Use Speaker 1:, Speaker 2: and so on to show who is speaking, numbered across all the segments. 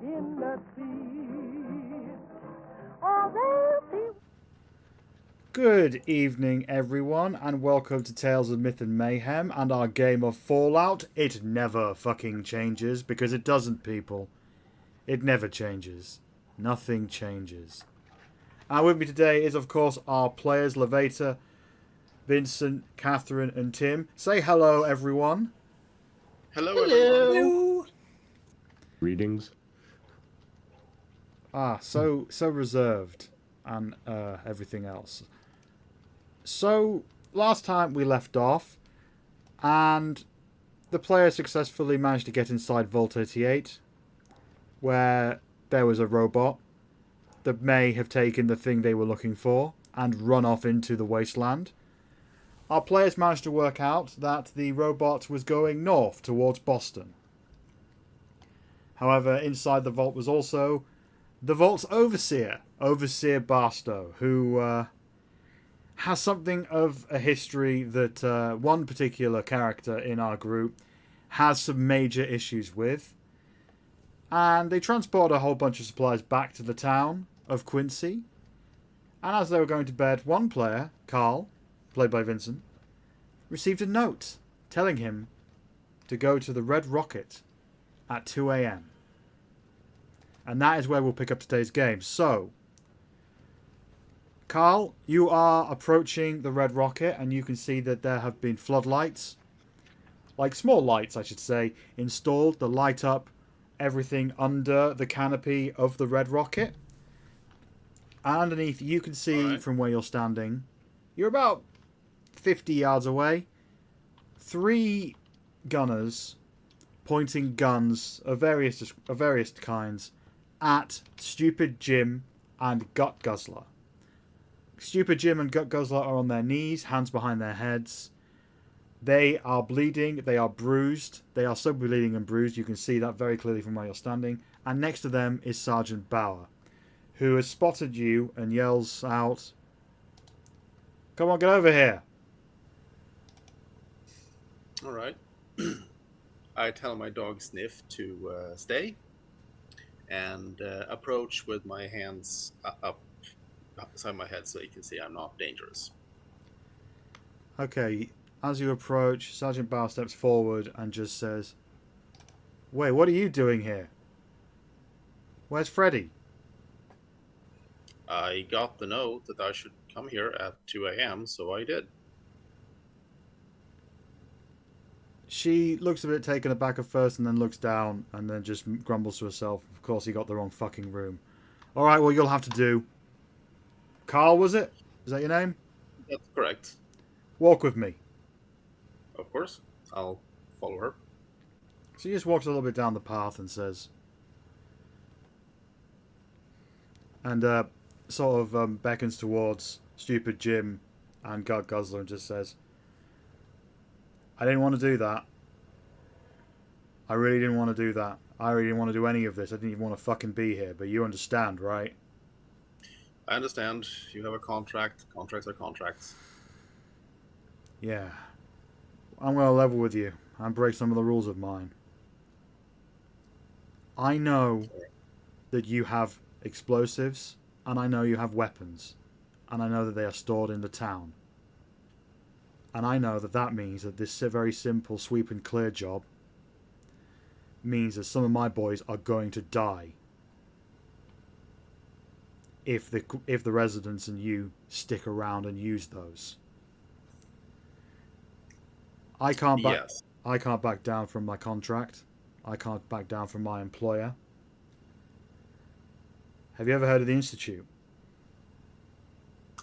Speaker 1: in the sea. Oh, they'll see.
Speaker 2: Good evening, everyone, and welcome to Tales of Myth and Mayhem and our game of Fallout. It never fucking changes, because it doesn't, people. It never changes. Nothing changes. And with me today is, of course, our players, Lavaita, Vincent, Catherine, and Tim. Say hello, everyone.
Speaker 3: Hello, everyone.
Speaker 2: Hello.
Speaker 4: Greetings.
Speaker 2: So reserved, and everything else. So, last time we left off, and the player successfully managed to get inside Vault 88, where there was a robot that may have taken the thing they were looking for and run off into the wasteland. Our players managed to work out that the robot was going north towards Boston. However, inside the vault was also the vault's overseer, Overseer Barstow, who has something of a history that one particular character in our group has some major issues with. And they transport a whole bunch of supplies back to the town of Quincy. And as they were going to bed, one player, Carl, played by Vincent, received a note telling him to go to the Red Rocket at 2 a.m. And that is where we'll pick up today's game. So, Carl, you are approaching the Red Rocket, and you can see that there have been floodlights, like small lights, I should say, installed to light up everything under the canopy of the Red Rocket. And underneath, you can see from where you're standing, you're about 50 yards away, 3 gunners pointing guns of various kinds at Stupid Jim and Gut Guzzler. Stupid Jim and Gut Guzzler are on their knees, hands behind their heads. They are bleeding, they are bruised. They are so bleeding and bruised, you can see that very clearly from where you're standing. And next to them is Sergeant Bauer, who has spotted you and yells out, "Come on, get over here."
Speaker 3: All right. I tell my dog Sniff to stay and approach with my hands up beside my head so he can see I'm not dangerous.
Speaker 2: Okay, as you approach, Sergeant Bauer steps forward and just says, "Wait, what are you doing here? Where's Freddie?"
Speaker 3: I got the note that I should come here at 2 a.m., so I did.
Speaker 2: She looks a bit taken aback at first and then looks down and then just grumbles to herself. Of course, he got the wrong fucking room. Alright, well, you'll have to do. Carl, was it? Is that your name?
Speaker 3: That's correct.
Speaker 2: Walk with me.
Speaker 3: Of course. I'll follow her.
Speaker 2: So he just walks a little bit down the path and says... And sort of beckons towards Stupid Jim and Gut Guzzler and just says, "I didn't want to do that. I really didn't want to do that. I really didn't want to do any of this. I didn't even want to fucking be here. But you understand, right?"
Speaker 3: I understand. You have a contract. Contracts are contracts.
Speaker 2: "Yeah. I'm going to level with you and break some of the rules of mine. I know that you have explosives, and I know you have weapons, and I know that they are stored in the town. And I know that that means that this very simple sweep and clear job means that some of my boys are going to die if the residents and you stick around and use those. I can't back down from my contract. I can't back down from my employer. Have you ever heard of the Institute?"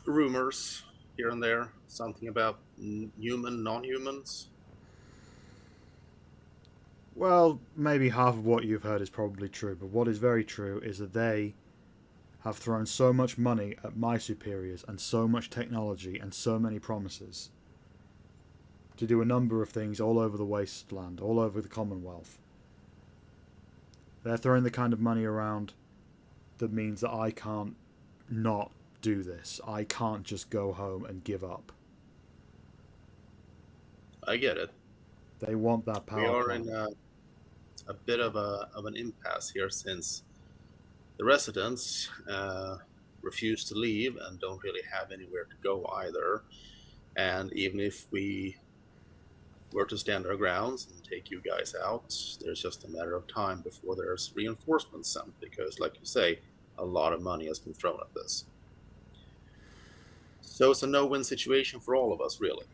Speaker 3: Rumors here and there. Something about human, non-humans.
Speaker 2: Well, maybe half of what you've heard is probably true, but what is very true is that they have thrown so much money at my superiors and so much technology and so many promises to do a number of things all over the wasteland, all over the Commonwealth. They're throwing the kind of money around that means that I can't not do this. I can't just go home and give up.
Speaker 3: I get it.
Speaker 2: They want that power.
Speaker 3: We are in a bit of an impasse here since The residents refuse to leave and don't really have anywhere to go either. And even if we were to stand our grounds and take you guys out, there's just a matter of time before there's reinforcements sent, because, like you say, a lot of money has been thrown at this. So it's a no-win situation for all of us, really.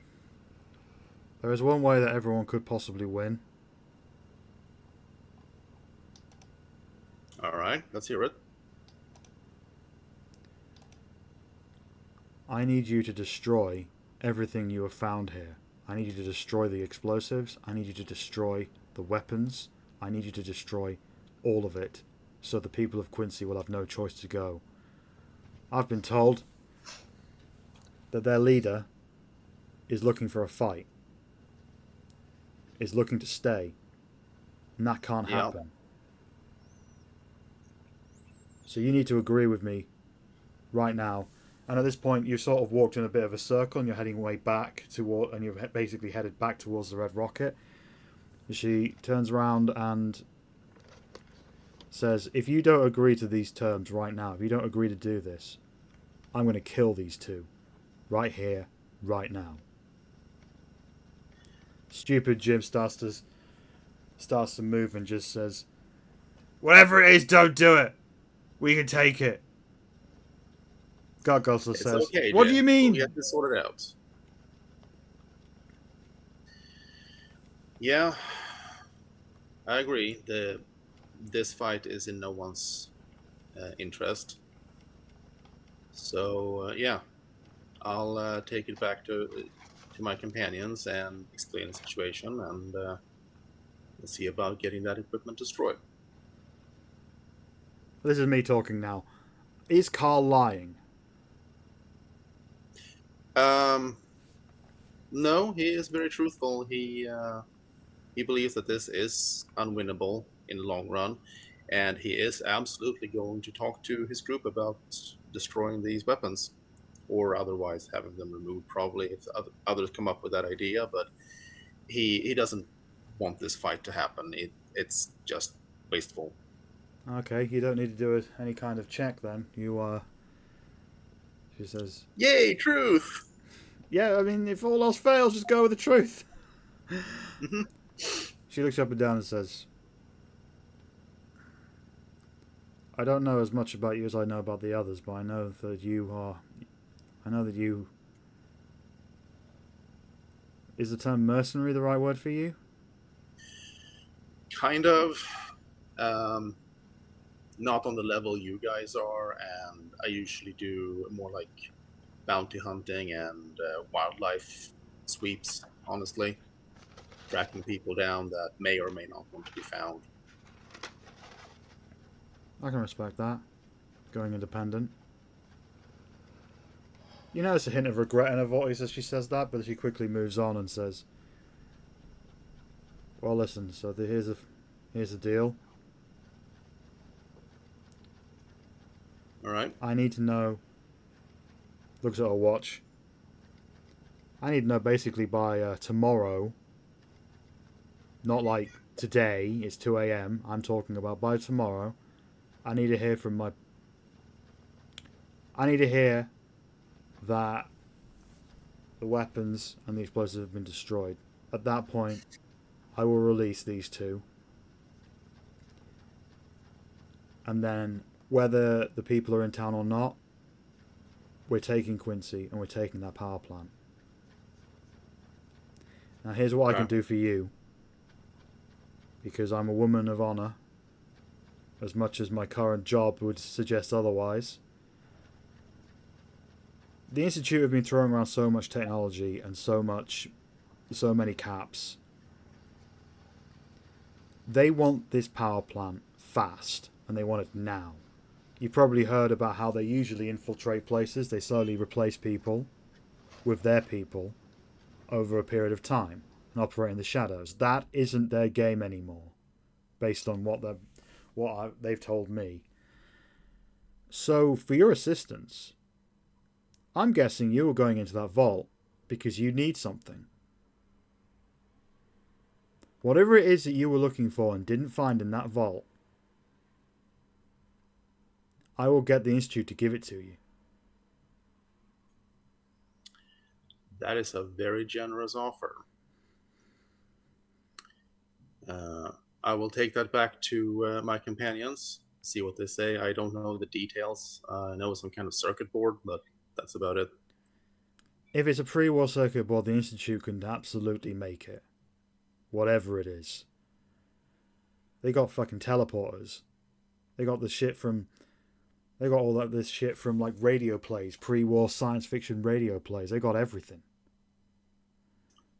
Speaker 2: There is one way that everyone could possibly win.
Speaker 3: All right, let's hear it.
Speaker 2: I need you to destroy everything you have found here. I need you to destroy the explosives. I need you to destroy the weapons. I need you to destroy all of it, so the people of Quincy will have no choice to go. I've been told that their leader is looking for a fight, is looking to stay, and that can't happen. So you need to agree with me right now. And at this point, you sort of walked in a bit of a circle, and you're heading way back toward, and you're basically headed back towards the red rocket. She turns around and says, "If you don't agree to these terms right now, if you don't agree to do this, I'm going to kill these two, right here, right now." Stupid Jim starts to move and just says, "Whatever it is, don't do it. We can take it." Augusta says,
Speaker 3: okay,
Speaker 2: "What
Speaker 3: Jim.
Speaker 2: do you mean?"
Speaker 3: We have to sort it out. Yeah, I agree. This fight is in no one's interest. So yeah, I'll take it back to my companions and explain the situation, and we'll see about getting that equipment destroyed.
Speaker 2: This is me talking now. Is Carl lying?
Speaker 3: No, he is very truthful. He believes that this is unwinnable in the long run, and he is absolutely going to talk to his group about destroying these weapons, or otherwise having them removed, probably, if others come up with that idea. But he doesn't want this fight to happen. It's just wasteful.
Speaker 2: Okay, you don't need to do any kind of check then. She says,
Speaker 3: Yay, truth!
Speaker 2: "Yeah, I mean, if all else fails, just go with the truth."
Speaker 3: Mm-hmm.
Speaker 2: She looks up and down and says, "I don't know as much about you as I know about the others, but I know that you are... I know that you... Is the term mercenary the right word for you?"
Speaker 3: Kind of. Not on the level you guys are, and I usually do more like bounty hunting and wildlife sweeps, honestly. Tracking people down that may or may not want to be found.
Speaker 2: I can respect that. Going independent. You notice a hint of regret in her voice as she says that, but she quickly moves on and says, "Well, listen, so here's the deal.
Speaker 3: Alright.
Speaker 2: I need to know..." Looks at her watch. "I need to know basically by tomorrow. Not like today, it's 2 a.m. I'm talking about by tomorrow. I need to hear that the weapons and the explosives have been destroyed. At that point, I will release these two. And then, whether the people are in town or not, we're taking Quincy and we're taking that power plant. Now here's what I can do for you. Because I'm a woman of honor, as much as my current job would suggest otherwise. The Institute have been throwing around so much technology and so many caps. They want this power plant fast, and they want it now. You've probably heard about how they usually infiltrate places. They slowly replace people with their people over a period of time and operate in the shadows. That isn't their game anymore, based on what they've told me. So, for your assistance, I'm guessing you were going into that vault because you need something. Whatever it is that you were looking for and didn't find in that vault, I will get the Institute to give it to you.
Speaker 3: That is a very generous offer. I will take that back to my companions, see what they say. I don't know the details. I know some kind of circuit board, but that's about it.
Speaker 2: If it's a pre-war circuit board, the Institute can absolutely make it. Whatever it is. They got fucking teleporters. They got the shit from... They got all that this shit from like radio plays, pre-war science fiction radio plays. They got everything.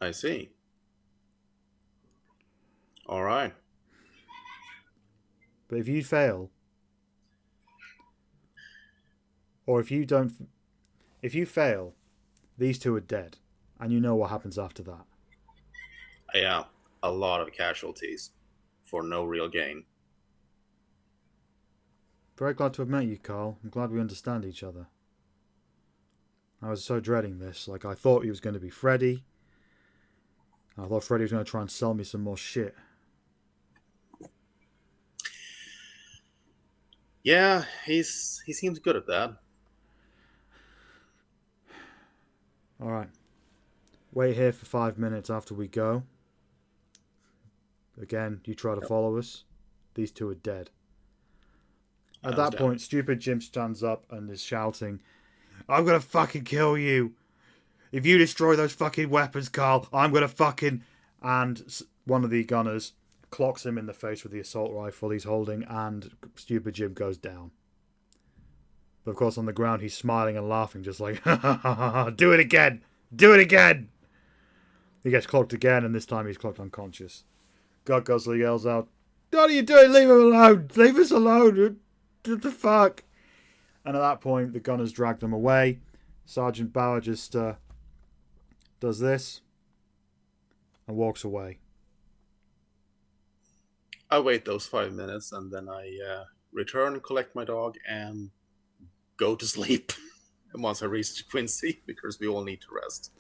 Speaker 3: I see. All right.
Speaker 2: But if you fail, or if you fail, these two are dead, and you know what happens after that.
Speaker 3: Yeah, a lot of casualties for no real gain.
Speaker 2: Very glad to have met you, Carl. I'm glad we understand each other. I was so dreading this. Like, I thought he was going to be Freddie. I thought Freddie was going to try and sell me some more shit.
Speaker 3: Yeah, he seems good at that.
Speaker 2: Alright. Wait here for 5 minutes after we go. Again, you try to follow us. These two are dead. At that point, stupid Jim stands up and is shouting, I'm gonna fucking kill you! If you destroy those fucking weapons, Carl, I'm gonna fucking... And one of the gunners clocks him in the face with the assault rifle he's holding, and stupid Jim goes down. But of course, on the ground, he's smiling and laughing, just like, ha ha ha ha, do it again! Do it again! He gets clocked again, and this time he's clocked unconscious. God Guzzler yells out, what are you doing? Leave him alone! Leave us alone! What the fuck? And at that point, the gunners drag them away. Sergeant Bauer just does this and walks away.
Speaker 3: I wait those 5 minutes, and then I return, collect my dog, and go to sleep. And once I reach Quincy, because we all need to rest.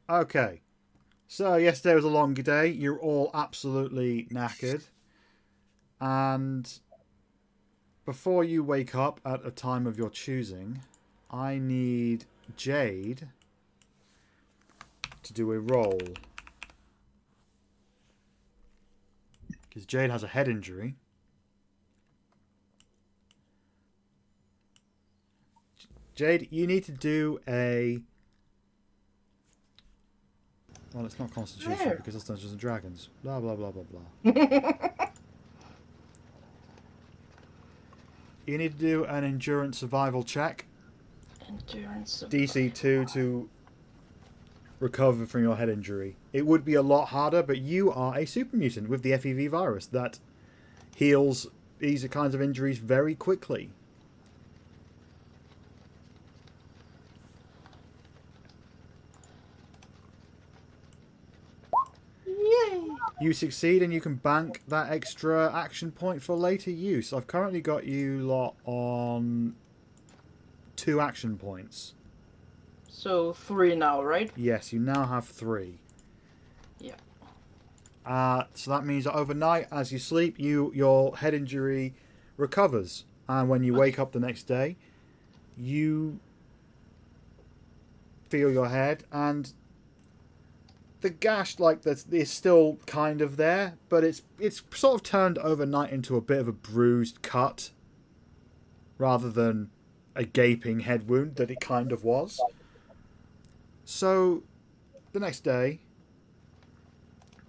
Speaker 2: Okay. So yesterday was a long day. You're all absolutely knackered. And before you wake up at a time of your choosing, I need Jade to do a roll. Because Jade has a head injury. Jade, you need to do a... Well, it's not Constitution because it's Dungeons and Dragons. Blah, blah, blah, blah, blah. You need to do an endurance survival check.
Speaker 5: Endurance.
Speaker 2: DC 2 to recover from your head injury. It would be a lot harder, but you are a super mutant with the FEV virus that heals these kinds of injuries very quickly.
Speaker 5: Yay!
Speaker 2: You succeed and you can bank that extra action point for later use. I've currently got you lot on 2 action points.
Speaker 5: So 3 now, right?
Speaker 2: Yes, you now have 3.
Speaker 5: Yeah.
Speaker 2: So that means that overnight, as you sleep, your head injury recovers. And when you wake up the next day, you feel your head, and the gash, like, that is still kind of there, but it's sort of turned overnight into a bit of a bruised cut, rather than a gaping head wound that it kind of was. So, the next day,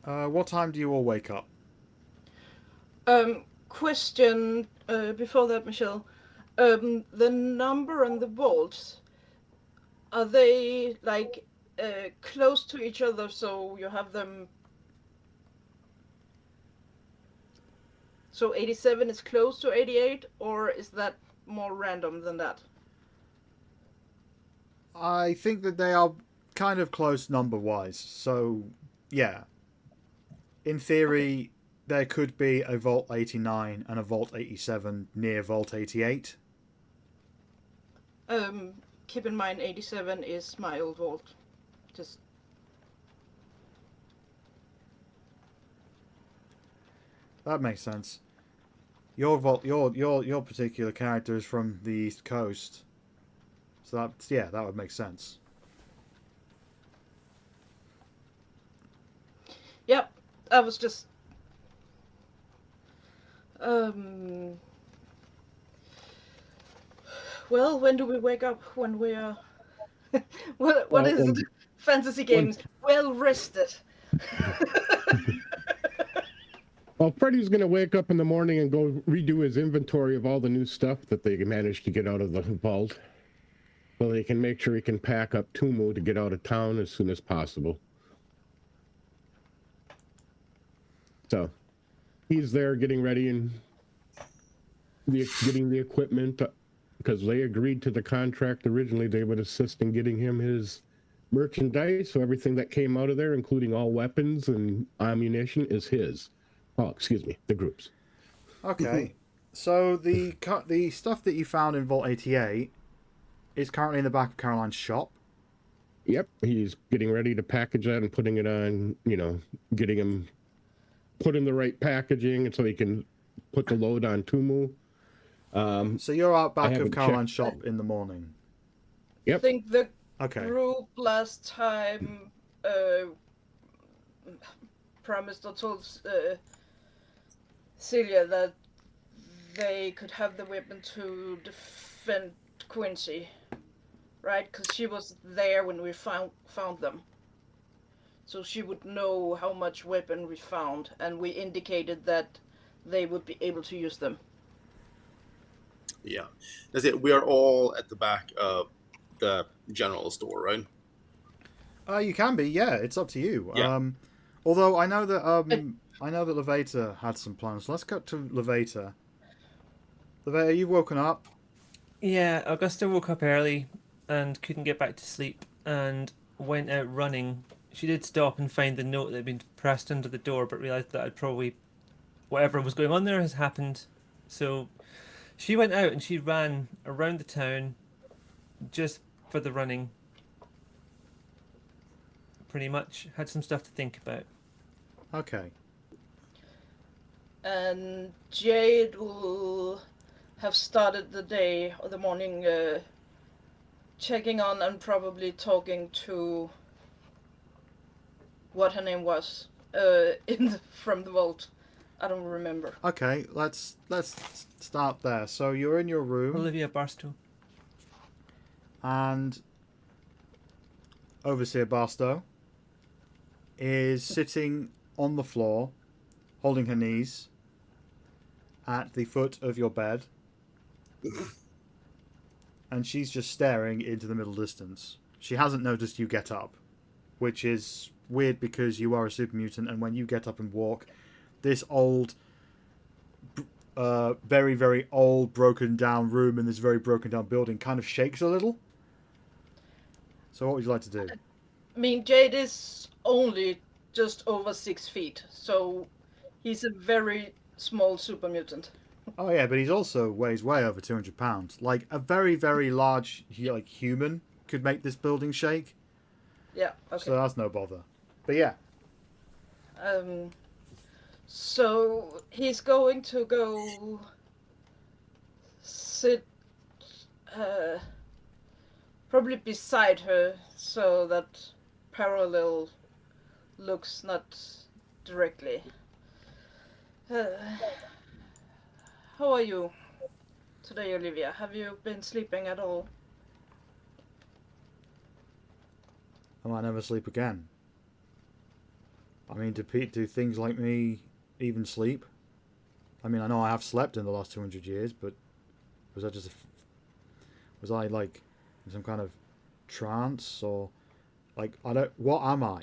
Speaker 2: what time do you all wake up?
Speaker 5: Question before that, Michelle. The number and the volts, are they like close to each other, so you have them? So 87 is close to 88, or is that more random than that?
Speaker 2: I think that they are kind of close number-wise. So, yeah. In theory, there could be a Volt 89 and a Volt 87 near Volt 88.
Speaker 5: Keep in mind 87 is my old vault. Just...
Speaker 2: That makes sense. Your particular character is from the East Coast, so that would make sense.
Speaker 5: Yep, I was just. Um. Well, when do we wake up? When we are. What
Speaker 4: Well,
Speaker 5: is it? Fantasy games. Well rested.
Speaker 4: Well, Freddie's going to wake up in the morning and go redo his inventory of all the new stuff that they managed to get out of the vault, so they can make sure he can pack up Tumu to get out of town as soon as possible. So he's there getting ready and getting the equipment, because they agreed to the contract originally. They would assist in getting him his merchandise, so everything that came out of there, including all weapons and ammunition, is his. Oh, excuse me, the group's.
Speaker 2: Okay, so the stuff that you found in Vault 88 is currently in the back of Caroline's shop.
Speaker 4: Yep, he's getting ready to package that and putting it on, getting him put in the right packaging, and so he can put the load on Tumu.
Speaker 2: So you're out back of
Speaker 4: haven't
Speaker 2: Caroline's shop in the morning.
Speaker 5: I
Speaker 4: Yep.
Speaker 5: think the
Speaker 2: Okay.
Speaker 5: group last time promised or told Celia that they could have the weapon to defend Quincy, right? Because she was there when we found them. So she would know how much weapon we found, and we indicated that they would be able to use them.
Speaker 3: Yeah, that's it. We are all at the back of the general store, right?
Speaker 2: You can be, yeah. It's up to you.
Speaker 3: Yeah.
Speaker 2: Although I know that Lavaita had some plans. Let's go to Lavaita. Lavaita, you've woken up.
Speaker 6: Yeah, Augusta woke up early and couldn't get back to sleep and went out running. She did stop and find the note that had been pressed under the door, but realised that whatever was going on there has happened. So she went out and she ran around the town just for the running. Pretty much had some stuff to think about.
Speaker 2: Okay.
Speaker 5: And Jade will have started the day or the morning checking on and probably talking to what her name was from the vault. I don't remember.
Speaker 2: Okay, let's start there. So you're in your room,
Speaker 6: Olivia Barstow.
Speaker 2: and Overseer Barstow is sitting on the floor, holding her knees at the foot of your bed, and she's just staring into the middle distance. She hasn't noticed you get up, which is weird because you are a super mutant, and when you get up and walk, this old, very, very old, broken down room in this very broken down building kind of shakes a little. So what would you like to do?
Speaker 5: I mean, Jade is only just over 6 feet, so he's a very small super mutant.
Speaker 2: Oh yeah, but he's also weighs way over 200 pounds. Like a very, very large human could make this building shake.
Speaker 5: Yeah, okay.
Speaker 2: So that's no bother. But yeah.
Speaker 5: So he's going to go sit probably beside her so that parallel looks not directly. How are you today, Olivia? Have you been sleeping at all?
Speaker 2: I might never sleep again. I mean, do things like me even sleep? I mean, I know I have slept in the last 200 years, but was I like in some kind of trance or like what am I?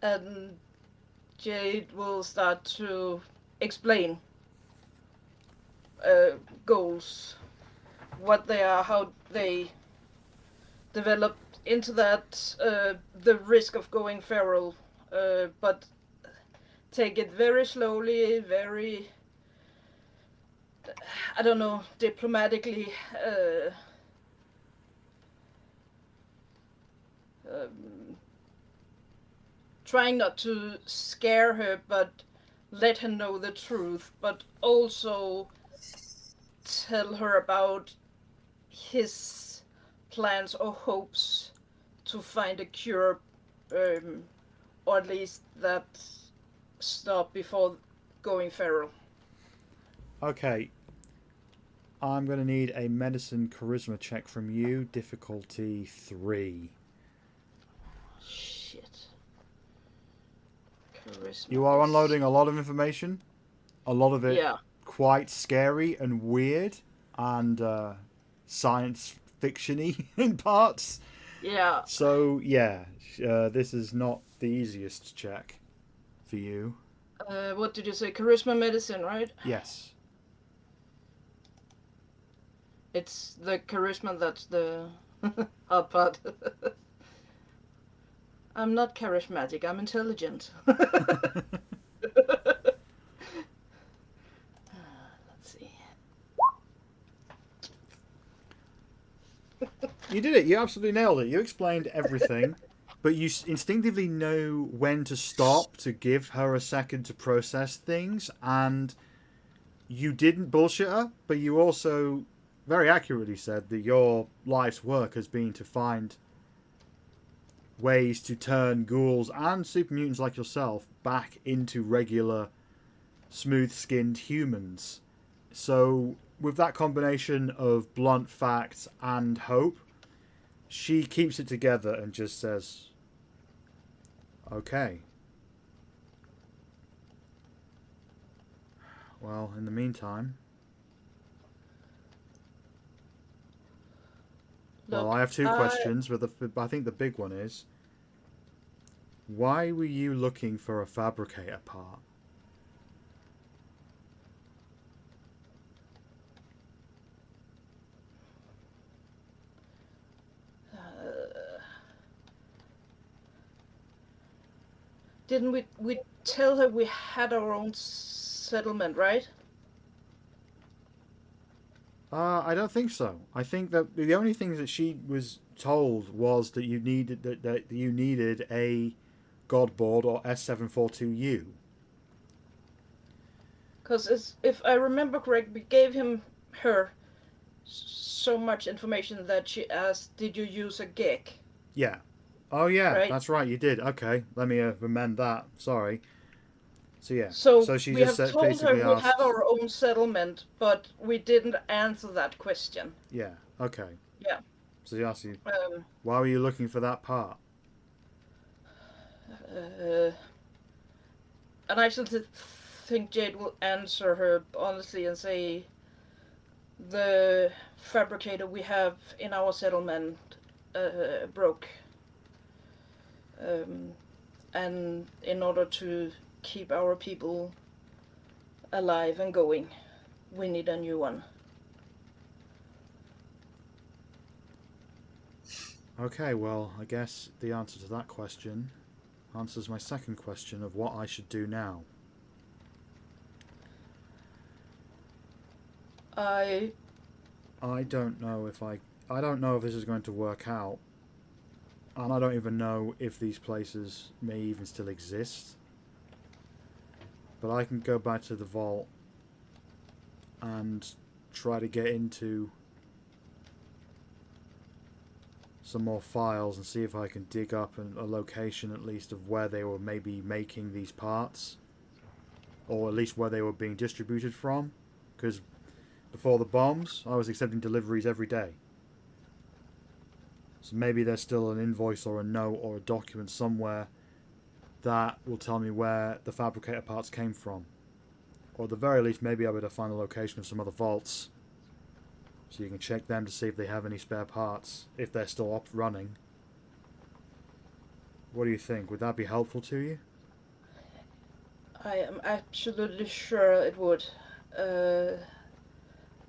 Speaker 5: And Jade will start to explain goals, what they are, how they develop into that, the risk of going feral, but take it very slowly, very, I don't know, diplomatically. Trying not to scare her, but let her know the truth, but also tell her about his plans or hopes to find a cure, or at least that stop before going feral.
Speaker 2: Okay. I'm going to need a medicine charisma check from you. Difficulty 3.
Speaker 5: Shit. Charisma.
Speaker 2: You are unloading a lot of information. A lot of it
Speaker 5: Yeah.
Speaker 2: quite scary and weird and science fiction-y in parts.
Speaker 5: Yeah.
Speaker 2: So, yeah. This is not the easiest check for you.
Speaker 5: What did you say? Charisma medicine, right?
Speaker 2: Yes.
Speaker 5: It's the charisma that's the hard part. I'm not charismatic, I'm intelligent. Let's see.
Speaker 2: You did it. You absolutely nailed it. You explained everything, but you instinctively know when to stop to give her a second to process things, and you didn't bullshit her, but you also very accurately said that your life's work has been to find ways to turn ghouls and super mutants like yourself back into regular, smooth-skinned humans. So, with that combination of blunt facts and hope, she keeps it together and just says, okay. Well, in the meantime...
Speaker 5: Look,
Speaker 2: well, I have two questions, but I think the big one is... why were you looking for a fabricator part?
Speaker 5: Didn't we tell her we had our own settlement, right?
Speaker 2: I don't think so. I think that the only thing that she was told was that you needed that you needed a God board or S742U.
Speaker 5: Because if I remember correct, we gave her so much information that she asked, "Did you use a GEC?"
Speaker 2: Yeah. Oh yeah,
Speaker 5: Right.
Speaker 2: that's right. You did. Okay, let me amend that. Sorry. So yeah.
Speaker 5: So
Speaker 2: She
Speaker 5: we
Speaker 2: just
Speaker 5: have
Speaker 2: said,
Speaker 5: told her
Speaker 2: basically
Speaker 5: we
Speaker 2: asked.
Speaker 5: have our own settlement, but we didn't answer that question.
Speaker 2: Yeah. Okay.
Speaker 5: Yeah.
Speaker 2: So she asked you,
Speaker 5: Um,
Speaker 2: why were you looking for that part?
Speaker 5: and I actually think Jade will answer her honestly and say the fabricator we have in our settlement broke. And in order to keep our people alive and going, we need a new one.
Speaker 2: Okay, well, I guess the answer to that question answers my second question of what I should do now.
Speaker 5: I
Speaker 2: don't know if I don't know if this is going to work out. And I don't even know if these places may even still exist. But I can go back to the vault and try to get into some more files and see if I can dig up a location at least of where they were maybe making these parts. Or at least where they were being distributed from. Because before the bombs, I was accepting deliveries every day. So maybe there's still an invoice or a note or a document somewhere that will tell me where the fabricator parts came from. Or at the very least, maybe I'll be able to find the location of some other vaults. So you can check them to see if they have any spare parts, if they're still up running. What do you think? Would that be helpful to you?
Speaker 5: I am absolutely sure it would.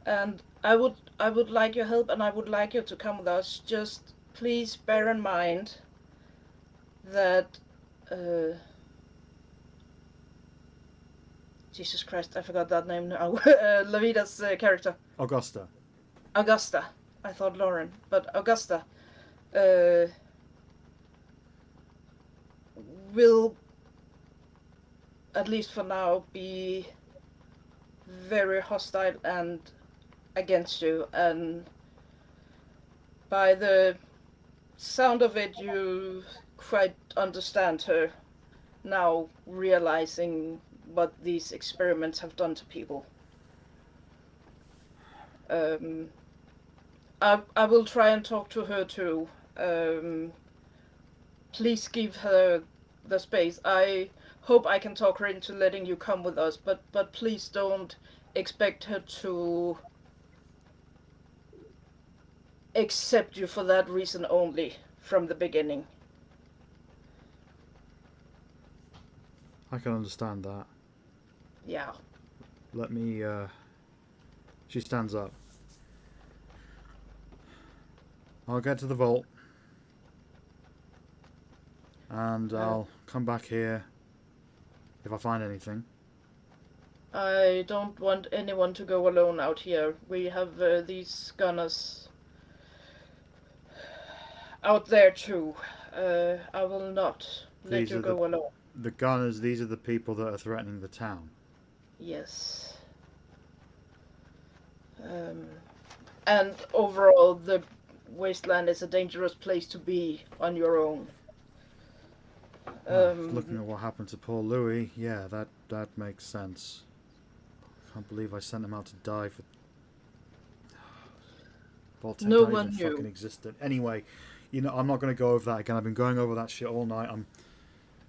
Speaker 5: And I would like your help, and I would like you to come with us. Just please bear in mind that Jesus Christ, I forgot that name now. Lavita's character.
Speaker 2: Augusta.
Speaker 5: Augusta. I thought Lauren, but Augusta will at least for now, be very hostile and against you. And by the sound of it, you quite understand her now, realizing what these experiments have done to people. I will try and talk to her too. Please give her the space. I hope I can talk her into letting you come with us, but please don't expect her to accept you for that reason only from the beginning.
Speaker 2: I can understand that.
Speaker 5: Yeah.
Speaker 2: Let me. She stands up. I'll get to the vault. And I'll come back here if I find anything.
Speaker 5: I don't want anyone to go alone out here. We have these gunners out there too. I will not let
Speaker 2: These
Speaker 5: you
Speaker 2: are
Speaker 5: go alone.
Speaker 2: the gunners. These are the people that are threatening the town.
Speaker 5: Yes. And overall, the wasteland is a dangerous place to be on your own.
Speaker 2: Looking at what happened to poor Louis, yeah, that makes sense. I can't believe I sent him out to die for. Vault
Speaker 5: No
Speaker 2: not
Speaker 5: one
Speaker 2: even
Speaker 5: knew.
Speaker 2: fucking existed. Anyway, I'm not going to go over that again. I've been going over that shit all night. I'm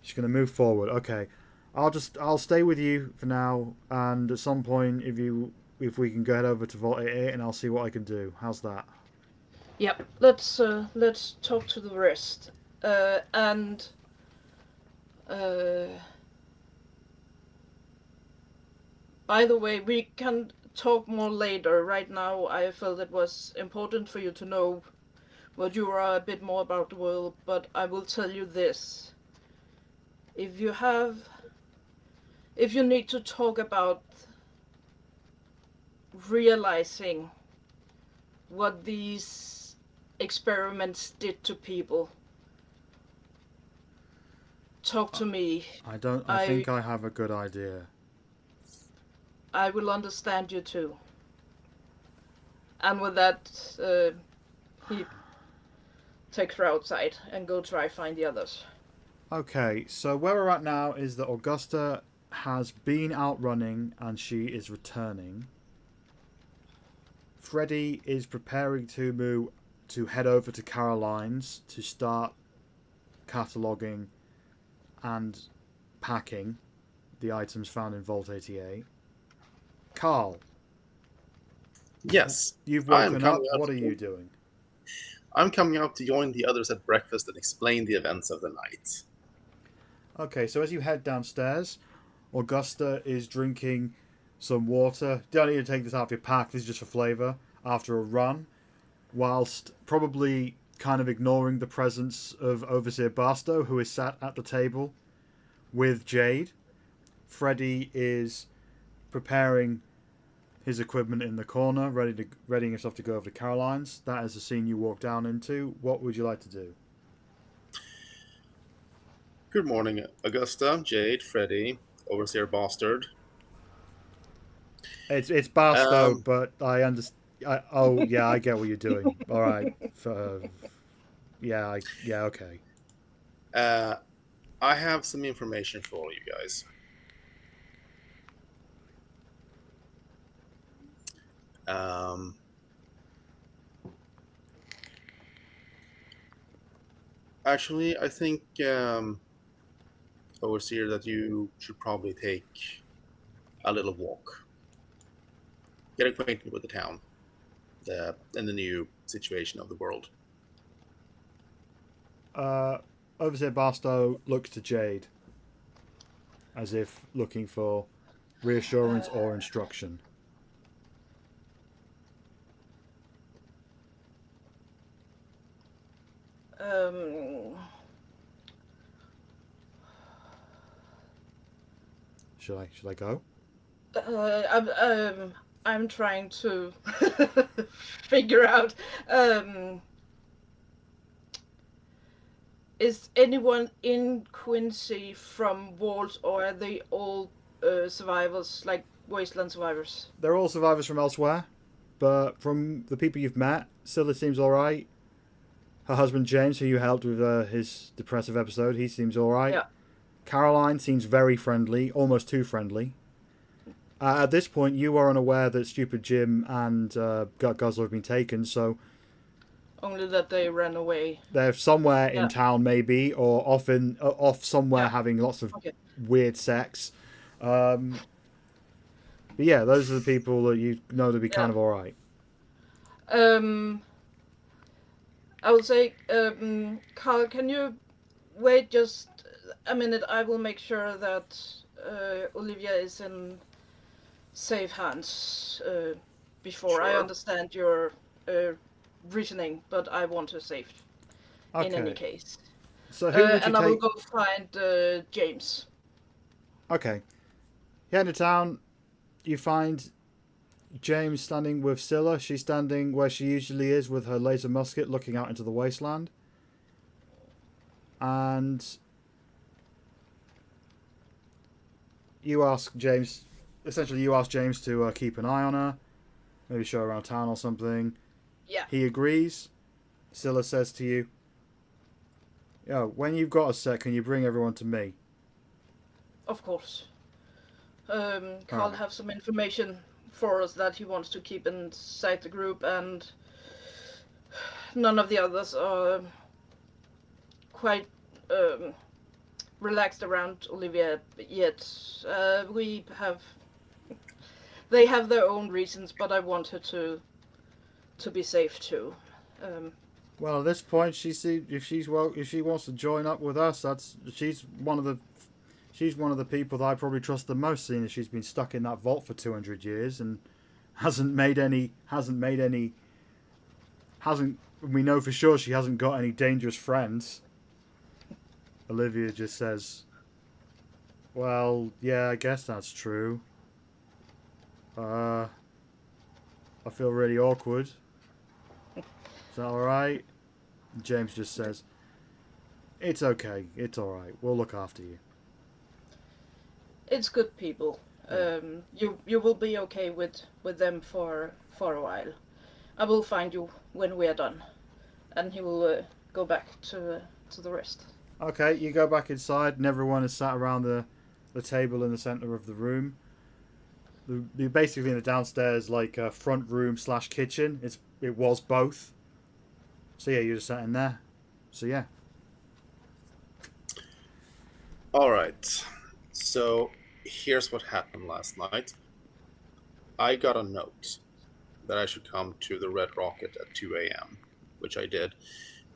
Speaker 2: just going to move forward. Okay, I'll stay with you for now, and at some point, if we can go head over to Vault 88, and I'll see what I can do. How's that?
Speaker 5: Yep. Let's talk to the rest. And by the way, we can talk more later. Right now, I felt it was important for you to know what you are a bit more about the world, but I will tell you this. If you need to talk about realizing what these experiments did to people, talk to me.
Speaker 2: I think I have a good idea.
Speaker 5: I will understand you too. And with that, he takes her outside and go try find the others.
Speaker 2: Okay, so where we're at now is that Augusta has been out running and she is returning. Freddie is preparing to head over to Caroline's to start cataloguing and packing the items found in Vault 88. Carl.
Speaker 3: Yes.
Speaker 2: You've woken up. What are you doing?
Speaker 3: I'm coming out to join the others at breakfast and explain the events of the night.
Speaker 2: Okay, so as you head downstairs, Augusta is drinking some water. Don't need to take this out of your pack. This is just for flavour. After a run, whilst probably kind of ignoring the presence of Overseer Barstow, who is sat at the table with Jade. Freddie is preparing his equipment in the corner, readying himself to go over to Caroline's. That is the scene you walk down into. What would you like to do?
Speaker 3: Good morning, Augusta, Jade, Freddie, Overseer Bastard.
Speaker 2: It's Barstow, but I understand. Oh yeah, I get what you're doing. All right. Yeah, okay.
Speaker 3: I have some information for all you guys. Actually, I think, Overseer, that you should probably take a little walk. Get acquainted with the town and the new situation of the world.
Speaker 2: Overseer Barstow looks to Jade as if looking for reassurance or instruction. Should I go?
Speaker 5: I'm trying to figure out. is anyone in Quincy from Walls, or are they all survivors, like wasteland survivors?
Speaker 2: They're all survivors from elsewhere, but from the people you've met, Scylla seems all right. Her husband James, who you helped with his depressive episode, he seems all right.
Speaker 5: Yeah.
Speaker 2: Caroline seems very friendly, almost too friendly. At this point, you are unaware that Stupid Jim and Gut Guzzler have been taken, so
Speaker 5: Only that they ran away.
Speaker 2: they're somewhere in
Speaker 5: Yeah.
Speaker 2: town, maybe, or off somewhere
Speaker 5: Yeah.
Speaker 2: having lots of
Speaker 5: Okay.
Speaker 2: weird sex. But yeah, those are the people that you know to be kind of all right.
Speaker 5: I will say, Carl, can you wait just a minute? I will make sure that Olivia is in safe hands before. I
Speaker 3: Sure.
Speaker 5: understand your reasoning, but I want her safe in any
Speaker 2: Okay.
Speaker 5: case.
Speaker 2: So who would you
Speaker 5: And I will
Speaker 2: take?
Speaker 5: go find James.
Speaker 2: Okay. You head into town. You find James standing with Scylla. She's standing where she usually is with her laser musket looking out into the wasteland. And you ask James, essentially you ask James to keep an eye on her, maybe show her around town or something.
Speaker 5: Yeah.
Speaker 2: He agrees. Scylla says to you, "Yo, when you've got a sec, can you bring everyone to me?"
Speaker 5: Of course. Carl
Speaker 2: Alright.
Speaker 5: have some information for us that he wants to keep inside the group, and none of the others are quite relaxed around Olivia yet. They have their own reasons, but I want her to be safe too.
Speaker 2: Well, at this point, if she wants to join up with us, she's one of the people that I probably trust the most, seeing as she's been stuck in that vault for 200 years and we know for sure she hasn't got any dangerous friends. Olivia just says, "Well, yeah, I guess that's true. I feel really awkward. Is that alright?" James just says, "It's okay. It's alright. We'll look after you."
Speaker 5: It's good people. You will be okay with them for a while. I will find you when we are done, and he will go back to the rest.
Speaker 2: Okay, you go back inside, and everyone is sat around the table in the center of the room. You're basically in the downstairs, like front room / kitchen. It was both. So yeah, you're just sat in there. So yeah.
Speaker 3: All right. So here's what happened last night. I got a note that I should come to the Red Rocket at 2 a.m., which I did.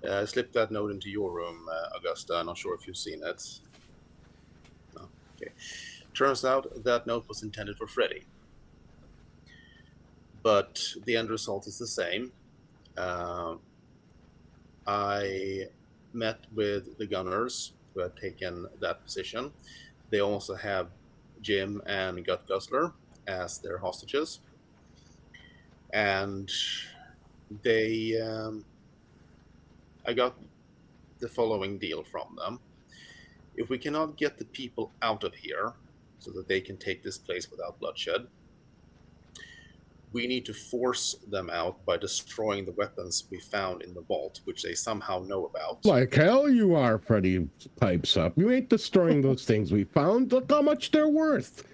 Speaker 3: I slipped that note into your room, Augusta. I'm not sure if you've seen it. No? Okay. Turns out that note was intended for Freddie. But the end result is the same. I met with the gunners who had taken that position. They also have Jim and Gut Guzzler as their hostages. And I got the following deal from them. If we cannot get the people out of here so that they can take this place without bloodshed, we need to force them out by destroying the weapons we found in the vault, which they somehow know about.
Speaker 4: Like hell you are, Freddie pipes up. You ain't destroying those things we found. Look how much they're worth.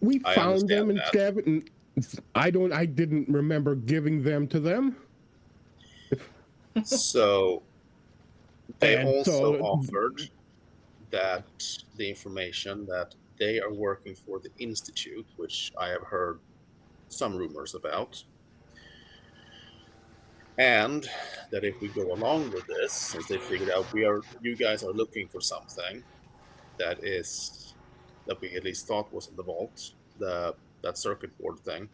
Speaker 4: We found them and scavenged. I didn't remember giving them to them.
Speaker 3: So they
Speaker 4: And
Speaker 3: also
Speaker 4: so-
Speaker 3: offered that the information that they are working for the Institute, which I have heard some rumors about, and that if we go along with this, since they figured out you guys are looking for something that we at least thought was in the vault, that circuit board thing,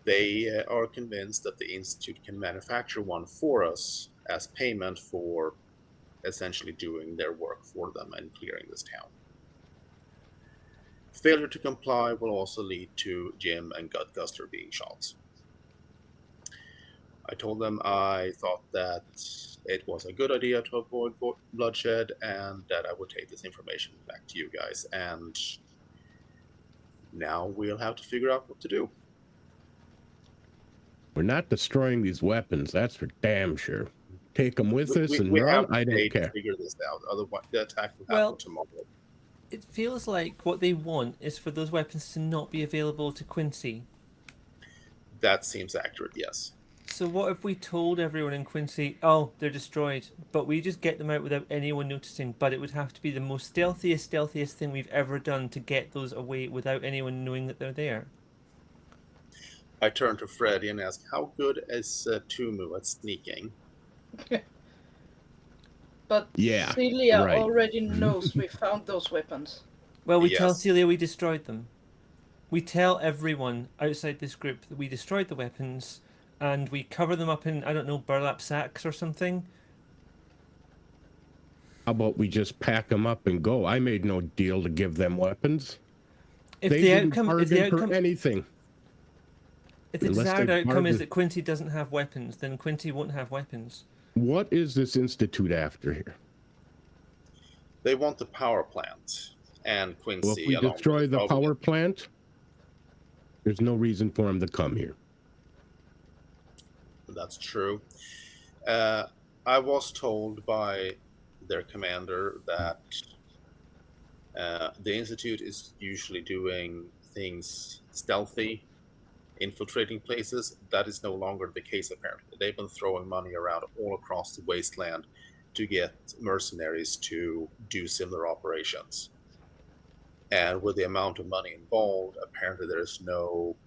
Speaker 3: they are convinced that the Institute can manufacture one for us as payment for essentially doing their work for them and clearing this town. Failure to comply will also lead to Jim and Gut Guzzler being shot. I told them I thought that it was a good idea to avoid bloodshed and that I would take this information back to you guys. And now we'll have to figure out what to do.
Speaker 4: We're not destroying these weapons, that's for damn sure. Take them with us and
Speaker 3: we
Speaker 4: run.
Speaker 3: have
Speaker 4: I don't
Speaker 3: today
Speaker 4: care.
Speaker 3: to figure this out. Otherwise, the attack will
Speaker 6: Well-
Speaker 3: happen tomorrow.
Speaker 6: It feels like what they want is for those weapons to not be available to Quincy.
Speaker 3: That seems accurate, yes.
Speaker 6: So what if we told everyone in Quincy, oh, they're destroyed, but we just get them out without anyone noticing, but it would have to be the most stealthiest thing we've ever done to get those away without anyone knowing that they're there.
Speaker 3: I turn to Freddie and ask, how good is Tumu at sneaking?
Speaker 5: But
Speaker 4: Yeah,
Speaker 5: Celia
Speaker 4: right.
Speaker 5: already knows we found those weapons.
Speaker 6: Well, we tell
Speaker 3: Yes.
Speaker 6: Celia we destroyed them. We tell everyone outside this group that we destroyed the weapons, and we cover them up in, I don't know, burlap sacks or something.
Speaker 4: How about we just pack them up and go? I made no deal to give them weapons.
Speaker 6: If
Speaker 4: They
Speaker 6: the
Speaker 4: didn't
Speaker 6: outcome,
Speaker 4: bargain
Speaker 6: if the outcome,
Speaker 4: for anything.
Speaker 6: if the
Speaker 4: unless
Speaker 6: desired
Speaker 4: they
Speaker 6: outcome is
Speaker 4: bargain.
Speaker 6: that Quincy doesn't have weapons, then Quincy won't have weapons.
Speaker 4: What is this institute after here?
Speaker 3: They want the power plant. And Quincy,
Speaker 4: Well, if we
Speaker 3: along
Speaker 4: destroy
Speaker 3: with
Speaker 4: the
Speaker 3: probably-
Speaker 4: power plant, there's no reason for them to come here.
Speaker 3: That's true. I was told by their commander that the Institute is usually doing things stealthy, infiltrating places. That is no longer the case, apparently. They've been throwing money around all across the wasteland to get mercenaries to do similar operations. And with the amount of money involved, apparently there's no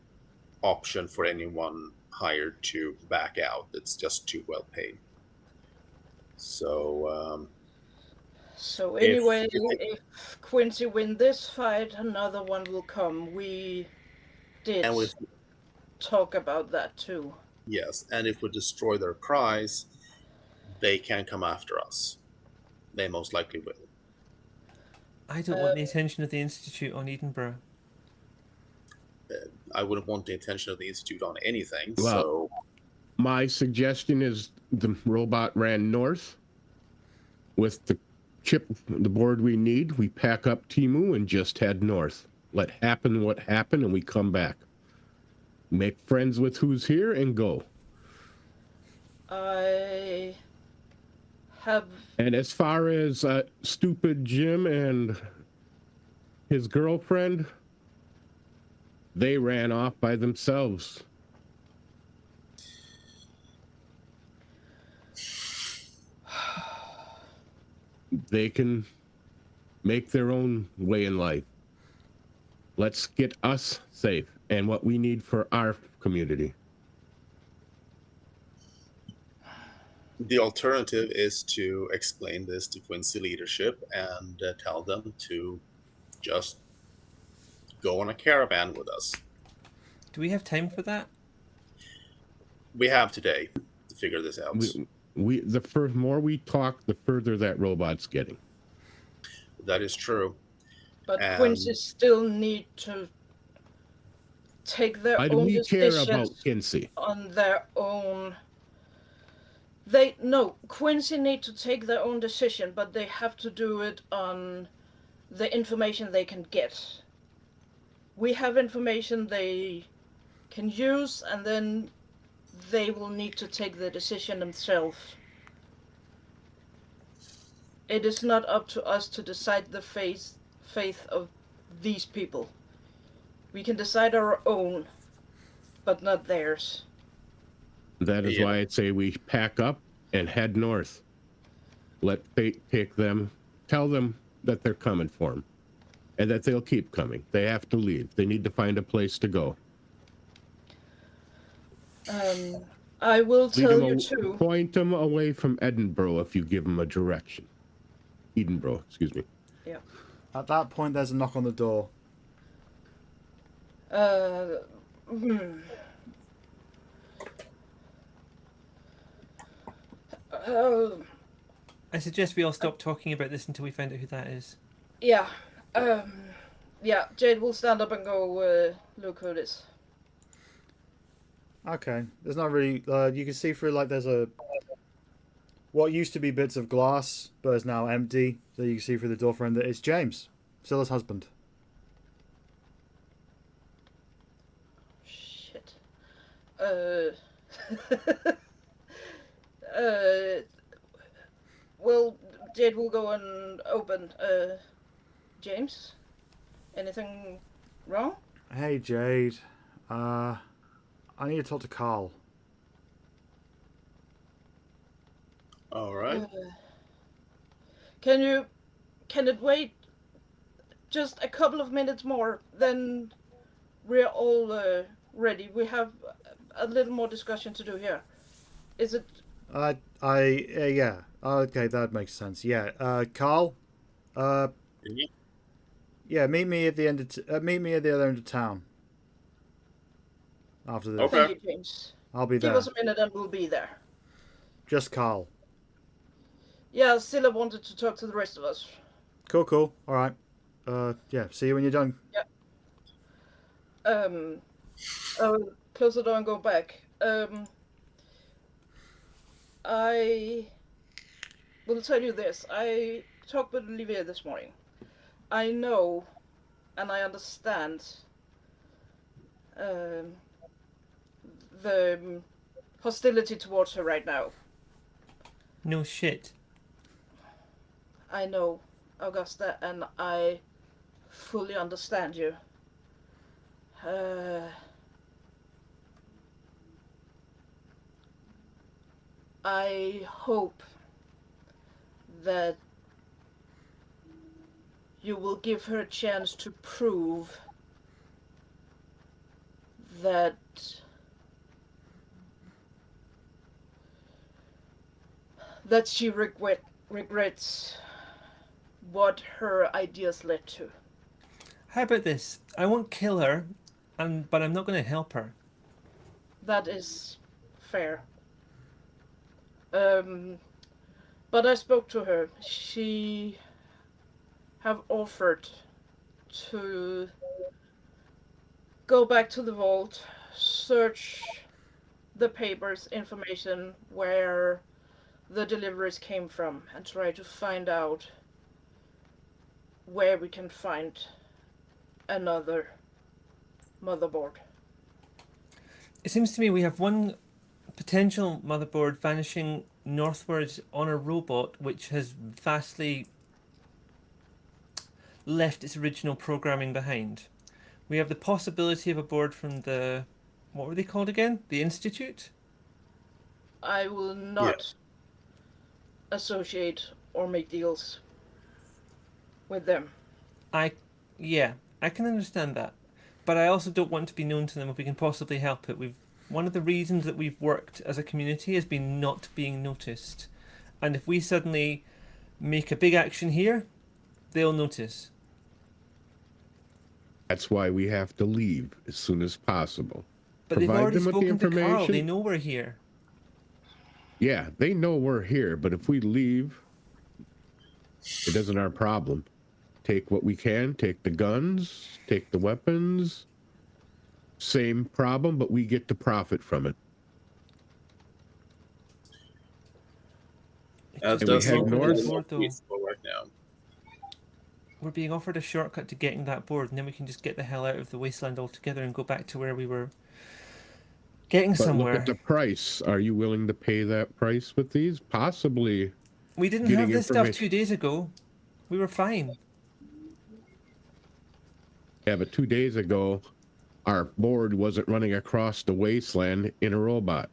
Speaker 3: option for anyone hired to back out. It's just too well paid. So
Speaker 5: So anyway,
Speaker 3: if-
Speaker 5: if Quincy win this fight, another one will come. We did
Speaker 3: and with
Speaker 5: talk about that too.
Speaker 3: yes, and if we destroy their prize, they can come after us. They most likely will.
Speaker 6: I don't want the attention of the Institute on Edinburgh.
Speaker 3: I wouldn't want the attention of the Institute on anything.
Speaker 4: Well-
Speaker 3: So
Speaker 4: My suggestion is the robot ran north with the chip, the board we need. We pack up Timu and just head north. Let happen what happened, and we come back. Make friends with who's here and go.
Speaker 5: I have
Speaker 4: And as far as stupid Jim and his girlfriend, they ran off by themselves. They can make their own way in life. Let's get us safe and what we need for our community.
Speaker 3: the alternative is to explain this to Quincy leadership and tell them to just go on a caravan with us.
Speaker 6: Do we have time for that?
Speaker 3: We have today to figure this out.
Speaker 4: The more we talk, the further that robot's getting.
Speaker 3: That is true.
Speaker 5: But
Speaker 3: And-
Speaker 5: Quincy still need to take their
Speaker 4: Why do
Speaker 5: own
Speaker 4: we care
Speaker 5: decisions
Speaker 4: about Quincy?
Speaker 5: on their own. Quincy need to take their own decision, but they have to do it on the information they can get. We have information they can use, and then they will need to take the decision themselves. It is not up to us to decide the faith of these people. We can decide our own, but not theirs.
Speaker 4: That is
Speaker 3: Yeah.
Speaker 4: why I'd say we pack up and head north. Let fate take them. Tell them that they're coming for them, and that they'll keep coming. They have to leave. They need to find a place to go.
Speaker 5: I will
Speaker 4: Lead
Speaker 5: tell
Speaker 4: them
Speaker 5: you too.
Speaker 4: Point them away from Edinburgh if you give them a direction. Edinburgh, excuse me.
Speaker 2: At that point, there's a knock on the door.
Speaker 6: I suggest we all stop talking about this until we find out who that is.
Speaker 5: Yeah. Yeah, Jade will stand up and go, look who it is.
Speaker 2: Okay. There's not really. You can see through like there's a what used to be bits of glass, but is now empty. So you can see through the door frame that it's James, Scylla's husband.
Speaker 5: Shit. Uh. uh. Well, Jade will go and open. James? Anything wrong?
Speaker 2: Hey Jade, I need to talk to Carl.
Speaker 3: All right.
Speaker 5: Can it wait just a couple of minutes more? Then we're all ready. We have a little more discussion to do here. Is it?
Speaker 2: Yeah. Okay, that makes sense. Yeah. Carl.
Speaker 3: Mhm.
Speaker 2: Yeah. Meet me at the end. Meet me at the other end of town. After this,
Speaker 3: Okay.
Speaker 5: Thank you, James.
Speaker 2: I'll be
Speaker 5: Give
Speaker 2: there.
Speaker 5: us a minute and we'll be there.
Speaker 2: Just Carl.
Speaker 5: Yeah, Scylla wanted to talk to the rest of us.
Speaker 2: Cool. Cool. All right. Yeah. See you when you're done.
Speaker 5: I'll close the door and go back. I will tell you this. I talked with Olivier this morning. I know and I understand the hostility towards her right now.
Speaker 6: No shit.
Speaker 5: I know, Augusta, and I fully understand you. I hope that you will give her a chance to prove that she regrets what her ideas led to.
Speaker 6: How about this? I won't kill her, but I'm not going to help her.
Speaker 5: That is fair. But I spoke to her. She have offered to go back to the vault, search the papers, information where the deliveries came from, and try to find out where we can find another motherboard.
Speaker 6: It seems to me we have one potential motherboard vanishing northwards on a robot which has vastly left its original programming behind. We have the possibility of a board from the... what were they called again? The Institute?
Speaker 5: I will not associate or make deals with them.
Speaker 6: I can understand that. But I also don't want to be known to them if we can possibly help it. One of the reasons that we've worked as a community has been not being noticed. And if we suddenly make a big action here, they'll notice.
Speaker 4: That's why we have to leave as soon as possible.
Speaker 6: But they've
Speaker 4: Provide
Speaker 6: already
Speaker 4: them with the
Speaker 6: spoken to Carl.
Speaker 4: information.
Speaker 6: They know we're here.
Speaker 4: Yeah, they know we're here, but if we leave, it isn't our problem. Take what we can, take the guns, take the weapons. Same problem, but we get to profit from it.
Speaker 6: It just
Speaker 3: Does
Speaker 4: head
Speaker 6: look
Speaker 3: look
Speaker 6: like
Speaker 4: north?
Speaker 6: a board, though.
Speaker 3: peaceful right now.
Speaker 6: We're being offered a shortcut to getting that board, and then we can just get the hell out of the wasteland altogether and go back to where we were getting
Speaker 4: But
Speaker 6: somewhere.
Speaker 4: look at the price. Are you willing to pay that price with these? Possibly.
Speaker 6: We didn't
Speaker 4: getting
Speaker 6: have this stuff
Speaker 4: information.
Speaker 6: 2 days ago. We were fine.
Speaker 4: Yeah, but 2 days ago, our board wasn't running across the wasteland in a robot.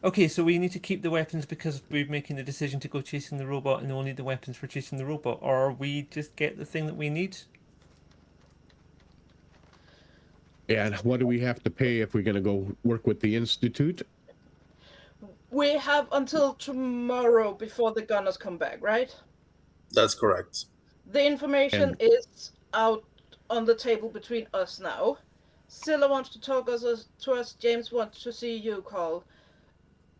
Speaker 6: Okay, so we need to keep the weapons because we're making the decision to go chasing the robot and only the weapons for chasing the robot, or we just get the thing that we need.
Speaker 4: And what do we have to pay if we're going to go work with the Institute?
Speaker 5: We have until tomorrow before the gunners come back, right?
Speaker 3: That's correct.
Speaker 5: The information is out on the table between us now. Scylla wants to talk to us. James wants to see you, Carl.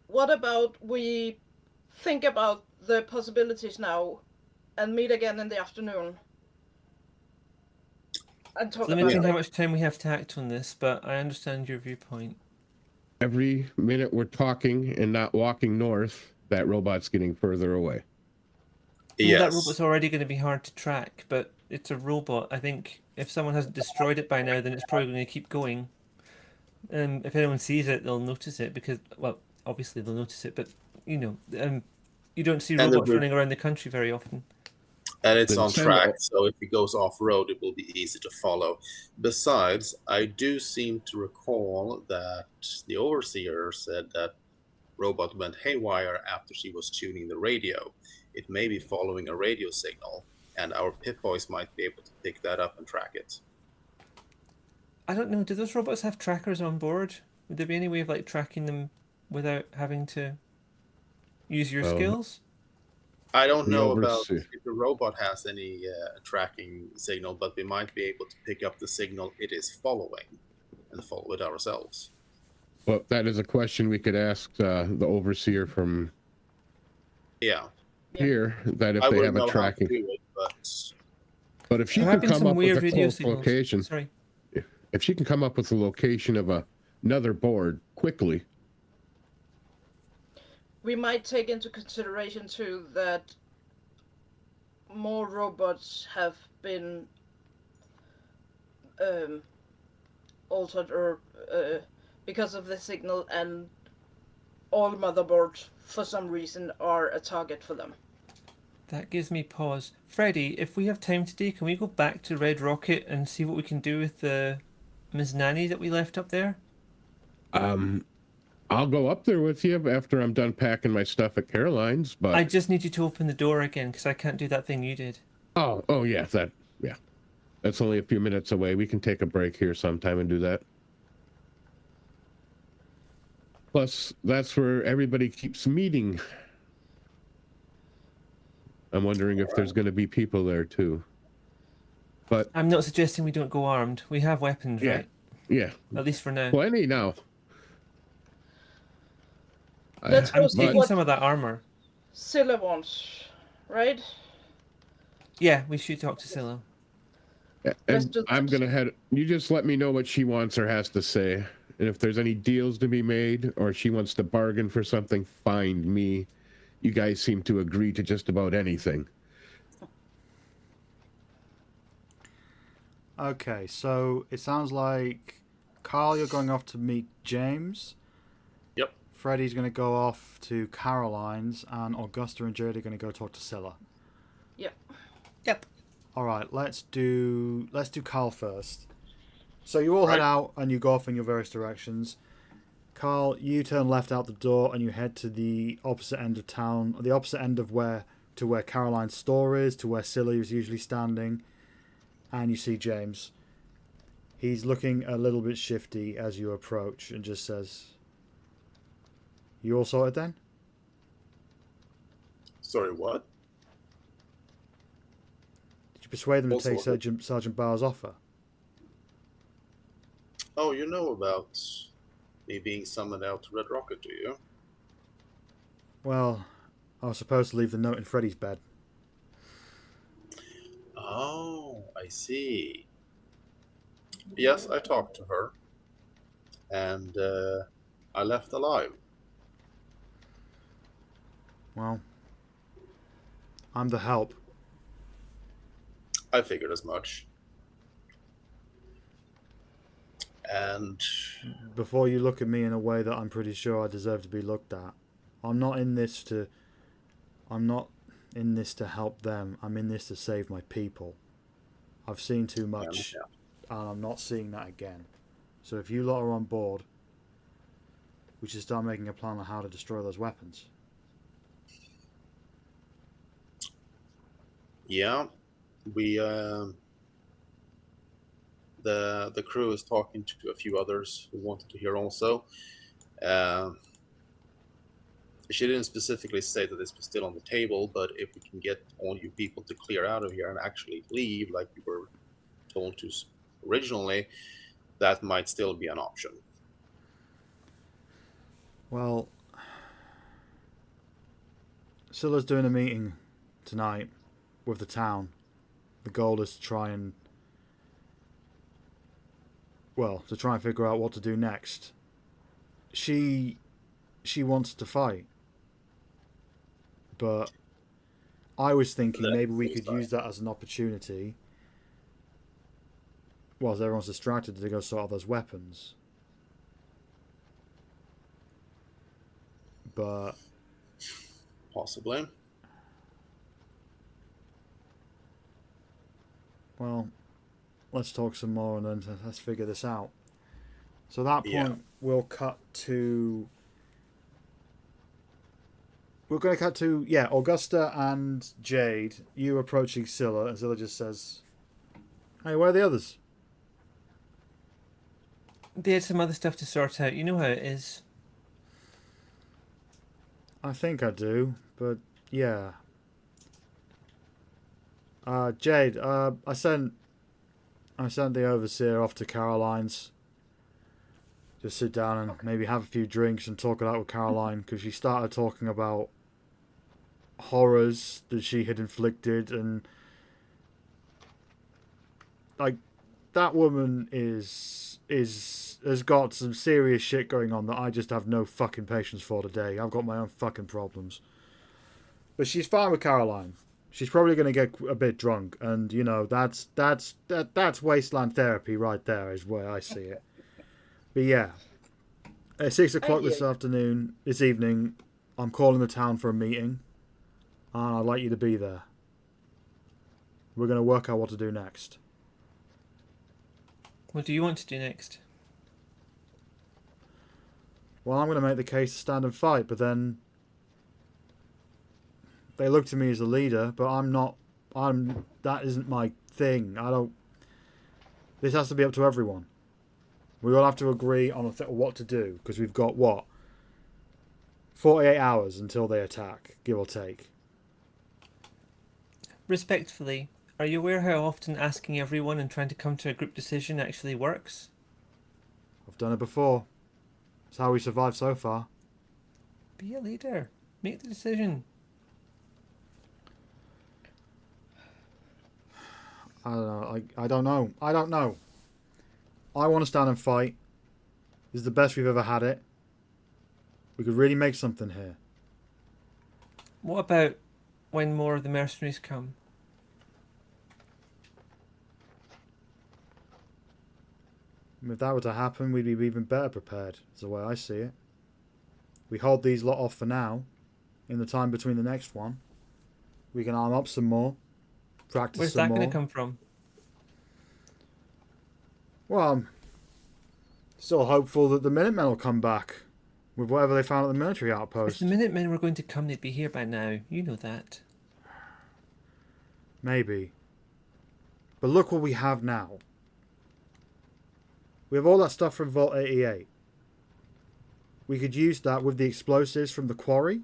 Speaker 5: What about we think about the possibilities now and meet again in the afternoon and talk
Speaker 6: It's limiting
Speaker 5: about
Speaker 6: how
Speaker 5: it?
Speaker 6: much time we have to act on this, but I understand your viewpoint.
Speaker 4: every minute we're talking and not walking north, that robot's getting further away.
Speaker 6: Well,
Speaker 3: Yes.
Speaker 6: that robot's already going to be hard to track, but it's a robot. I think if someone hasn't destroyed it by now, then it's probably going to keep going. If anyone sees it, they'll notice it because, well, obviously they'll notice it, but you don't see
Speaker 3: And
Speaker 6: robots
Speaker 3: the-
Speaker 6: running around the country very often.
Speaker 3: And it's
Speaker 4: Then
Speaker 3: on
Speaker 4: send
Speaker 3: track,
Speaker 4: all-
Speaker 3: so if it goes off road, it will be easy to follow. Besides, I do seem to recall that the overseer said that robot went haywire after she was tuning the radio. It may be following a radio signal, and our Pip Boys might be able to pick that up and track it.
Speaker 6: I don't know. Do those robots have trackers on board? Would there be any way of like tracking them without having to use your
Speaker 4: Well,
Speaker 6: skills?
Speaker 3: I don't
Speaker 4: The
Speaker 3: know about
Speaker 4: overseer.
Speaker 3: if the robot has any tracking signal, but we might be able to pick up the signal it is following and follow it ourselves.
Speaker 4: Well, that is a question we could ask the overseer from
Speaker 3: Yeah,
Speaker 4: here, that if
Speaker 3: I
Speaker 4: they
Speaker 3: wouldn't
Speaker 4: have a
Speaker 3: know how to
Speaker 4: tracking.
Speaker 3: do it, but
Speaker 4: But if she
Speaker 6: There
Speaker 4: can
Speaker 6: have been
Speaker 4: come
Speaker 6: some
Speaker 4: up with
Speaker 6: weird
Speaker 4: a
Speaker 6: radio
Speaker 4: close
Speaker 6: signals.
Speaker 4: location,
Speaker 6: Sorry.
Speaker 4: if she can come up with the location of another board quickly,
Speaker 5: We might take into consideration too that more robots have been altered or because of the signal, and all motherboards for some reason are a target for them.
Speaker 6: That gives me pause. Freddie, if we have time today, can we go back to Red Rocket and see what we can do with the Ms. Nanny that we left up there?
Speaker 4: I'll go up there with you after I'm done packing my stuff at Caroline's. But
Speaker 6: I just need you to open the door again because I can't do that thing you did.
Speaker 4: oh yeah, that's only a few minutes away. We can take a break here sometime and do that. Plus, that's where everybody keeps meeting. I'm wondering if there's going to be people there too. But
Speaker 6: I'm not suggesting we don't go armed. We have weapons,
Speaker 4: yeah,
Speaker 6: right?
Speaker 4: yeah,
Speaker 6: At least for now.
Speaker 4: plenty now.
Speaker 5: Let's go
Speaker 6: I'm
Speaker 5: see
Speaker 6: taking
Speaker 5: what
Speaker 6: some of that armor.
Speaker 5: Scylla wants, right?
Speaker 6: Yeah, we should talk to Scylla.
Speaker 5: Let's
Speaker 4: And
Speaker 5: do
Speaker 4: I'm
Speaker 5: that.
Speaker 4: gonna head. You just let me know what she wants or has to say, and if there's any deals to be made or she wants to bargain for something, find me. You guys seem to agree to just about anything.
Speaker 2: Okay, so it sounds like Carl, you're going off to meet James.
Speaker 3: Yep.
Speaker 2: Freddie's going to go off to Caroline's, and Augusta and Jade are going to go talk to Scylla.
Speaker 6: Yep.
Speaker 2: All right, let's do Carl first. So you all head out and you go off in your various directions. Carl, you turn left out the door and you head to the opposite end of town, or the opposite end of where Caroline's store is, to where Scylla is usually standing, and you see James. He's looking a little bit shifty as you approach and just says, "You all sorted then?"
Speaker 3: sorry, what?
Speaker 2: Did you persuade them to
Speaker 3: All
Speaker 2: take
Speaker 3: sorted.
Speaker 2: Sergeant Barr's offer?
Speaker 3: Oh, you know about me being summoned out to Red Rocket, do you?
Speaker 2: Well, I was supposed to leave the note in Freddie's bed.
Speaker 3: Oh, I see. Yes, I talked to her, and I left alive.
Speaker 2: Well, I'm the help.
Speaker 3: I figured as much. And
Speaker 2: Before you look at me in a way that I'm pretty sure I deserve to be looked at, I'm not in this to help them. I'm in this to save my people. I've seen too much, and I'm not seeing that again. So if you lot are on board, we should start making a plan on how to destroy those weapons.
Speaker 3: yeah, we the crew is talking to a few others who wanted to hear also. She didn't specifically say that this was still on the table, but if we can get all you people to clear out of here and actually leave like we were told to originally, that might still be an option.
Speaker 2: Well, Scylla's doing a meeting tonight with the town. The goal is to try and figure out what to do next. she wants to fight, but I was thinking maybe we could use that as an opportunity. Whilst everyone's distracted, to go sort out those weapons. But
Speaker 3: Possibly.
Speaker 2: well, let's talk some more and then let's figure this out. So at that point, we'll cut to. We're going to cut to Augusta and Jade. You approaching Scylla, and Scylla just says, "Hey, where are the others?"
Speaker 6: They had some other stuff to sort out. You know how it is.
Speaker 2: I think I do, but yeah. Jade, I sent the overseer off to Caroline's. Just sit down and maybe have a few drinks and talk it out with Caroline, because she started talking about horrors that she had inflicted, and like that woman has got some serious shit going on that I just have no fucking patience for today. I've got my own fucking problems. But she's fine with Caroline. She's probably going to get a bit drunk, and you know that's wasteland therapy right there, is where I see it. But yeah, at 6 o'clock this evening, I'm calling the town for a meeting, and I'd like you to be there. We're going to work out what to do next.
Speaker 6: What do you want to do next?
Speaker 2: Well, I'm going to make the case to stand and fight, but then they look to me as a leader, but I'm not. That isn't my thing. This has to be up to everyone. We all have to agree on what to do, because we've got 48 hours until they attack, give or take.
Speaker 6: Respectfully, are you aware how often asking everyone and trying to come to a group decision actually works?
Speaker 2: I've done it before. It's how we survived so far.
Speaker 6: Be a leader. Make the decision.
Speaker 2: I don't know. I don't know. I want to stand and fight. This is the best we've ever had it. We could really make something here.
Speaker 6: What about when more of the mercenaries come?
Speaker 2: If that were to happen, we'd be even better prepared. That's the way I see it. We hold these lot off for now. In the time between the next one, we can arm up some more. Practice
Speaker 6: Where's
Speaker 2: some
Speaker 6: that
Speaker 2: more.
Speaker 6: going to come from?
Speaker 2: Well, I'm still hopeful that the Minutemen will come back with whatever they found at the military outpost.
Speaker 6: If the Minutemen were going to come, they'd be here by now. You know that.
Speaker 2: Maybe. But look what we have now. We have all that stuff from Vault 88. We could use that with the explosives from the quarry.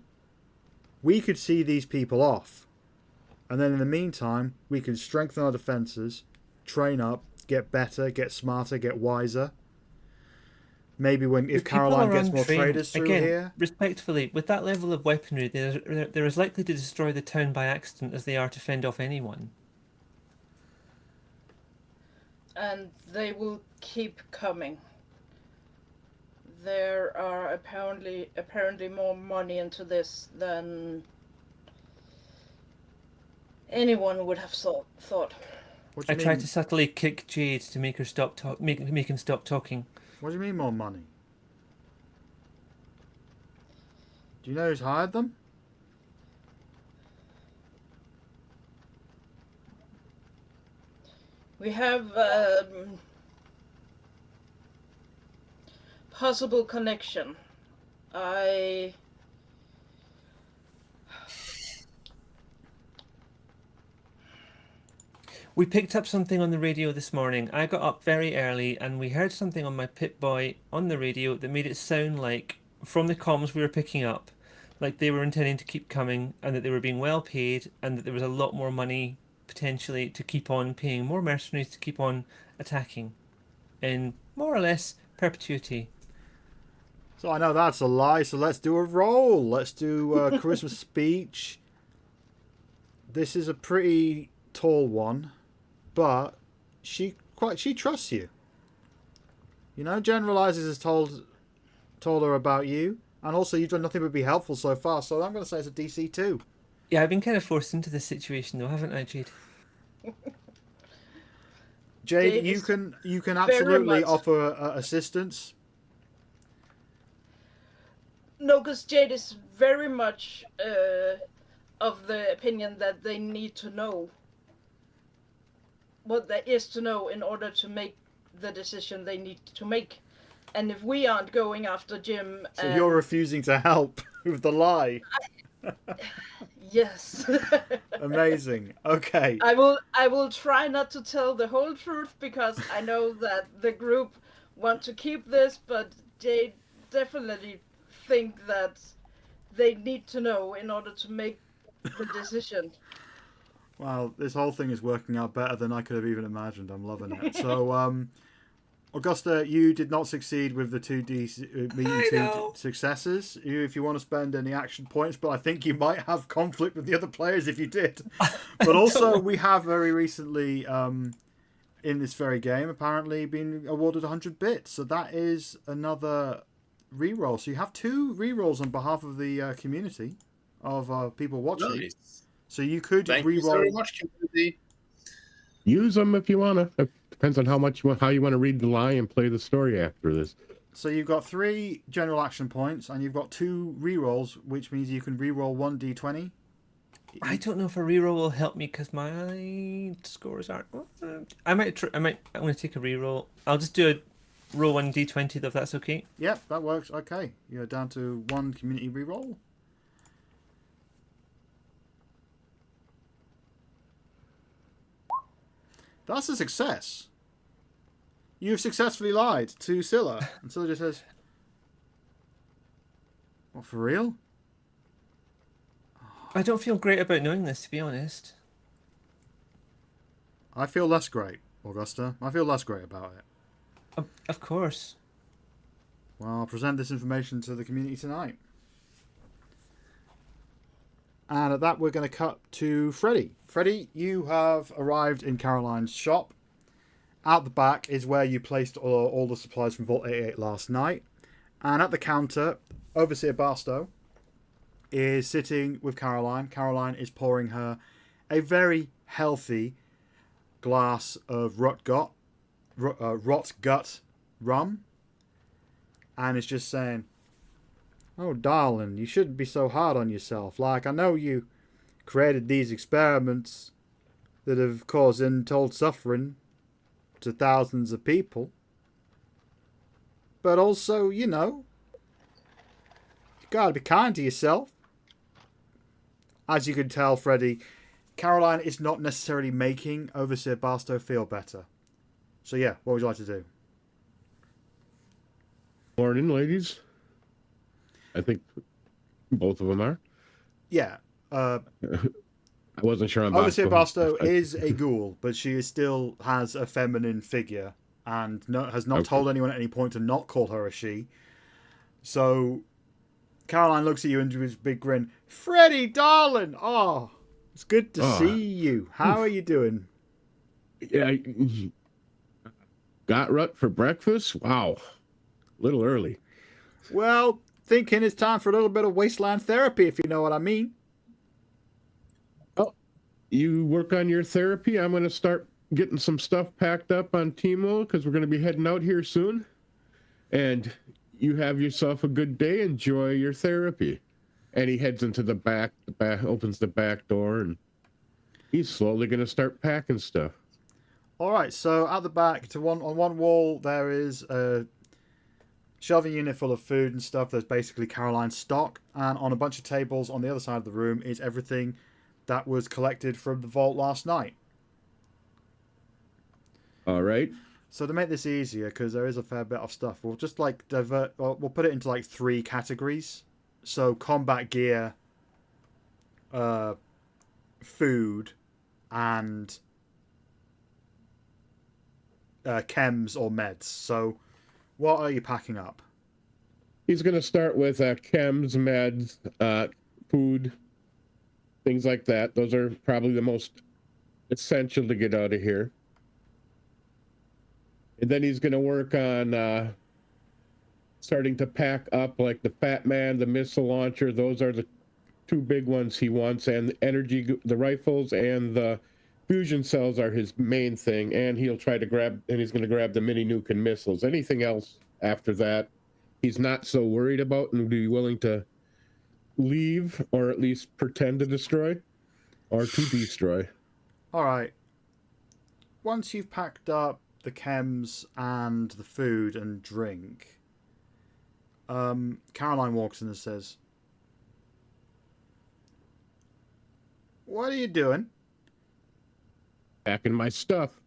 Speaker 2: We could see these people off. And then in the meantime, we can strengthen our defences, train up, get better, get smarter, get wiser. Maybe if Caroline gets more traders through here.
Speaker 6: Respectfully, with that level of weaponry, they're as likely to destroy the town by accident as they are to fend off anyone.
Speaker 5: And they will keep coming. There are apparently more money into this than anyone would have thought.
Speaker 6: I tried to subtly kick Jade to make her make him stop talking.
Speaker 2: What do you mean more money? Do you know who's hired them?
Speaker 5: We have possible connection.
Speaker 6: We picked up something on the radio this morning. I got up very early and we heard something on my Pip-Boy on the radio that made it sound like, from the comms we were picking up, like they were intending to keep coming and that they were being well paid and that there was a lot more money potentially to keep on paying more mercenaries to keep on attacking in more or less perpetuity.
Speaker 2: So I know that's a lie, so let's do a roll. Let's do a charisma speech. This is a pretty tall one, but she trusts you. You know, generalizes has told told her about you, and also you've done nothing but be helpful so far. So I'm going to say it's a DC 2.
Speaker 6: Yeah, I've been kind of forced into this situation, though, haven't I, Jade?
Speaker 2: Jade,
Speaker 5: Jade
Speaker 2: you
Speaker 5: is
Speaker 2: can
Speaker 5: very
Speaker 2: absolutely
Speaker 5: much-
Speaker 2: offer assistance.
Speaker 5: No, because Jade is very much of the opinion that they need to know what there is to know in order to make the decision they need to make. And if we aren't going after Jim,
Speaker 2: So you're refusing to help with the lie.
Speaker 5: yes,
Speaker 2: Amazing. Okay.
Speaker 5: I will try not to tell the whole truth because I know that the group want to keep this, but they definitely think that they need to know in order to make the decision.
Speaker 2: Well, this whole thing is working out better than I could have even imagined. I'm loving it. So, Augusta, you did not succeed with the 2D meeting
Speaker 6: I
Speaker 2: two
Speaker 6: know.
Speaker 2: successes. If you want to spend any action points, but I think you might have conflict with the other players if you did. But also, we have very recently, in this very game, apparently been awarded 100 bits. So that is another reroll. So you have 2 rerolls on behalf of the community of people watching.
Speaker 3: Nice.
Speaker 2: So you could
Speaker 3: Thank you
Speaker 2: reroll.
Speaker 3: very much, community.
Speaker 4: Use them if you want to. It depends on how you want to read the lie and play the story after this.
Speaker 2: So you've got 3 general action points, and you've got 2 rerolls, which means you can reroll 1d20.
Speaker 6: I don't know if a reroll will help me because my scores aren't. I'm going to take a reroll. I'll just do a roll 1d20 though, if that's okay.
Speaker 2: Yep, that works. Okay, you're down to 1 community reroll. That's a success. You've successfully lied to Scylla. And Scylla just says, "What, for real?"
Speaker 6: I don't feel great about knowing this, to be honest.
Speaker 2: I feel less great, Augusta. I feel less great about it.
Speaker 6: Of course.
Speaker 2: Well, I'll present this information to the community tonight. And at that, we're going to cut to Freddie. Freddie, you have arrived in Caroline's shop. Out the back is where you placed all the supplies from Vault 88 last night. And at the counter, Overseer Barstow is sitting with Caroline. Caroline is pouring her a very healthy glass of rot gut rum. And is just saying, "Oh, darling, you shouldn't be so hard on yourself. Like, I know you created these experiments that have caused untold suffering to thousands of people. But also, you know, you gotta be kind to yourself." As you can tell, Freddie, Caroline is not necessarily making Overseer Barstow feel better. So yeah, what would you like to do?
Speaker 4: Morning, ladies. I think both of them are.
Speaker 2: Yeah,
Speaker 4: I wasn't sure on
Speaker 2: Overseer
Speaker 4: Bosco.
Speaker 2: Barstow is a ghoul, but she still has a feminine figure and has not told anyone at any point to not call her a she. So Caroline looks at you and with a big grin. "Freddie, darling! Oh, it's good to see you. How are you doing?"
Speaker 4: Yeah, got rut for breakfast? Wow. A little early.
Speaker 2: Well, thinking it's time for a little bit of wasteland therapy, if you know what I mean.
Speaker 4: Oh, you work on your therapy? I'm going to start getting some stuff packed up on Timo because we're going to be heading out here soon. And you have yourself a good day. Enjoy your therapy. And he heads into the back, opens the back door, and he's slowly going to start packing stuff.
Speaker 2: All right, so at the back, on one wall, there is a shelving unit full of food and stuff. There's basically Caroline's stock, and on a bunch of tables on the other side of the room is everything that was collected from the vault last night.
Speaker 4: All right.
Speaker 2: So to make this easier, because there is a fair bit of stuff, we'll just like we'll put it into like 3 categories. So combat gear, food, and chems or meds. So what are you packing up?
Speaker 4: He's going to start with chems, meds, food, things like that. Those are probably the most essential to get out of here. And then he's going to work on starting to pack up, like the Fat Man, the missile launcher. Those are the two big ones he wants, and the rifles and the fusion cells are his main thing. And he's going to grab the mini nuke and missiles. Anything else after that, he's not so worried about and would be willing to leave or at least pretend to destroy or to destroy.
Speaker 2: All right. Once you've packed up the chems and the food and drink, Caroline walks in and says, "What are you doing?"
Speaker 4: Packing my stuff.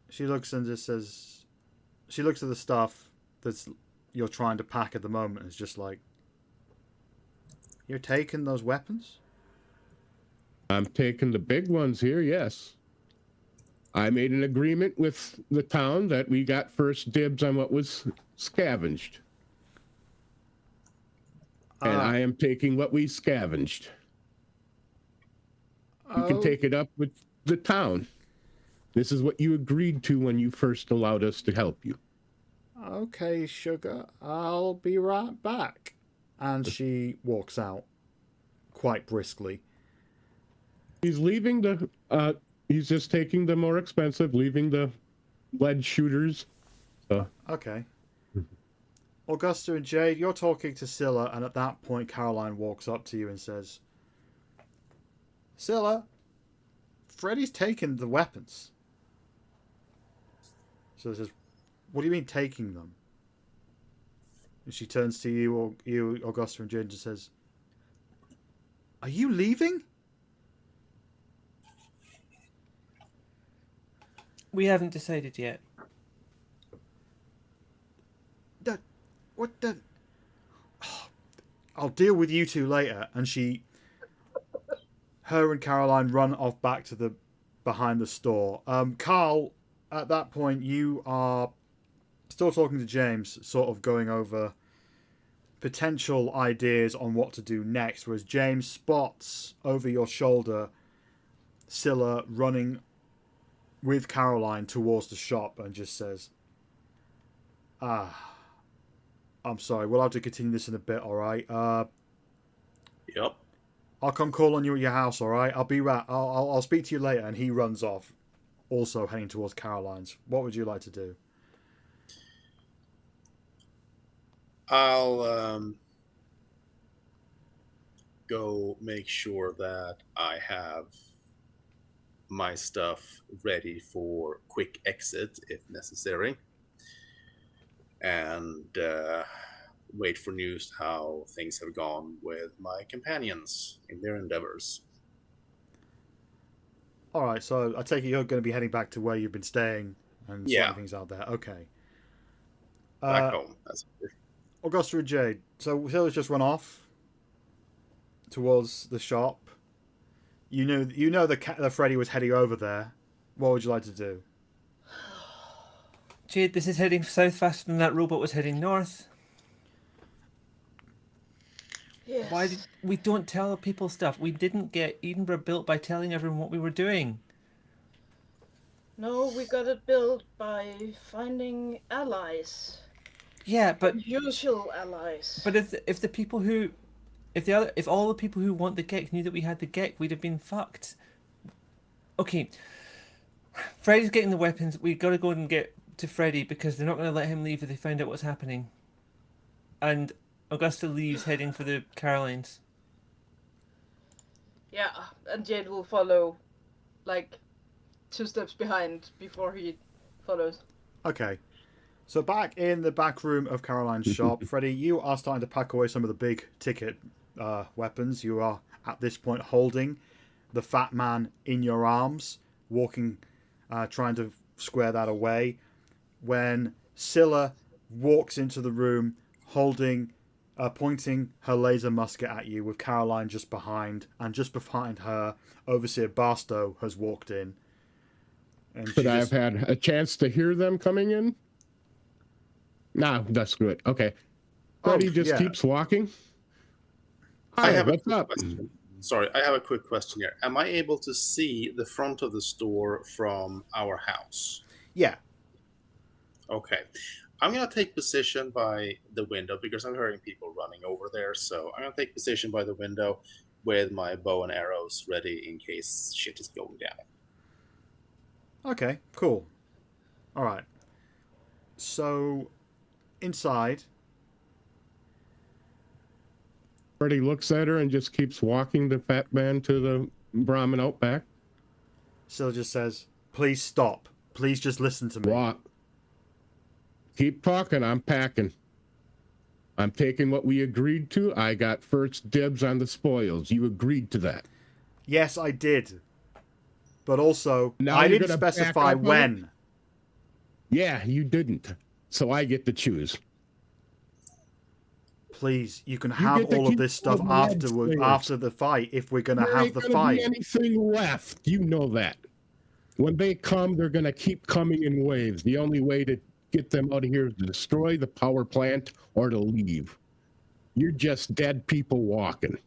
Speaker 2: She looks and just says, she looks at the stuff that's you're trying to pack at the moment and is just like, "You're taking those weapons?"
Speaker 4: I'm taking the big ones here, yes. I made an agreement with the town that we got first dibs on what was scavenged. And I am taking what we scavenged. You can take it up with the town. This is what you agreed to when you first allowed us to help you.
Speaker 2: Okay, sugar. I'll be right back. And she walks out quite briskly.
Speaker 4: He's leaving he's just taking the more expensive, leaving the lead shooters.
Speaker 2: Okay. Augusta and Jade, you're talking to Scylla, and at that point Caroline walks up to you and says, "Scylla, Freddie's taken the weapons." So it says, "What do you mean taking them?" And she turns to you, Augusta and Jade, and says, "Are you leaving?"
Speaker 6: We haven't decided yet.
Speaker 2: What the... I'll deal with you two later. And her and Caroline run off back to the behind the store. Carl, at that point, you are still talking to James, sort of going over potential ideas on what to do next, whereas James spots over your shoulder Scylla running with Caroline towards the shop and just says, I'm sorry, we'll have to continue this in a bit, alright?
Speaker 3: Yep.
Speaker 2: I'll come call on you at your house, alright? I'll be right. I'll speak to you later. And he runs off, also heading towards Caroline's. What would you like to do?
Speaker 3: I'll go make sure that I have my stuff ready for quick exit if necessary, and wait for news how things have gone with my companions in their endeavors.
Speaker 2: All right, so I take it you're going to be heading back to where you've been staying and sorting things out there. Okay.
Speaker 3: Back home. That's it.
Speaker 2: Augusta and Jade. So Hilla's just run off towards the shop. You know that Freddie was heading over there. What would you like to do?
Speaker 6: Jade, this is heading south faster than that robot was heading north.
Speaker 5: Yes.
Speaker 6: Why did we don't tell people stuff? We didn't get Edinburgh built by telling everyone what we were doing.
Speaker 5: No, we got it built by finding allies.
Speaker 6: Yeah, but
Speaker 5: Usual allies.
Speaker 6: But if all the people who want the geck knew that we had the geck, we'd have been fucked. Okay, Freddie's getting the weapons. We got to go and get to Freddie because they're not going to let him leave if they find out what's happening. And Augusta leaves, heading for the Carolines.
Speaker 5: Yeah, and Jade will follow, like, 2 steps behind before he follows.
Speaker 2: Okay. So back in the back room of Caroline's shop, Freddie, you are starting to pack away some of the big ticket weapons. You are, at this point, holding the fat man in your arms, walking, trying to square that away. When Scylla walks into the room, pointing her laser musket at you, with Caroline just behind, and just behind her, Overseer Barstow has walked in. And
Speaker 4: Could I have had a chance to hear them coming in? Nah, that's good. Okay. Freddie just keeps walking.
Speaker 3: I have
Speaker 4: what's
Speaker 3: a quick
Speaker 4: up?
Speaker 3: question. Sorry, I have a quick question here. Am I able to see the front of the store from our house?
Speaker 2: Yeah.
Speaker 3: Okay. I'm gonna take position by the window because I'm hearing people running over there. So I'm gonna take position by the window with my bow and arrows ready in case shit is going down.
Speaker 2: Okay, cool. All right. So inside,
Speaker 4: Freddie looks at her and just keeps walking the fat man to the Brahmin outback.
Speaker 2: Scylla just says, "Please stop. Please just listen to me."
Speaker 4: Walk. Keep talking. I'm packing. I'm taking what we agreed to. I got first dibs on the spoils. You agreed to that.
Speaker 2: Yes, I did. But also,
Speaker 4: Now
Speaker 2: I
Speaker 4: you're
Speaker 2: didn't
Speaker 4: gonna back
Speaker 2: specify
Speaker 4: up on it?
Speaker 2: when.
Speaker 4: Yeah, you didn't. So I get to choose.
Speaker 2: Please, you can
Speaker 4: You
Speaker 2: have
Speaker 4: get to
Speaker 2: all of
Speaker 4: keep
Speaker 2: this stuff
Speaker 4: all the lead
Speaker 2: afterward,
Speaker 4: slingers.
Speaker 2: after the fight, if we're going to
Speaker 4: There
Speaker 2: have
Speaker 4: ain't
Speaker 2: the
Speaker 4: gonna
Speaker 2: fight.
Speaker 4: be anything left. You know that. When they come, they're gonna keep coming in waves. The only way to get them out of here is to destroy the power plant or to leave. You're just dead people walking.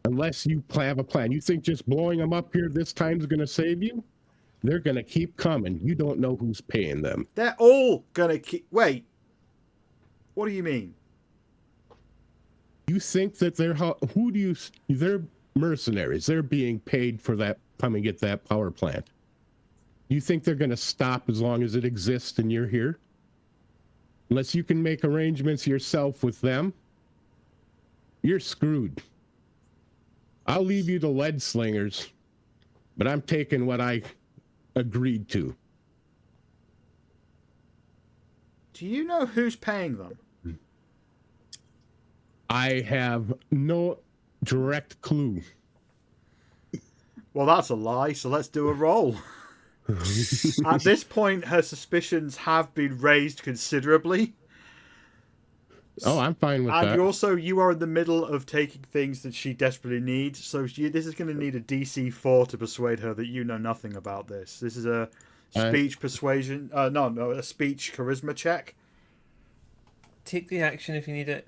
Speaker 4: Unless you have a plan. You think just blowing them up here this time is gonna save you? They're gonna keep coming. You don't know who's paying them.
Speaker 2: They're all going to keep... Wait. What do you mean?
Speaker 4: You think that they're mercenaries. They're being paid for that, come and get that power plant. You think they're going to stop as long as it exists and you're here? Unless you can make arrangements yourself with them, you're screwed. I'll leave you to lead slingers, but I'm taking what I agreed to.
Speaker 2: Do you know who's paying them?
Speaker 4: I have no direct clue.
Speaker 2: Well, that's a lie, so let's do a roll. At this point, her suspicions have been raised considerably.
Speaker 4: Oh, I'm fine with that.
Speaker 2: And you are in the middle of taking things that she desperately needs, so this is going to need a DC 4 to persuade her that you know nothing about this. This is a speech persuasion... a speech charisma check.
Speaker 6: Take the action if you need it.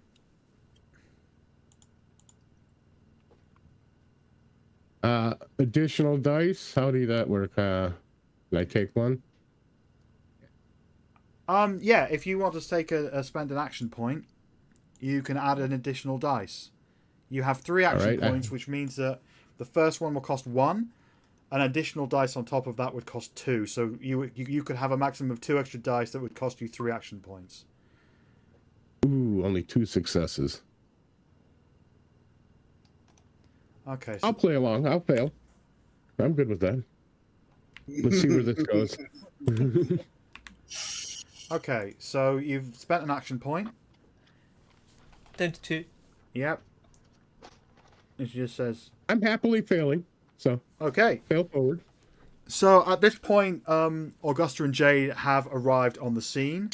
Speaker 4: Additional dice? How did that work? Can I take one?
Speaker 2: Yeah, if you want to take spend an action point, you can add an additional dice. You have 3 action points, which means that the first one will cost 1. An additional dice on top of that would cost 2. So you could have a maximum of 2 extra dice that would cost you 3 action points.
Speaker 4: Ooh, only 2 successes.
Speaker 2: Okay. So
Speaker 4: I'll play along. I'll fail. I'm good with that. Let's see where this goes.
Speaker 2: Okay, so you've spent an action point.
Speaker 6: Down to 2.
Speaker 2: Yep. And she just says,
Speaker 4: I'm happily failing, so
Speaker 2: okay.
Speaker 4: fail forward.
Speaker 2: So at this point, Augusta and Jade have arrived on the scene.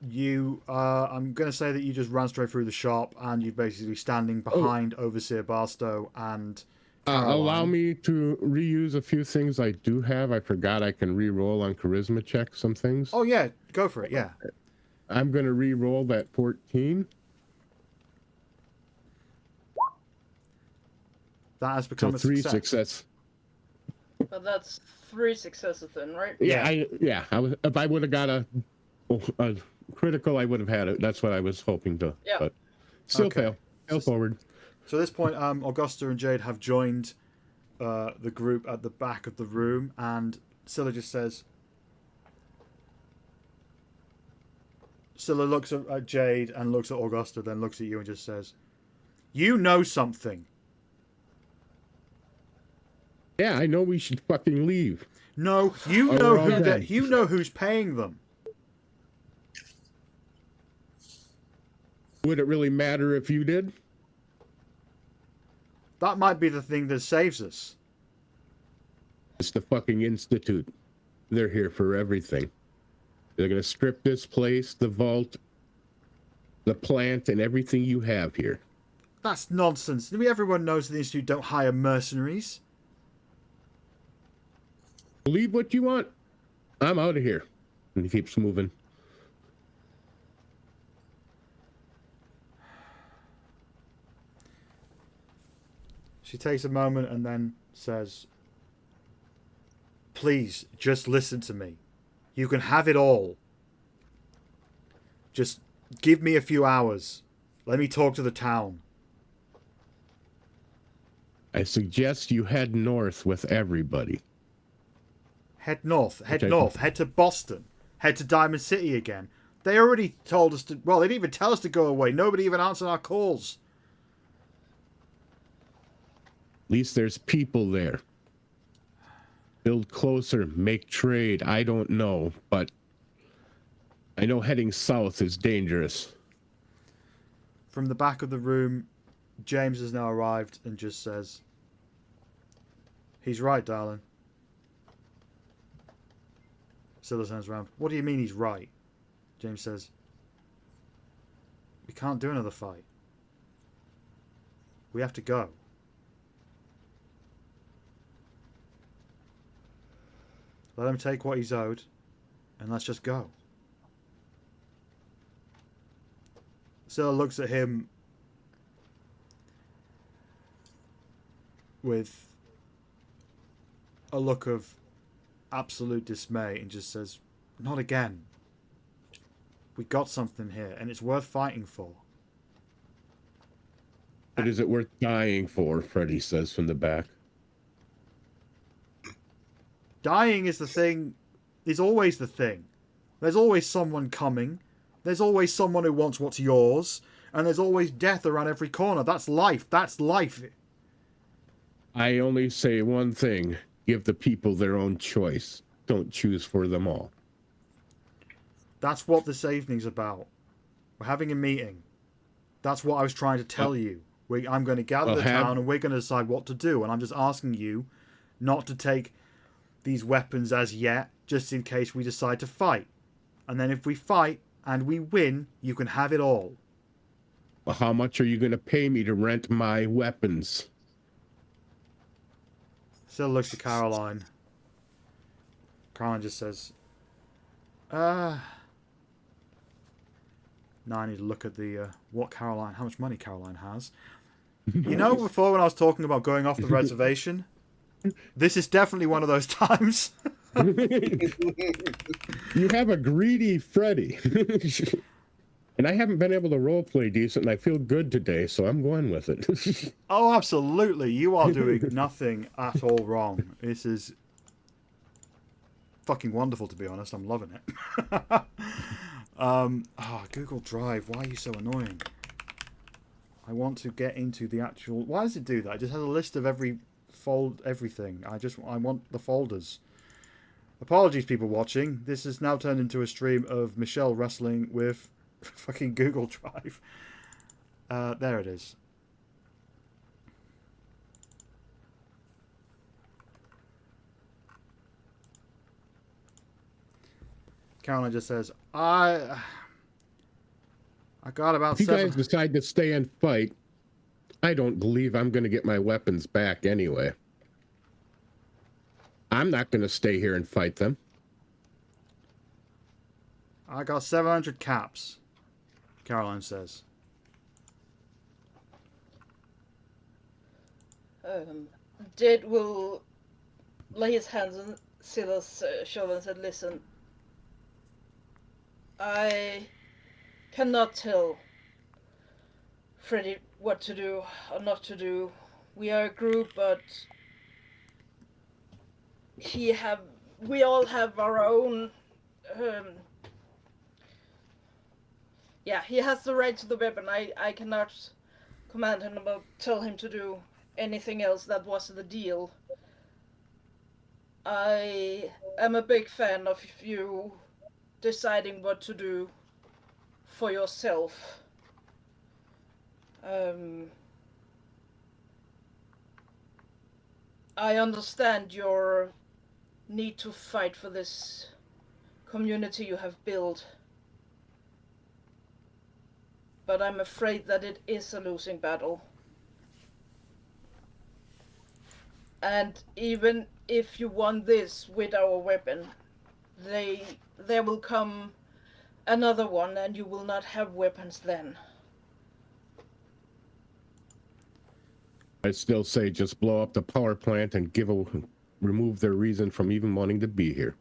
Speaker 2: I'm going to say that you just ran straight through the shop and you're basically standing behind Overseer Barstow and Caroline.
Speaker 4: Allow me to reuse a few things I do have. I forgot I can re-roll on charisma check some things.
Speaker 2: Oh, yeah. Go for it, yeah.
Speaker 4: I'm going to re-roll that 14.
Speaker 2: That has become
Speaker 4: So
Speaker 2: a
Speaker 4: 3
Speaker 2: success.
Speaker 4: success.
Speaker 5: But that's 3 successes then, right?
Speaker 4: Yeah, if I would have got a critical, I would have had it. That's what I was hoping to.
Speaker 5: Yeah.
Speaker 4: But still
Speaker 2: Okay.
Speaker 4: fail forward.
Speaker 2: So at this point, Augusta and Jade have joined the group at the back of the room, and Scylla just says... Scylla looks at Jade and looks at Augusta, then looks at you and just says, "You know something."
Speaker 4: Yeah, I know we should fucking leave.
Speaker 2: No, you know you know who's paying them.
Speaker 4: Would it really matter if you did?
Speaker 2: That might be the thing that saves us.
Speaker 4: It's the fucking Institute. They're here for everything. They're going to strip this place, the vault, the plant, and everything you have here.
Speaker 2: That's nonsense. Everyone knows the Institute don't hire mercenaries.
Speaker 4: Believe what you want. I'm out of here. And he keeps moving.
Speaker 2: She takes a moment and then says, please, just listen to me. You can have it all. Just give me a few hours. Let me talk to the town.
Speaker 4: I suggest you head north with everybody.
Speaker 2: Head north. Head
Speaker 4: Okay.
Speaker 2: north. Head to Boston. Head to Diamond City again. They already told us to... Well, they didn't even tell us to go away. Nobody even answered our calls.
Speaker 4: At least there's people there. Build closer, make trade. I don't know, but I know heading south is dangerous.
Speaker 2: From the back of the room, James has now arrived and just says, "He's right, darling." Scylla turns around. "What do you mean he's right?" James says, "We can't do another fight. We have to go." Let him take what he's owed, and let's just go. Scylla looks at him with a look of absolute dismay and just says, "Not again. We got something here, and it's worth fighting for."
Speaker 4: But is it worth dying for? Freddie says from the back.
Speaker 2: Dying is the thing, is always the thing. There's always someone coming. There's always someone who wants what's yours. And there's always death around every corner. That's life. That's life.
Speaker 4: I only say one thing. Give the people their own choice. Don't choose for them all.
Speaker 2: That's what this evening's about. We're having a meeting. That's what I was trying to tell you. I'm going to gather the town and we're going to decide what to do. And I'm just asking you not to take these weapons as yet, just in case we decide to fight. And then if we fight and we win, you can have it all.
Speaker 4: Well, how much are you going to pay me to rent my weapons?
Speaker 2: Still looks to Caroline. Caroline just says, Now I need to look at the how much money Caroline has. You know, before when I was talking about going off the reservation, this is definitely one of those times.
Speaker 4: You have a greedy Freddie. And I haven't been able to roleplay decent, and I feel good today, so I'm going with it.
Speaker 2: Oh, absolutely. You are doing nothing at all wrong. This is fucking wonderful, to be honest. I'm loving it. Google Drive. Why are you so annoying? I want to get into the actual... Why does it do that? It just has a list of everything. I want the folders. Apologies, people watching. This has now turned into a stream of Michelle wrestling with fucking Google Drive. There it is. Caroline just says, I got about
Speaker 4: If you guys decide to stay and fight, I don't believe I'm going to get my weapons back anyway. I'm not going to stay here and fight them.
Speaker 2: I got 700 caps, Caroline says.
Speaker 5: Jade will lay his hands on Scylla's shoulder and said, "Listen, I cannot tell Freddie what to do or not to do. We are a group, but we all have our own... he has the right to the weapon. I cannot command him or tell him to do anything else. That was the deal. I am a big fan of you deciding what to do for yourself. I understand your need to fight for this community you have built, but I'm afraid that it is a losing battle. And even if you won this with our weapon, there will come another one and you will not have weapons then.
Speaker 4: I still say just blow up the power plant and give remove their reason from even wanting to be here.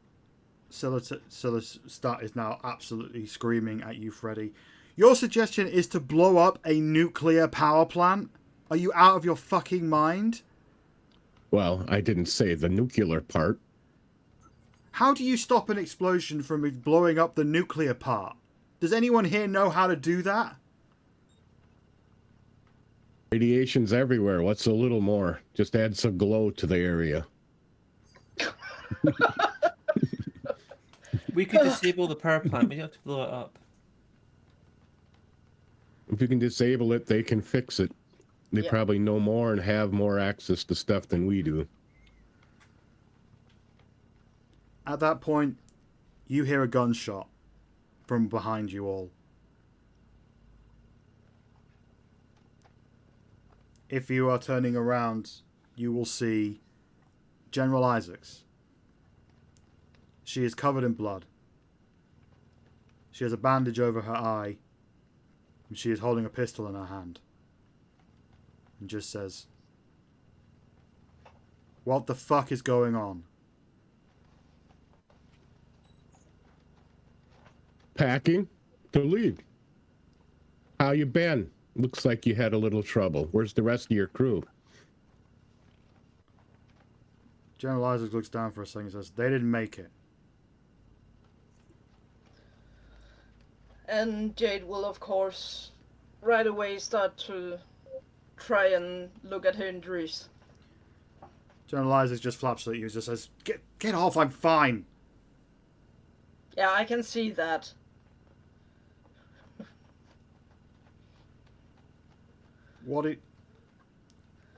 Speaker 2: Silas Stat is now absolutely screaming at you, Freddie. Your suggestion is to blow up a nuclear power plant? Are you out of your fucking mind?
Speaker 4: Well, I didn't say the nuclear part.
Speaker 2: How do you stop an explosion from blowing up the nuclear part? Does anyone here know how to do that?
Speaker 4: Radiation's everywhere. What's a little more? Just add some glow to the area.
Speaker 6: We could disable the power plant. We don't have to blow it up.
Speaker 4: If you can disable it, they can fix it. They
Speaker 5: Yeah.
Speaker 4: probably know more and have more access to stuff than we do.
Speaker 2: At that point, you hear a gunshot from behind you all. If you are turning around, you will see General Isaacs. She is covered in blood. She has a bandage over her eye, and she is holding a pistol in her hand. And just says, "What the fuck is going on?"
Speaker 4: Packing to leave. How you been? Looks like you had a little trouble. Where's the rest of your crew?
Speaker 2: General Isaacs looks down for a second and says, "They didn't make it."
Speaker 5: And Jade will, of course, right away start to try and look at her injuries.
Speaker 2: General Isaacs just flaps at you and just says, Get off, I'm fine."
Speaker 5: Yeah, I can see that.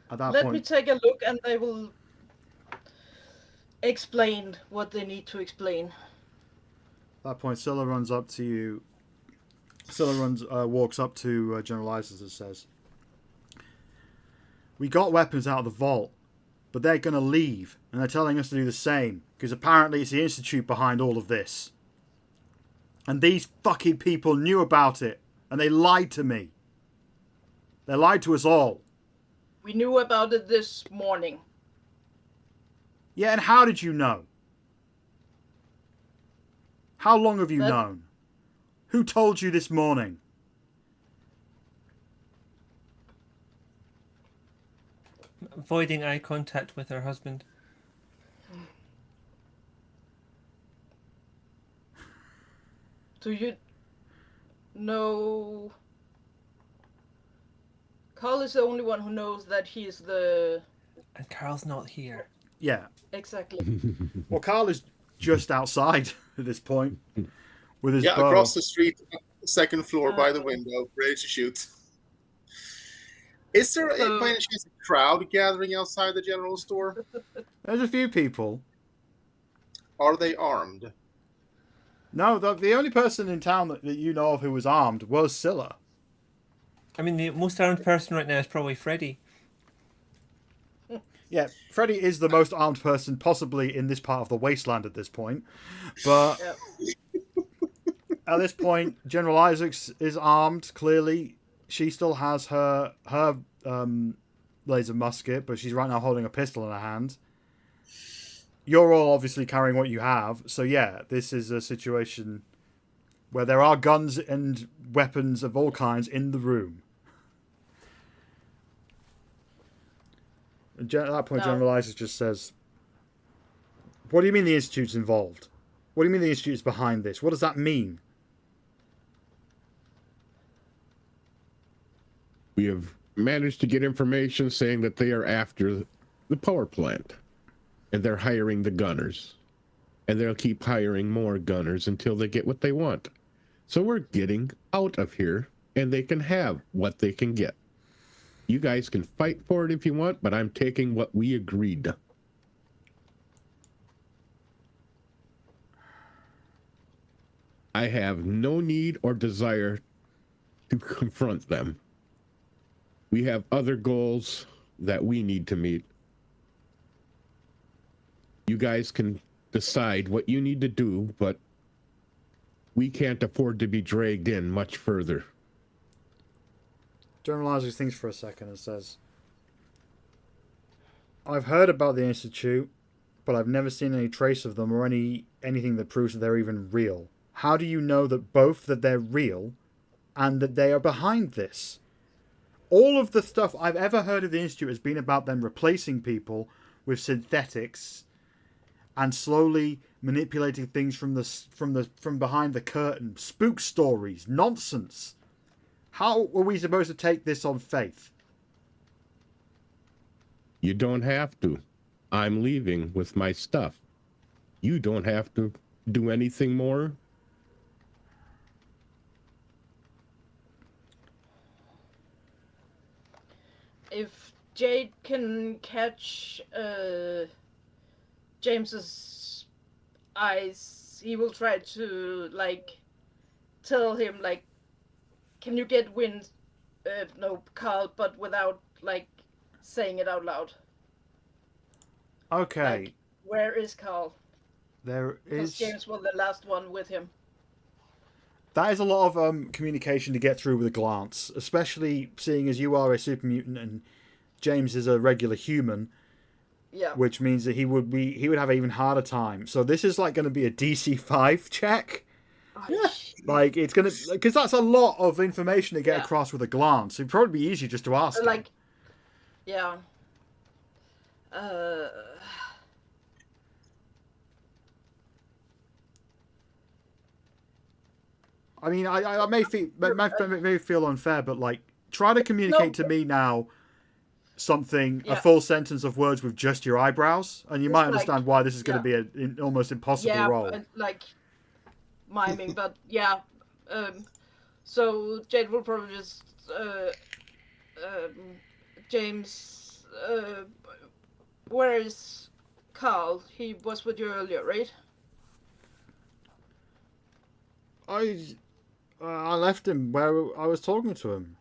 Speaker 2: At that
Speaker 5: Let
Speaker 2: point,
Speaker 5: me take a look and they will explain what they need to explain.
Speaker 2: Scylla runs up to you. Walks up to General Isaacs and says, "We got weapons out of the vault, but they're going to leave, and they're telling us to do the same, because apparently it's the Institute behind all of this. And these fucking people knew about it, and they lied to me. They lied to us all."
Speaker 5: We knew about it this morning.
Speaker 2: "Yeah, and how did you know? How long have you known? Who told you this morning?"
Speaker 6: Avoiding eye contact with her husband.
Speaker 5: Do you know? Carl is the only one who knows that he's the...
Speaker 6: And Carl's not here.
Speaker 2: Yeah.
Speaker 5: Exactly.
Speaker 2: Well, Carl is just outside at this point with his bow.
Speaker 3: Across the street, second floor by the window, ready to shoot. Is there by any chance a crowd gathering outside the general store?
Speaker 2: There's a few people.
Speaker 3: Are they armed?
Speaker 2: No, the only person in town that you know of who was armed was Scylla.
Speaker 6: I mean, the most armed person right now is probably Freddie.
Speaker 2: Yeah, Freddie is the most armed person possibly in this part of the wasteland at this point. But at this point, General Isaacs is armed, clearly. She still has her laser musket, but she's right now holding a pistol in her hand. You're all obviously carrying what you have. So yeah, this is a situation where there are guns and weapons of all kinds in the room. And at that point, General Isaacs just says, "What do you mean the Institute's involved? What do you mean the Institute's behind this? What does that mean?"
Speaker 4: We have managed to get information saying that they are after the power plant. And they're hiring the gunners. And they'll keep hiring more gunners until they get what they want. So we're getting out of here, and they can have what they can get. You guys can fight for it if you want, but I'm taking what we agreed. I have no need or desire to confront them. We have other goals that we need to meet. You guys can decide what you need to do, but we can't afford to be dragged in much further.
Speaker 2: General Isaacs thinks for a second and says, "I've heard about the Institute. but I've never seen any trace of them or anything that proves that they're even real. How do you know that they're real and that they are behind this? All of the stuff I've ever heard of the Institute has been about them replacing people with synthetics and slowly manipulating things from behind the curtain. Spook stories, nonsense. How are we supposed to take this on faith?
Speaker 4: You don't have to. I'm leaving with my stuff. You don't have to do anything more.
Speaker 5: If Jade can catch James's eyes, he will try to like tell him like, "Can you get wind?" No, Carl, but without like saying it out loud.
Speaker 2: Okay.
Speaker 5: Like, where is Carl?
Speaker 2: There
Speaker 5: Because
Speaker 2: is.
Speaker 5: James was the last one with him.
Speaker 2: That is a lot of communication to get through with a glance, especially seeing as you are a super mutant and James is a regular human.
Speaker 5: Yeah.
Speaker 2: Which means that he would have an even harder time. So this is like going to be a DC 5 check. Like it's going to, because that's a lot of information to get across with a glance. It'd probably be easier just to ask him.
Speaker 5: Yeah.
Speaker 2: I mean, I may feel unfair, but like, try to communicate to me now something, a full sentence of words with just your eyebrows, and you might understand why this is going to be an almost impossible role.
Speaker 5: Like miming, but yeah. So Jade will probably just James. Where is Carl? He was with you earlier, right?
Speaker 2: I left him where I was talking to him.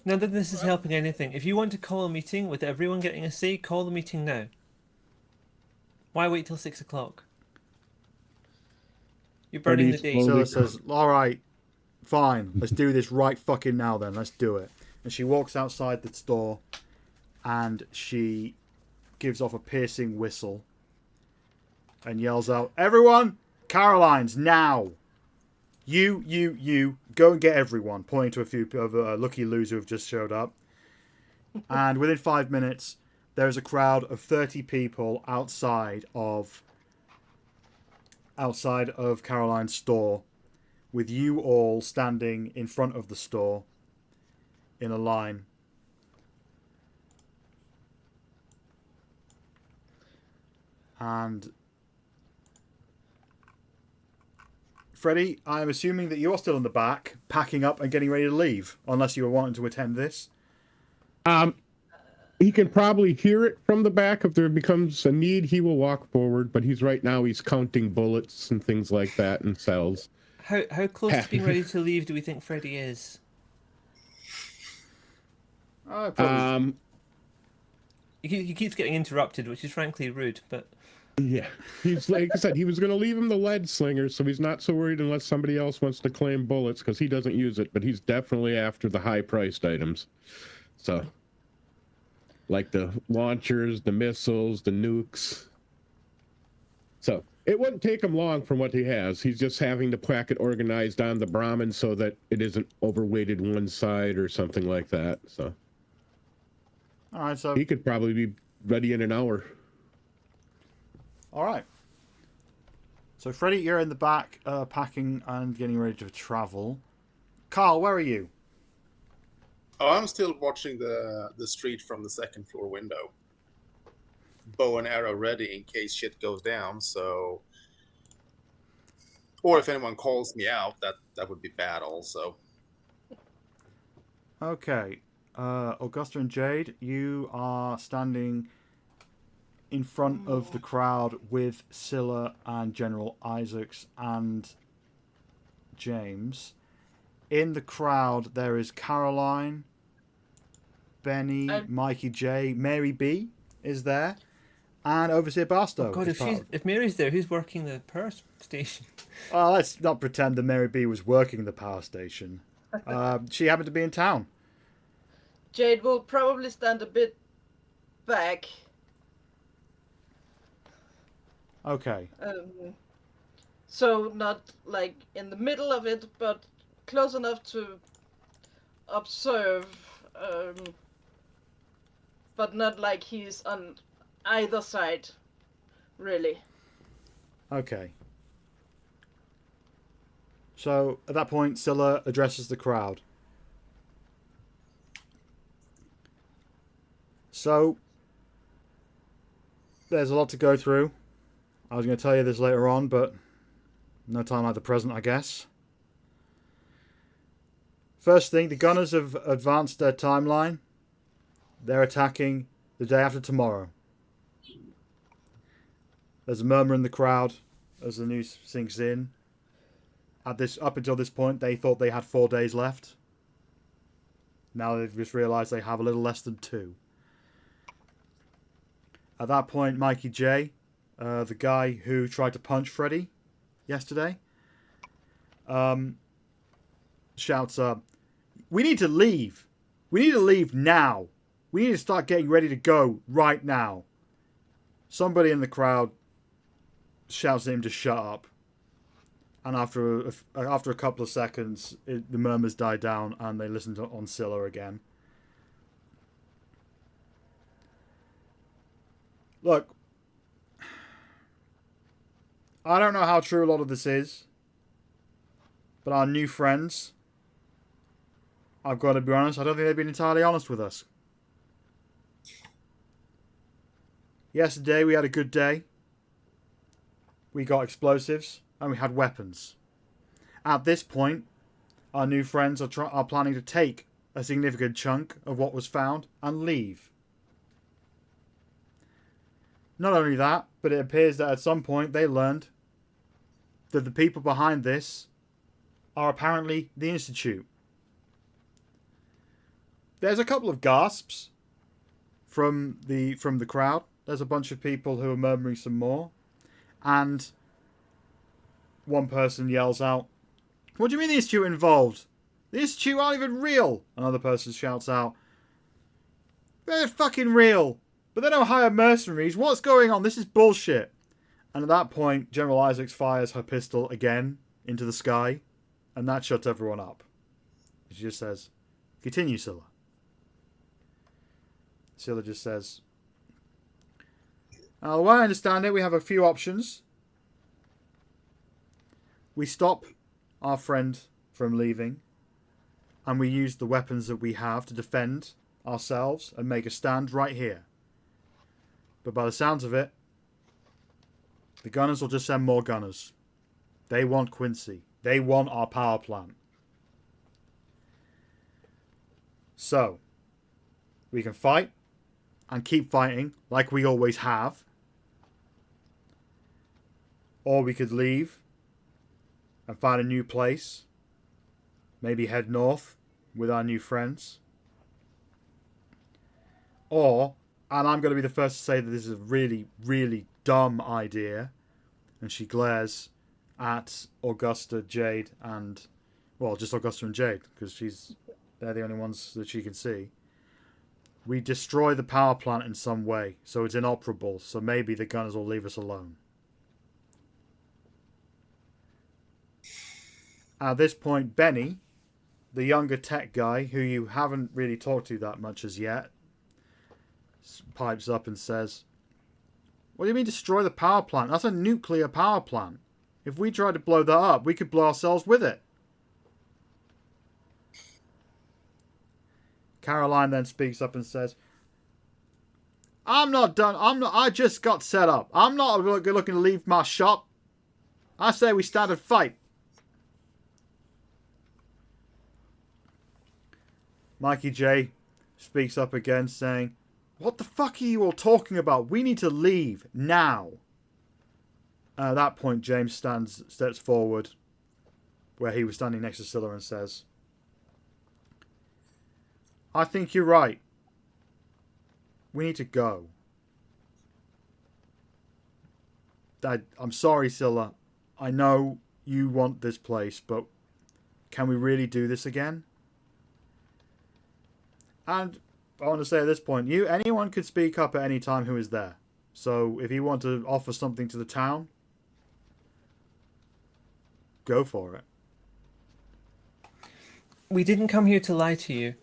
Speaker 6: None that this is helping anything. If you want to call a meeting with everyone getting a say, call the meeting now. Why wait till 6 o'clock? You're burning the day.
Speaker 2: Scylla says, "Alright, fine, let's do this right fucking now then, let's do it." And she walks outside the store and she gives off a piercing whistle and yells out, "Everyone, Caroline's now! You, go and get everyone," pointing to a few of looky-loos who have just showed up. And within 5 minutes, there's a crowd of 30 people outside of Caroline's store, with you all standing in front of the store in a line. And Freddie, I'm assuming that you're still in the back, packing up and getting ready to leave, unless you were wanting to attend this.
Speaker 4: He can probably hear it from the back. If there becomes a need, he will walk forward. But he's counting bullets and things like that in cells.
Speaker 6: How close to being ready to leave do we think Freddie is? He keeps getting interrupted, which is frankly rude, but...
Speaker 4: Yeah, he's like I said, he was going to leave him the lead slinger, so he's not so worried unless somebody else wants to claim bullets, because he doesn't use it, but he's definitely after the high-priced items. So, like the launchers, the missiles, the nukes. So, it wouldn't take him long from what he has. He's just having to pack it organized on the Brahmin so that it isn't overweighted one side or something like that. So,
Speaker 2: all right, so
Speaker 4: he could probably be ready in an hour.
Speaker 2: All right. So, Freddie, you're in the back, packing and getting ready to travel. Carl, where are you?
Speaker 3: Oh, I'm still watching the street from the second floor window. Bow and arrow ready in case shit goes down. So, or if anyone calls me out, that would be bad also.
Speaker 2: Okay. Augusta and Jade, you are standing in front of the crowd with Scylla and General Isaacs and James. In the crowd, there is Caroline, Benny, Mikey J, Mary B is there, and Overseer Barstow.
Speaker 6: Oh God,
Speaker 2: is part of-
Speaker 6: if Mary's there, who's working the power station?
Speaker 2: Well, let's not pretend that Mary B was working the power station. She happened to be in town.
Speaker 5: Jade will probably stand a bit back.
Speaker 2: Okay.
Speaker 5: So not like in the middle of it, but close enough to observe, but not like he's on either side, really.
Speaker 2: Okay. So at that point, Scylla addresses the crowd. So there's a lot to go through. I was going to tell you this later on, but no time like the present, I guess. First thing, the Gunners have advanced their timeline. They're attacking the day after tomorrow. There's a murmur in the crowd as the news sinks in. Up until this point, they thought they had 4 days left. Now they've just realised they have a little less than 2. At that point, Mikey J, the guy who tried to punch Freddie yesterday, shouts up, "We need to leave. We need to leave now. We need to start getting ready to go right now." Somebody in the crowd shouts at him to shut up. And after a couple of seconds, the murmurs die down and they listen on Scylla again. Look, I don't know how true a lot of this is, but our new friends, I've got to be honest, I don't think they've been entirely honest with us. Yesterday we had a good day. We got explosives and we had weapons. At this point, our new friends are planning to take a significant chunk of what was found and leave. Not only that, but it appears that at some point they learned that the people behind this are apparently the Institute. There's a couple of gasps from the crowd. There's a bunch of people who are murmuring some more. And one person yells out, "What do you mean the Institute involved? The Institute aren't even real!" Another person shouts out, "They're fucking real! But they don't hire mercenaries. What's going on? This is bullshit." And at that point, General Isaacs fires her pistol again into the sky. And that shuts everyone up. She just says, "Continue, Scylla." Scylla just says, "The way I understand it, we have a few options. We stop our friend from leaving. And we use the weapons that we have to defend ourselves and make a stand right here. But by the sounds of it, the Gunners will just send more Gunners. They want Quincy. They want our power plant. So, we can fight and keep fighting like we always have. Or we could leave and find a new place. Maybe head north with our new friends. Or, and I'm going to be the first to say that this is a really, really dumb idea." And she glares at Augusta, Jade, and, well, just Augusta and Jade, because they're the only ones that she can see. "We destroy the power plant in some way, so it's inoperable, so maybe the Gunners will leave us alone." At this point, Benny, the younger tech guy, who you haven't really talked to that much as yet, pipes up and says, "What do you mean destroy the power plant? That's a nuclear power plant. If we tried to blow that up, we could blow ourselves with it." Caroline then speaks up and says, "I'm not done. I just got set up. I'm not looking to leave my shop. I say we stand and fight." Mikey J speaks up again saying, "What the fuck are you all talking about? We need to leave now." At that point, James steps forward where he was standing next to Scylla and says, "I think you're right. We need to go." I'm sorry, Scylla. I know you want this place, but can we really do this again? And I want to say at this point, anyone could speak up at any time who is there. So if you want to offer something to the town, go for it.
Speaker 6: We didn't come here to lie to you.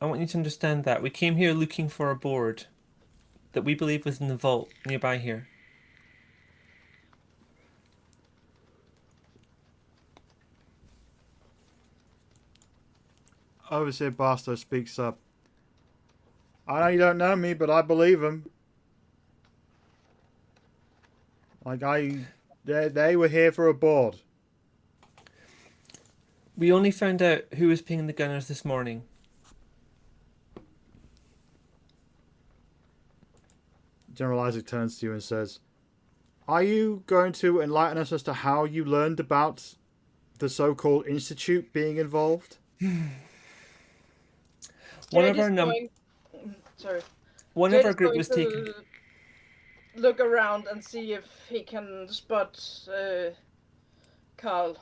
Speaker 6: I want you to understand that. We came here looking for a board that we believe was in the vault nearby here.
Speaker 2: Overseer Barstow speaks up. I know you don't know me, but I believe him. They were here for a board.
Speaker 6: We only found out who was pinging the gunners this morning.
Speaker 2: General Isaac turns to you and says, "Are you going to enlighten us as to how you learned about the so-called institute being involved?"
Speaker 6: One
Speaker 5: Jade
Speaker 6: of our
Speaker 5: is
Speaker 6: num-
Speaker 5: going. Sorry.
Speaker 6: One
Speaker 5: Jade
Speaker 6: of our
Speaker 5: is
Speaker 6: group
Speaker 5: going
Speaker 6: was
Speaker 5: to
Speaker 6: taken.
Speaker 5: look around and see if he can spot Carl.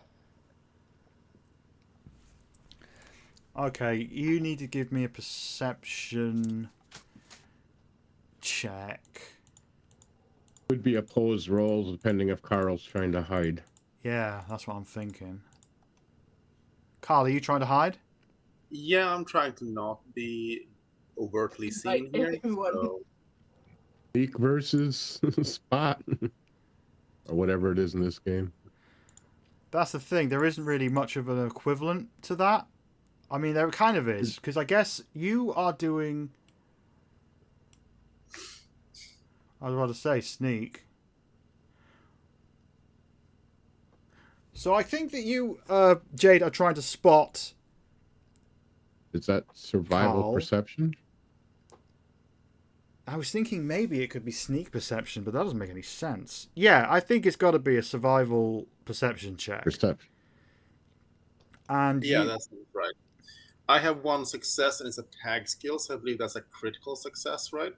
Speaker 2: Okay, you need to give me a perception check.
Speaker 4: Would be opposed rolls depending if Carl's trying to hide.
Speaker 2: Yeah, that's what I'm thinking. Carl, are you trying to hide?
Speaker 3: Yeah, I'm trying to not be overtly seen
Speaker 5: Like
Speaker 3: here.
Speaker 5: everyone.
Speaker 3: So
Speaker 4: Speak versus spot. Or whatever it is in this game.
Speaker 2: That's the thing. There isn't really much of an equivalent to that. I mean, there kind of is, because I guess you are doing... I was about to say sneak. So I think that you, Jade, are trying to spot...
Speaker 4: Is that survival
Speaker 2: Carl.
Speaker 4: perception?
Speaker 2: I was thinking maybe it could be sneak perception, but that doesn't make any sense. Yeah, I think it's got to be a survival perception check.
Speaker 4: Perception.
Speaker 2: And
Speaker 3: yeah,
Speaker 2: you...
Speaker 3: that's right. I have one success and it's a tag skill, so I believe that's a critical success, right?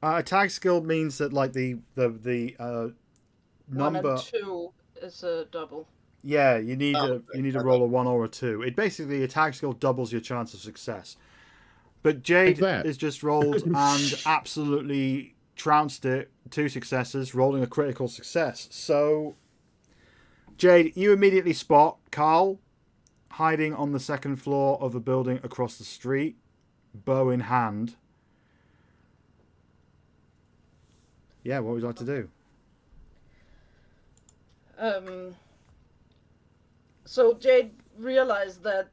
Speaker 2: A tag skill means that like the
Speaker 5: 1
Speaker 2: number...
Speaker 5: and 2 is a double.
Speaker 2: Yeah, you need
Speaker 3: Oh,
Speaker 2: to roll a 1 or a 2. It basically, a tag skill doubles your chance of success. But Jade has just rolled and absolutely trounced it. 2 successes, rolling a critical success. So, Jade, you immediately spot Carl hiding on the second floor of the building across the street, bow in hand. Yeah, what would you like to do?
Speaker 5: So Jade realized that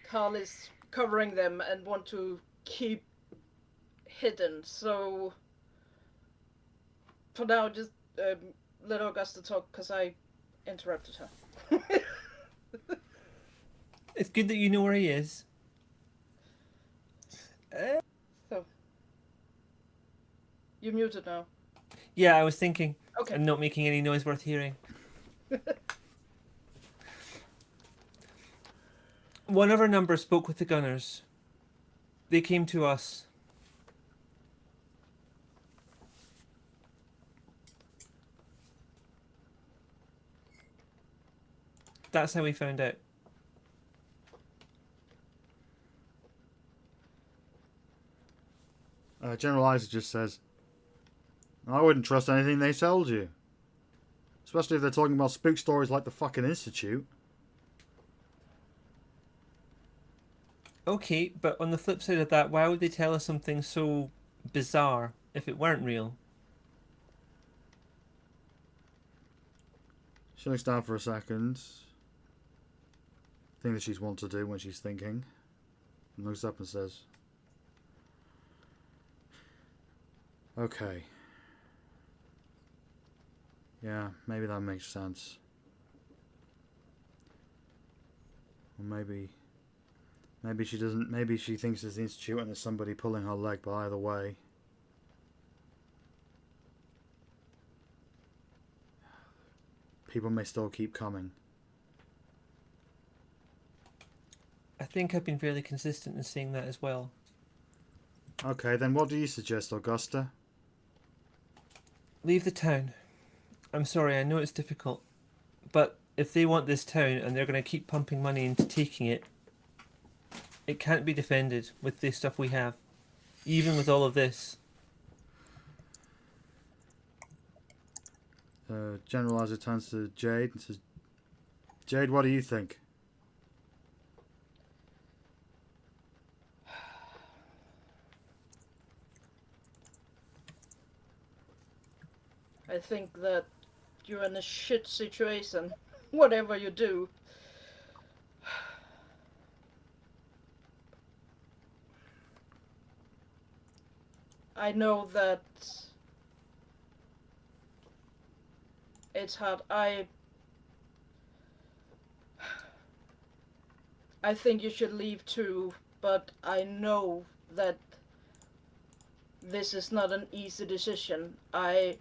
Speaker 5: Carl is covering them and want to keep hidden. So for now, just let Augusta talk because I interrupted her.
Speaker 6: It's good that you know where he is.
Speaker 5: So you're muted now.
Speaker 6: Yeah, I was thinking.
Speaker 5: Okay.
Speaker 6: And not making any noise worth hearing. One of our numbers spoke with the gunners. They came to us. That's how we found out.
Speaker 2: General Isaac just says, "I wouldn't trust anything they told you. Especially if they're talking about spook stories like the fucking Institute."
Speaker 6: Okay, but on the flip side of that, why would they tell us something so bizarre if it weren't real?
Speaker 2: She looks down for a second. Thing that she's want to do when she's thinking. And looks up and says, "Okay. Yeah, maybe that makes sense. Or maybe she doesn't. Maybe she thinks it's the Institute and there's somebody pulling her leg. But either way, people may still keep coming."
Speaker 6: I think I've been fairly consistent in saying that as well.
Speaker 2: Okay, then what do you suggest, Augusta?
Speaker 6: Leave the town. I'm sorry, I know it's difficult. But if they want this town and they're going to keep pumping money into taking it, it can't be defended with the stuff we have. Even with all of this.
Speaker 2: Generalizer turns to Jade and says, Jade, what do you think?
Speaker 5: I think that you're in a shit situation, whatever you do. I know that it's hard. I think you should leave too, but I know that this is not an easy decision. I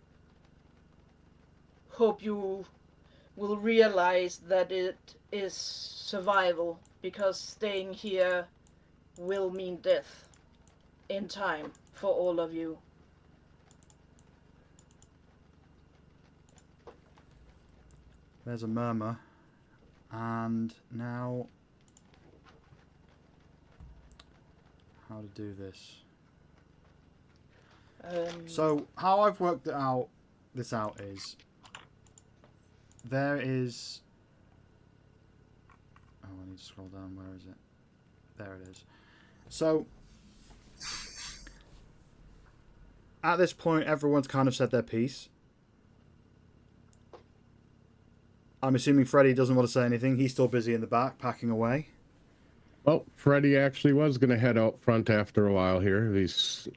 Speaker 5: hope you will realize that it is survival, because staying here will mean death in time for all of you.
Speaker 2: There's a murmur. And now, how to do this? So how I've worked this out is there is. Oh, I need to scroll down. Where is it? There it is. So at this point, everyone's kind of said their piece. I'm assuming Freddie doesn't want to say anything. He's still busy in the back, packing away.
Speaker 4: Well, Freddie actually was going to head out front after a while here. He's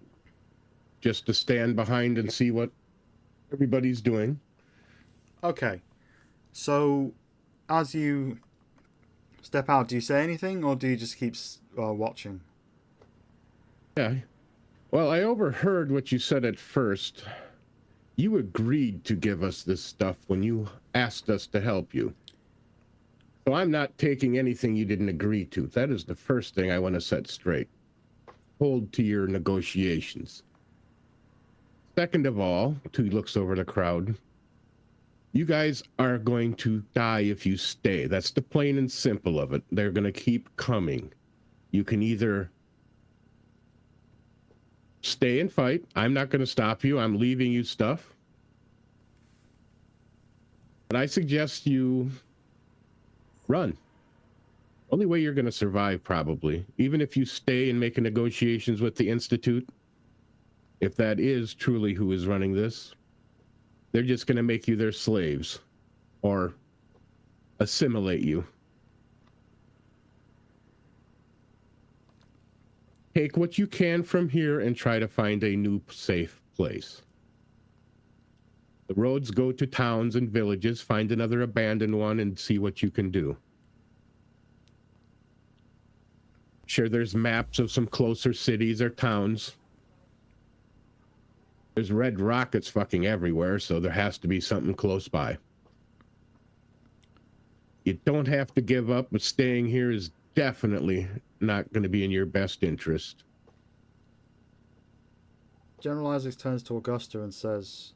Speaker 4: just to stand behind and see what everybody's doing.
Speaker 2: Okay. So, as you step out, do you say anything, or do you just keep watching?
Speaker 4: Yeah. Well, I overheard what you said at first. You agreed to give us this stuff when you asked us to help you. So I'm not taking anything you didn't agree to. That is the first thing I want to set straight. Hold to your negotiations. Second of all, he looks over the crowd. You guys are going to die if you stay. That's the plain and simple of it. They're going to keep coming. You can either stay and fight. I'm not going to stop you. I'm leaving you stuff. But I suggest you run. Only way you're going to survive, probably. Even if you stay and make negotiations with the Institute, if that is truly who is running this, they're just going to make you their slaves or assimilate you. Take what you can from here and try to find a new safe place. The roads go to towns and villages. Find another abandoned one and see what you can do. Sure, there's maps of some closer cities or towns. There's red rockets fucking everywhere, so there has to be something close by. You don't have to give up, but staying here is definitely not going to be in your best interest.
Speaker 2: General Isaacs turns to Augusta and says,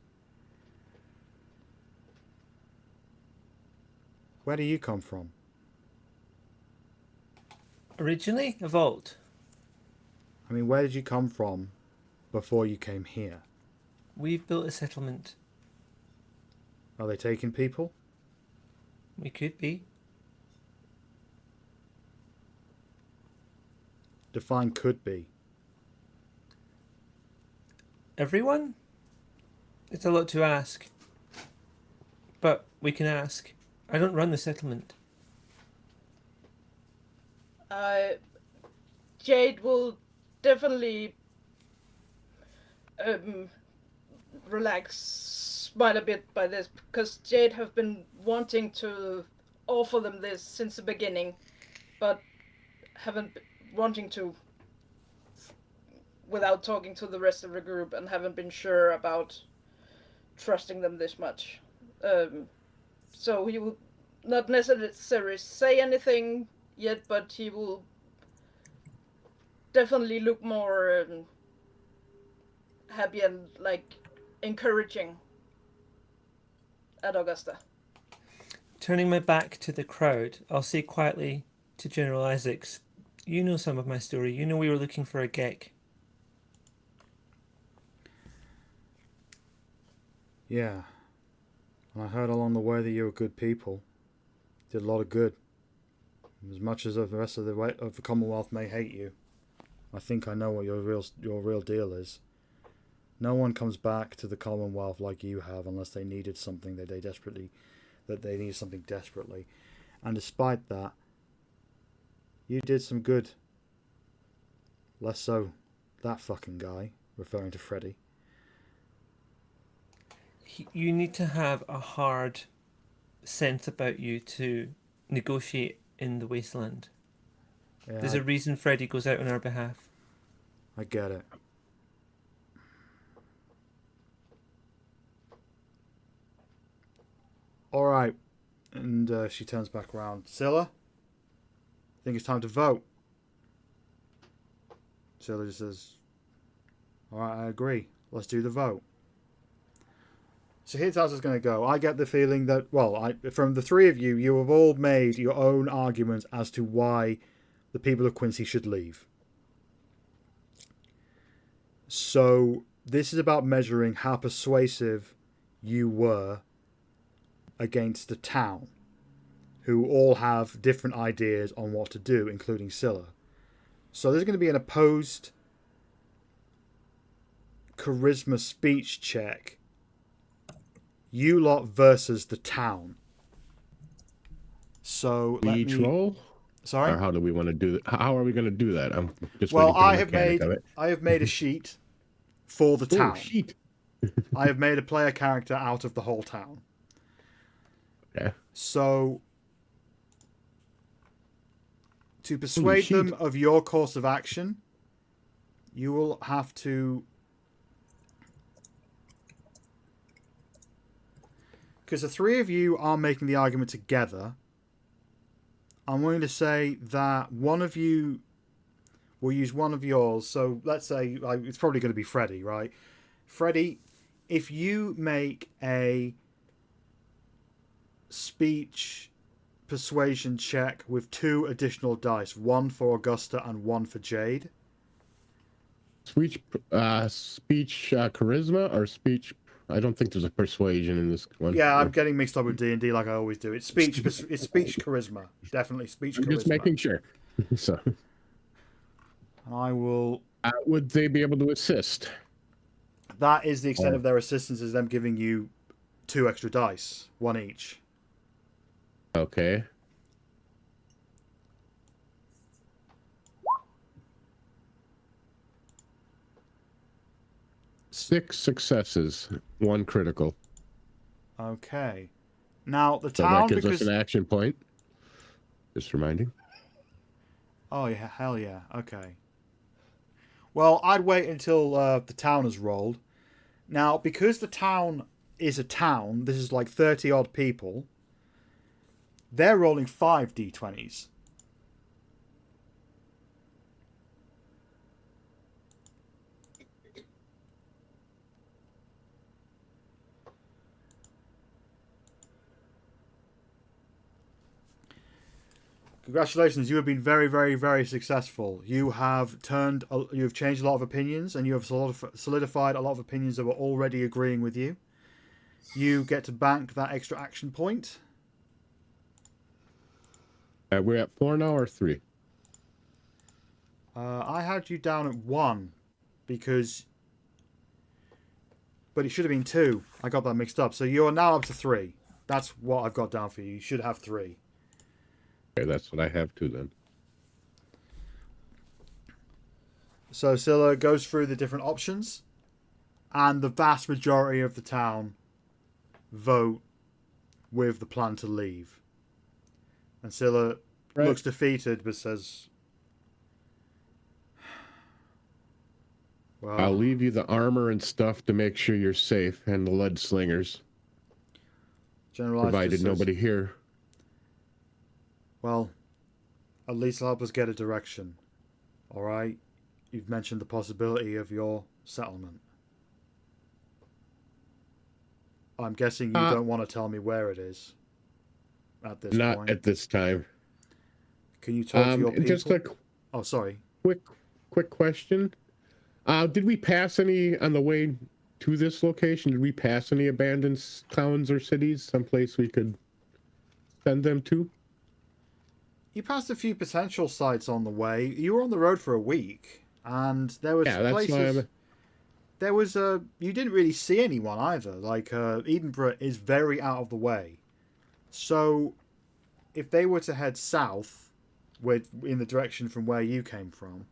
Speaker 2: where do you come from?
Speaker 6: Originally, a vault.
Speaker 2: I mean, where did you come from before you came here?
Speaker 6: We've built a settlement.
Speaker 2: Are they taking people?
Speaker 6: We could be.
Speaker 2: Define could be.
Speaker 6: Everyone? It's a lot to ask. But we can ask. I don't run the settlement.
Speaker 5: Jade will definitely relax, smile a bit by this, because Jade have been wanting to offer them this since the beginning, but haven't been wanting to without talking to the rest of the group, and haven't been sure about trusting them this much. So he will not necessarily say anything yet, but he will definitely look more happy and like encouraging at Augusta.
Speaker 6: Turning my back to the crowd, I'll say quietly to General Isaacs, "You know some of my story. You know we were looking for a geck."
Speaker 2: Yeah. And I heard along the way that you were good people. Did a lot of good. As much as the rest of the Commonwealth may hate you, I think I know what your real deal is. No one comes back to the Commonwealth like you have unless they needed something that they need something desperately. And despite that, you did some good. Less so that fucking guy, referring to Freddie.
Speaker 6: You need to have a hard sense about you to negotiate in the wasteland.
Speaker 2: Yeah,
Speaker 6: There's a reason Freddie goes out on our behalf.
Speaker 2: I get it. Alright. And she turns back around. Scylla? I think it's time to vote. Scylla just says, alright, I agree. Let's do the vote. So here's how it's going to go. I get the feeling that, from the three of you, you have all made your own argument as to why the people of Quincy should leave. So this is about measuring how persuasive you were against the town, who all have different ideas on what to do, including Scylla. So there's going to be an opposed charisma speech check. You lot versus the town. So
Speaker 4: We each roll?
Speaker 2: Sorry?
Speaker 4: Or how do we want to do that? How are we going to do that? I'm just
Speaker 2: I have made a sheet for the town.
Speaker 4: Sheet.
Speaker 2: I have made a player character out of the whole town.
Speaker 4: Yeah.
Speaker 2: So to persuade them of your course of action, you will have to, because the three of you are making the argument together, I'm going to say that one of you will use one of yours. So let's say it's probably going to be Freddie, right? Freddie, if you make a speech persuasion check with 2 additional dice, one for Augusta and one for Jade.
Speaker 4: Speech charisma or speech? I don't think there's a persuasion in this one.
Speaker 2: Yeah, I'm getting mixed up with D&D like I always do. It's speech charisma. Definitely speech charisma.
Speaker 4: Just making sure. So
Speaker 2: I will...
Speaker 4: would they be able to assist?
Speaker 2: That is the extent of their assistance, is them giving you 2 extra dice, 1 each.
Speaker 4: Okay. Six successes, 1 critical.
Speaker 2: Okay. Now, the
Speaker 4: So
Speaker 2: town...
Speaker 4: that gives us an action point. Just reminding.
Speaker 2: Oh, yeah, hell yeah. Okay. Well, I'd wait until the town has rolled. Now, because the town is a town, this is like 30-odd people, they're rolling 5 d20s. Congratulations, you have been very, very, very successful. You have changed a lot of opinions, and you have solidified a lot of opinions that were already agreeing with you. You get to bank that extra action point.
Speaker 4: We're at 4 now or 3?
Speaker 2: I had you down at 1 because... But it should have been 2. I got that mixed up. So you are now up to 3. That's what I've got down for you. You should have 3.
Speaker 4: Okay, that's what I have too then.
Speaker 2: So Scylla goes through the different options, and the vast majority of the town vote with the plan to leave. And Scylla looks defeated, but says, well,
Speaker 4: I'll leave you the armor and stuff to make sure you're safe, and the lead slingers. Provided nobody here.
Speaker 2: Well, at least help us get a direction. Alright? You've mentioned the possibility of your settlement. I'm guessing you don't want to tell me where it is at this
Speaker 4: Not
Speaker 2: point.
Speaker 4: at this time.
Speaker 2: Can you talk to your people?
Speaker 4: Just a
Speaker 2: Oh, sorry.
Speaker 4: quick question. Did we pass any on the way to this location? Did we pass any abandoned towns or cities? Someplace we could send them to?
Speaker 2: You passed a few potential sites on the way. You were on the road for a week, and there was places. There was you didn't really see anyone either. Like Edinburgh is very out of the way, so if they were to head south, in the direction from where you came from,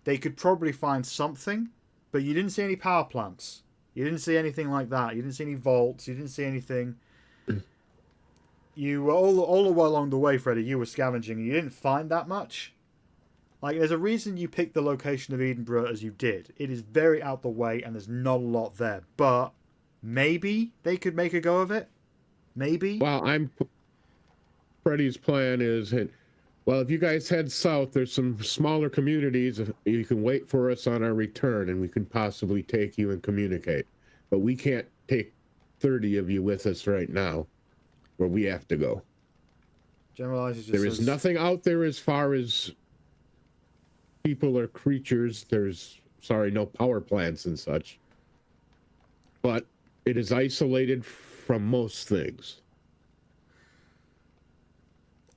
Speaker 2: they could probably find something. But you didn't see any power plants. You didn't see anything like that. You didn't see any vaults. You didn't see anything. You were all the way along the way, Freddie. You were scavenging. You didn't find that much. Like, there's a reason you picked the location of Edinburgh as you did. It is very out the way, and there's not a lot there. But maybe they could make a go of it. Maybe.
Speaker 4: Well, Freddie's plan is, well, if you guys head south, there's some smaller communities. You can wait for us on our return, and we can possibly take you and communicate. But we can't take 30 of you with us right now, where we have to go.
Speaker 2: Generalizes.
Speaker 4: There is nothing out there as far as people or creatures. There's, no power plants and such. But it is isolated from most things.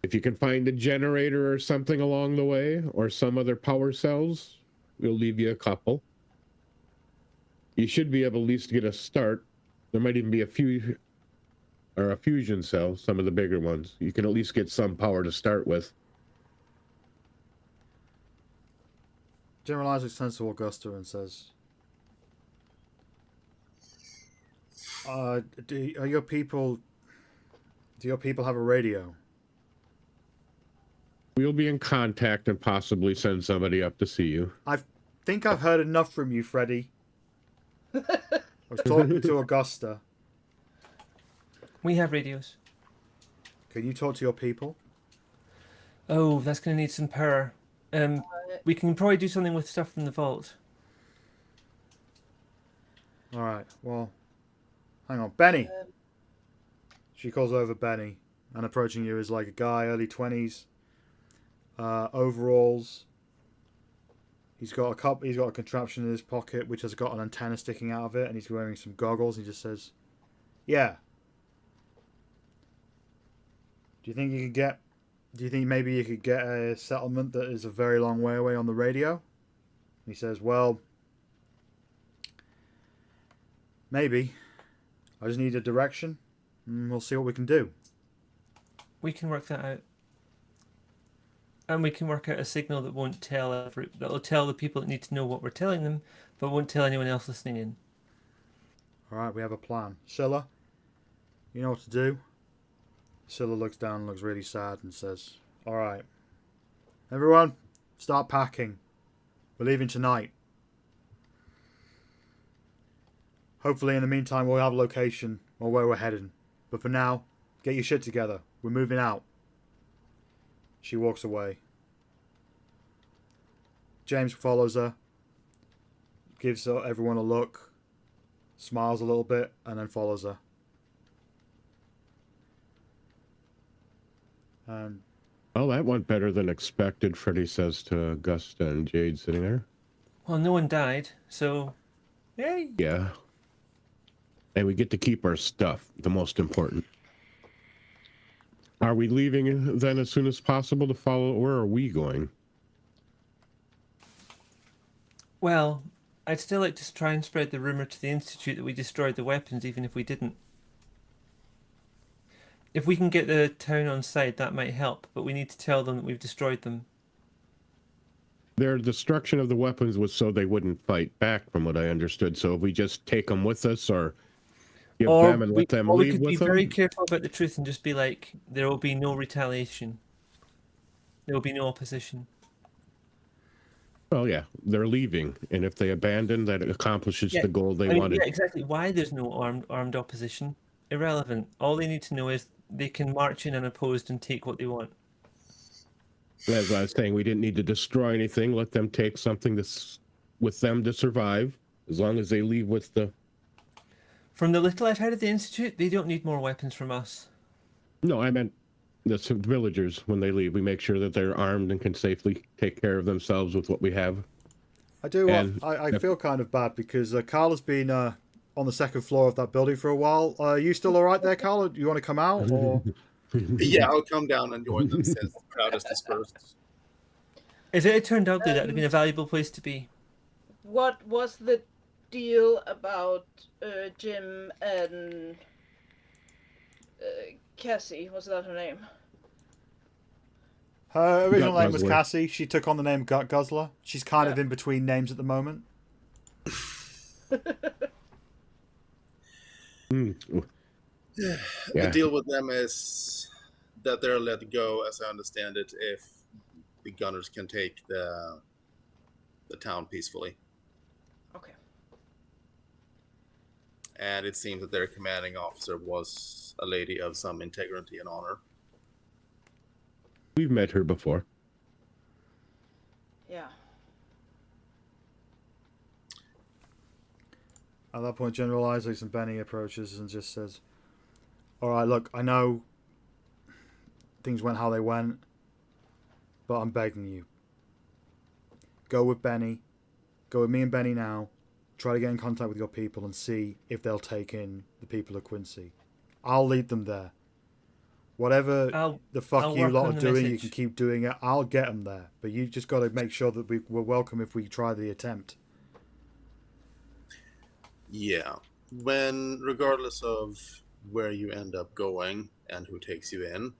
Speaker 4: If you can find a generator or something along the way, or some other power cells, we'll leave you a couple. You should be able at least to get a start. There might even be a fusion cell, some of the bigger ones. You can at least get some power to start with.
Speaker 2: General Isaac turns to Augusta and says, do your people have a radio?
Speaker 4: We'll be in contact and possibly send somebody up to see you.
Speaker 2: I think I've heard enough from you, Freddie. I was talking to Augusta.
Speaker 6: We have radios.
Speaker 2: Can you talk to your people?
Speaker 6: Oh, that's going to need some power. We can probably do something with stuff from the vault.
Speaker 2: All right. Well, hang on, Benny. She calls over Benny, and approaching you is like a guy, early 20s, overalls. He's got a contraption in his pocket which has got an antenna sticking out of it, and he's wearing some goggles. He just says, "Yeah. Do you think maybe you could get a settlement that is a very long way away on the radio?" He says, "Well, maybe. I just need a direction, and we'll see what we can do."
Speaker 6: We can work that out. And we can work out a signal that won't that'll tell the people that need to know what we're telling them, but won't tell anyone else listening in.
Speaker 2: All right, we have a plan. Scylla, you know what to do? Scylla looks down, looks really sad, and says, "All right, everyone, start packing. We're leaving tonight. Hopefully, in the meantime, we'll have a location or where we're heading. But for now, get your shit together. We're moving out." She walks away. James follows her, gives everyone a look, smiles a little bit, and then follows her. And
Speaker 4: well, that went better than expected, Freddie says to Augusta and Jade sitting there.
Speaker 6: Well, no one died, so yay.
Speaker 4: Yeah. And we get to keep our stuff, the most important. Are we leaving then as soon as possible to follow? Where are we going?
Speaker 6: Well, I'd still like to try and spread the rumor to the Institute that we destroyed the weapons, even if we didn't. If we can get the town on side, that might help, but we need to tell them that we've destroyed them.
Speaker 4: Their destruction of the weapons was so they wouldn't fight back, from what I understood. So if we just take them with us, or give them and let them leave with them?
Speaker 6: We could be very careful about the truth and just be like, there will be no retaliation. There will be no opposition.
Speaker 4: Well, yeah, they're leaving, and if they abandon, that accomplishes the goal they wanted.
Speaker 6: Yeah, exactly. Why there's no armed opposition? Irrelevant. All they need to know is they can march in unopposed and take what they want.
Speaker 4: As I was saying, we didn't need to destroy anything. Let them take something that's with them to survive, as long as they leave with the
Speaker 6: From the little I've heard of the Institute, they don't need more weapons from us.
Speaker 4: No, I meant the villagers when they leave. We make sure that they're armed and can safely take care of themselves with what we have.
Speaker 2: I do.
Speaker 4: And
Speaker 2: I feel kind of bad because Carla's been on the second floor of that building for a while. Are you still all right there, Carla? Do you want to come out? Or
Speaker 3: Yeah, I'll come down and join them since the crowd is dispersed.
Speaker 6: If it had turned ugly, that would have been a valuable place to be.
Speaker 5: What was the deal about Jim and Cassie? Was that her name?
Speaker 2: her original
Speaker 4: Gut
Speaker 2: name was
Speaker 4: Guzzler.
Speaker 2: Cassie. She took on the name Gut Guzzler. She's kind of
Speaker 5: Yeah.
Speaker 2: in between names at the moment.
Speaker 4: Mm.
Speaker 3: The
Speaker 4: Yeah.
Speaker 3: deal with them is that they're let go, as I understand it, if the gunners can take the town peacefully.
Speaker 5: Okay.
Speaker 3: And it seems that their commanding officer was a lady of some integrity and honor.
Speaker 4: We've met her before.
Speaker 5: Yeah.
Speaker 2: At that point, General Isaacs and Benny approaches and just says, "All right, look, I know things went how they went, but I'm begging you. Go with Benny. Go with me and Benny now. Try to get in contact with your people and see if they'll take in the people of Quincy. I'll lead them there. Whatever the fuck
Speaker 6: I'll
Speaker 2: you
Speaker 6: work
Speaker 2: lot
Speaker 6: on
Speaker 2: are
Speaker 6: the
Speaker 2: doing, you
Speaker 6: message.
Speaker 2: can keep doing it. I'll get them there. But you just got to make sure that we're welcome if we try the attempt."
Speaker 3: Yeah. Regardless of where you end up going and who takes you in,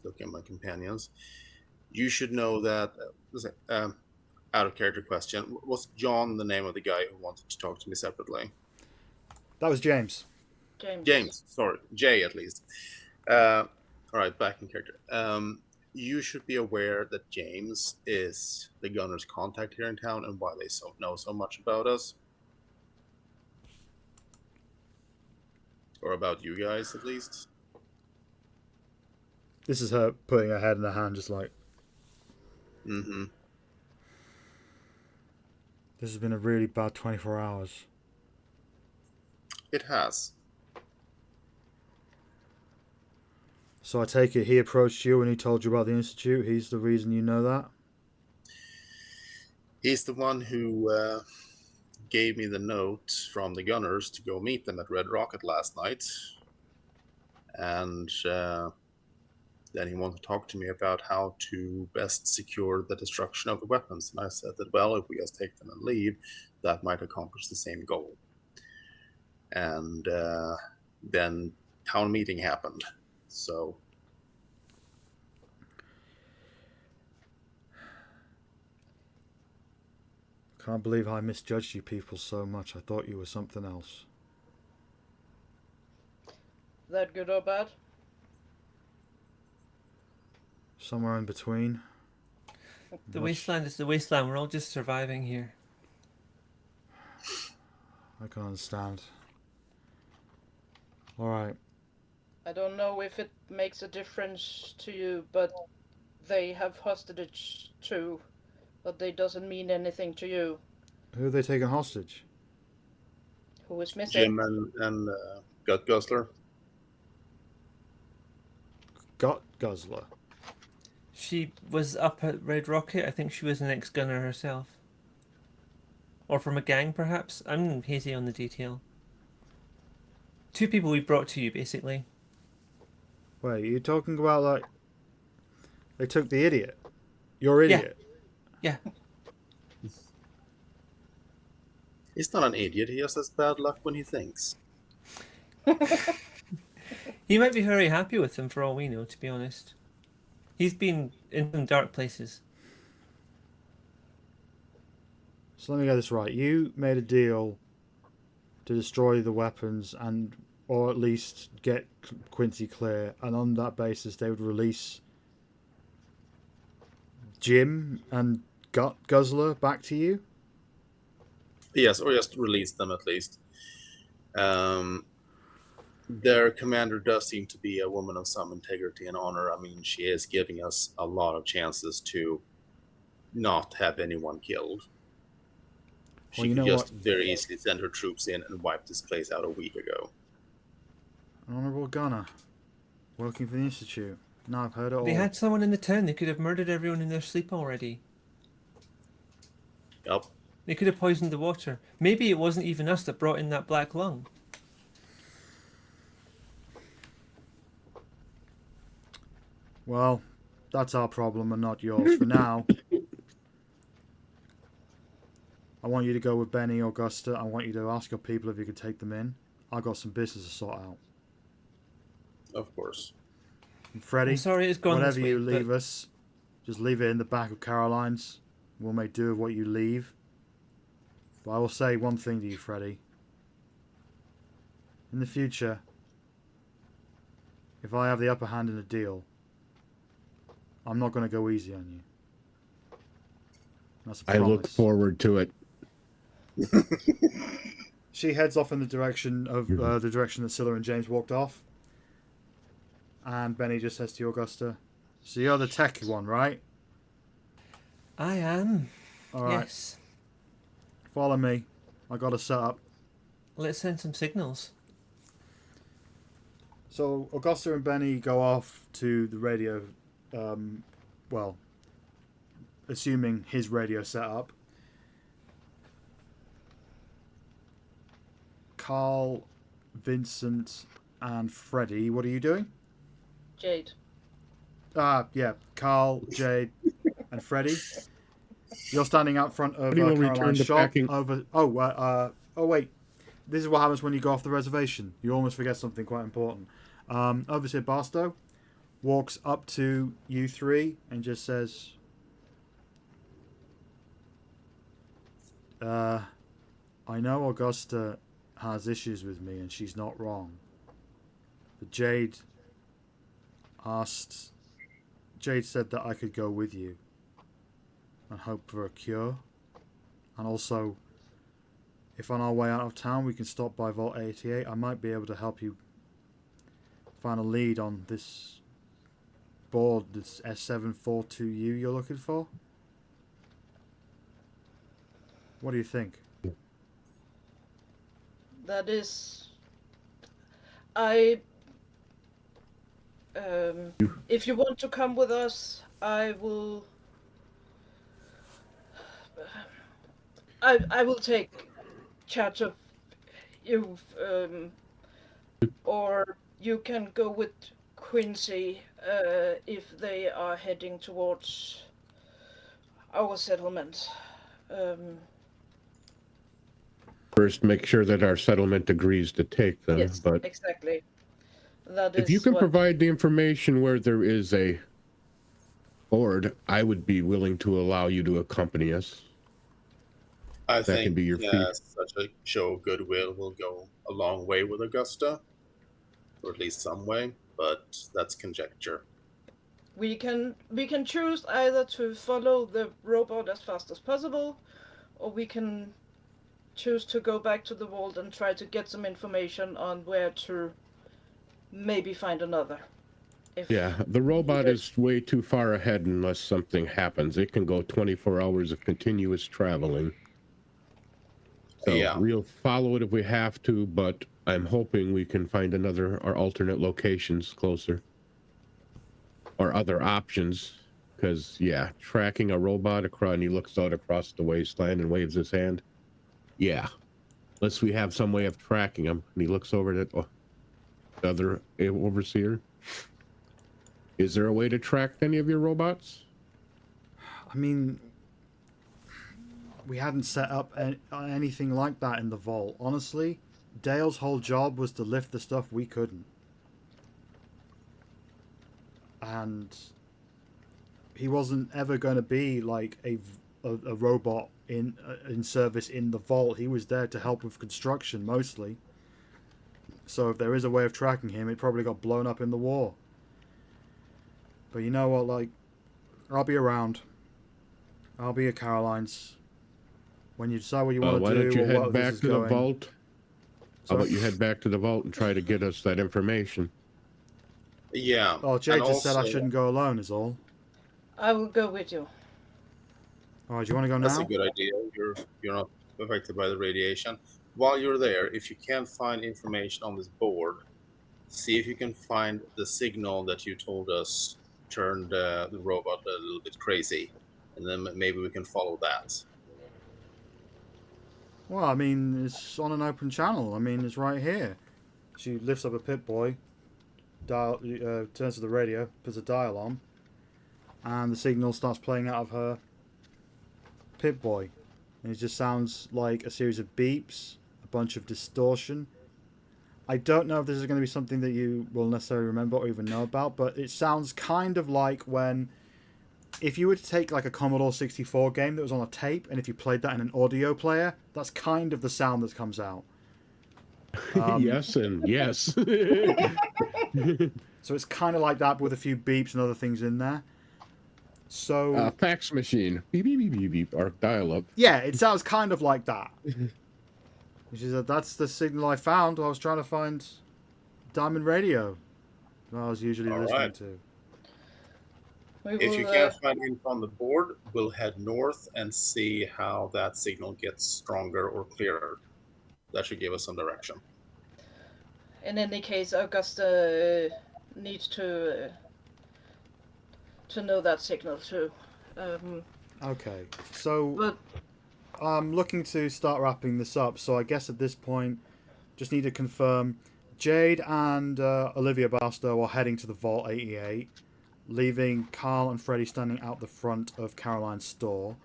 Speaker 3: look at my companions, you should know that, out of character question, was John the name of the guy who wanted to talk to me separately?
Speaker 2: That was James.
Speaker 3: James, sorry, Jay at least. All right, back in character. You should be aware that James is the gunner's contact here in town and why they know so much about us. Or about you guys, at least.
Speaker 2: This is her putting her head in her hand, just like,
Speaker 3: Mm-hmm.
Speaker 2: this has been a really bad 24 hours.
Speaker 3: It has.
Speaker 2: So I take it he approached you and he told you about the Institute. He's the reason you know that?
Speaker 3: He's the one who gave me the note from the gunners to go meet them at Red Rocket last night. And then he wanted to talk to me about how to best secure the destruction of the weapons. And I said that, well, if we just take them and leave, that might accomplish the same goal. And then town meeting happened. So
Speaker 2: Can't believe I misjudged you people so much. I thought you were something else.
Speaker 5: That good or bad?
Speaker 2: Somewhere in between.
Speaker 6: The
Speaker 2: Much-
Speaker 6: wasteland is the wasteland. We're all just surviving here.
Speaker 2: I can understand. Alright.
Speaker 5: I don't know if it makes a difference to you, but they have hostage too. But they doesn't mean anything to you.
Speaker 2: Who are they taking hostage?
Speaker 5: Who is missing?
Speaker 3: Jim and Gut Guzzler.
Speaker 2: Gut Guzzler.
Speaker 6: She was up at Red Rocket. I think she was an ex-gunner herself. Or from a gang, perhaps? I'm hazy on the detail. Two people we brought to you, basically.
Speaker 2: Wait, you're talking about like... They took the idiot? Your idiot?
Speaker 6: Yeah.
Speaker 3: He's not an idiot. He just has bad luck when he thinks.
Speaker 6: He might be very happy with them for all we know, to be honest. He's been in some dark places.
Speaker 2: So let me get this right. You made a deal to destroy the weapons and, or at least get Quincy clear, and on that basis they would release Jim and Gut Guzzler back to you?
Speaker 3: Yes, or just release them at least. Their commander does seem to be a woman of some integrity and honor. I mean, she is giving us a lot of chances to not have anyone killed. She
Speaker 2: Well, you
Speaker 3: could
Speaker 2: know
Speaker 3: just very easily send her troops in and wipe this place out a week ago.
Speaker 2: An honourable gunner. Working for the Institute. Now I've heard it all.
Speaker 6: They had someone in the town. They could have murdered everyone in their sleep already.
Speaker 3: Yep.
Speaker 6: They could have poisoned the water. Maybe it wasn't even us that brought in that black lung.
Speaker 2: Well, that's our problem and not yours. For now, I want you to go with Benny, Augusta. I want you to ask your people if you could take them in. I've got some business to sort out.
Speaker 3: Of course.
Speaker 2: And Freddie,
Speaker 6: I'm sorry it's gone
Speaker 2: whatever
Speaker 6: this way,
Speaker 2: you leave us, just leave it in the back of Caroline's. We'll make do with what you leave. But I will say one thing to you, Freddie. In the future, if I have the upper hand in a deal, I'm not going to go easy on you. That's a
Speaker 4: I look
Speaker 2: promise.
Speaker 4: forward to it.
Speaker 2: She heads off in the direction of the direction that Scylla and James walked off. And Benny just says to you, Augusta, so you're the techie one, right?
Speaker 6: I am.
Speaker 2: All right.
Speaker 6: Yes.
Speaker 2: Follow me. I got a setup.
Speaker 6: Let's send some signals.
Speaker 2: So Augusta and Benny go off to the radio. Well, assuming his radio setup. Carl, Vincent, and Freddie, what are you doing?
Speaker 5: Jade.
Speaker 2: Yeah, Carl, Jade, and Freddie. You're standing out front of
Speaker 4: Freddie will return
Speaker 2: Caroline's
Speaker 4: to
Speaker 2: shop.
Speaker 4: packing.
Speaker 2: Oh wait. This is what happens when you go off the reservation. You almost forget something quite important. Overseer Barstow walks up to you three and just says, I know Augusta has issues with me and she's not wrong. But Jade said that I could go with you and hope for a cure. And also, if on our way out of town we can stop by Vault 88, I might be able to help you find a lead on this board, this S742U you're looking for. What do you think?
Speaker 5: That is... if you want to come with us, I will take charge of you, or you can go with Quincy if they are heading towards our settlement.
Speaker 4: First, make sure that our settlement agrees to take them.
Speaker 5: Yes,
Speaker 4: But
Speaker 5: exactly. That
Speaker 4: if
Speaker 5: is
Speaker 4: you can
Speaker 5: what...
Speaker 4: provide the information where there is a board, I would be willing to allow you to accompany us.
Speaker 3: I
Speaker 4: That
Speaker 3: think
Speaker 4: can be your fee.
Speaker 3: such a show of goodwill will go a long way with Augusta, or at least some way, but that's conjecture.
Speaker 5: We can choose either to follow the robot as fast as possible, or we can choose to go back to the vault and try to get some information on where to maybe find another.
Speaker 4: Yeah, the robot is way too far ahead unless something happens. It can go 24 hours of continuous traveling. So
Speaker 3: Yeah.
Speaker 4: we'll follow it if we have to, but I'm hoping we can find another or alternate locations closer. Or other options. Because, yeah, tracking a robot across, and he looks out across the wasteland and waves his hand. Yeah. Unless we have some way of tracking him. And he looks over at the other overseer. Is there a way to track any of your robots?
Speaker 2: I mean, we hadn't set up anything like that in the vault. Honestly, Dale's whole job was to lift the stuff we couldn't. And he wasn't ever going to be like a robot in service in the vault. He was there to help with construction mostly. So if there is a way of tracking him, it probably got blown up in the war. But you know what, like, I'll be around. I'll be at Caroline's. When you decide what you want to do,
Speaker 4: why don't you
Speaker 2: or
Speaker 4: head
Speaker 2: what
Speaker 4: back
Speaker 2: this is
Speaker 4: to the
Speaker 2: going.
Speaker 4: vault? How
Speaker 2: Sorry?
Speaker 4: about you head back to the vault and try to get us that information?
Speaker 3: Yeah.
Speaker 2: Oh, Jade
Speaker 3: and
Speaker 2: just said I
Speaker 3: also-
Speaker 2: shouldn't go alone, is all.
Speaker 5: I will go with you.
Speaker 2: Alright, do you want to go
Speaker 3: That's
Speaker 2: now?
Speaker 3: a good idea. You're not affected by the radiation. While you're there, if you can't find information on this board, see if you can find the signal that you told us turned the robot a little bit crazy, and then maybe we can follow that.
Speaker 2: Well, I mean, it's on an open channel. I mean, it's right here. She lifts up a Pip-Boy, turns to the radio, puts a dial on, and the signal starts playing out of her Pip-Boy. And it just sounds like a series of beeps, a bunch of distortion. I don't know if this is going to be something that you will necessarily remember or even know about, but it sounds kind of like when... If you were to take like a Commodore 64 game that was on a tape, and if you played that in an audio player, that's kind of the sound that comes out.
Speaker 4: Yes and yes.
Speaker 2: So it's kind of like that, but with a few beeps and other things in there. So
Speaker 4: fax machine. Beep, beep, beep, beep, beep. Or dial-up.
Speaker 2: yeah, it sounds kind of like that. Which is that's the signal I found while I was trying to find Diamond Radio that I was usually
Speaker 3: All
Speaker 2: listening
Speaker 3: right.
Speaker 2: to.
Speaker 3: If you can't find info on the board, we'll head north and see how that signal gets stronger or clearer. That should give us some direction.
Speaker 5: In any case, Augusta needs to know that signal too.
Speaker 2: Okay, so
Speaker 5: But
Speaker 2: I'm looking to start wrapping this up, so I guess at this point, just need to confirm Jade and Olivia Barstow are heading to the Vault 88, leaving Carl and Freddie standing out the front of Caroline's store.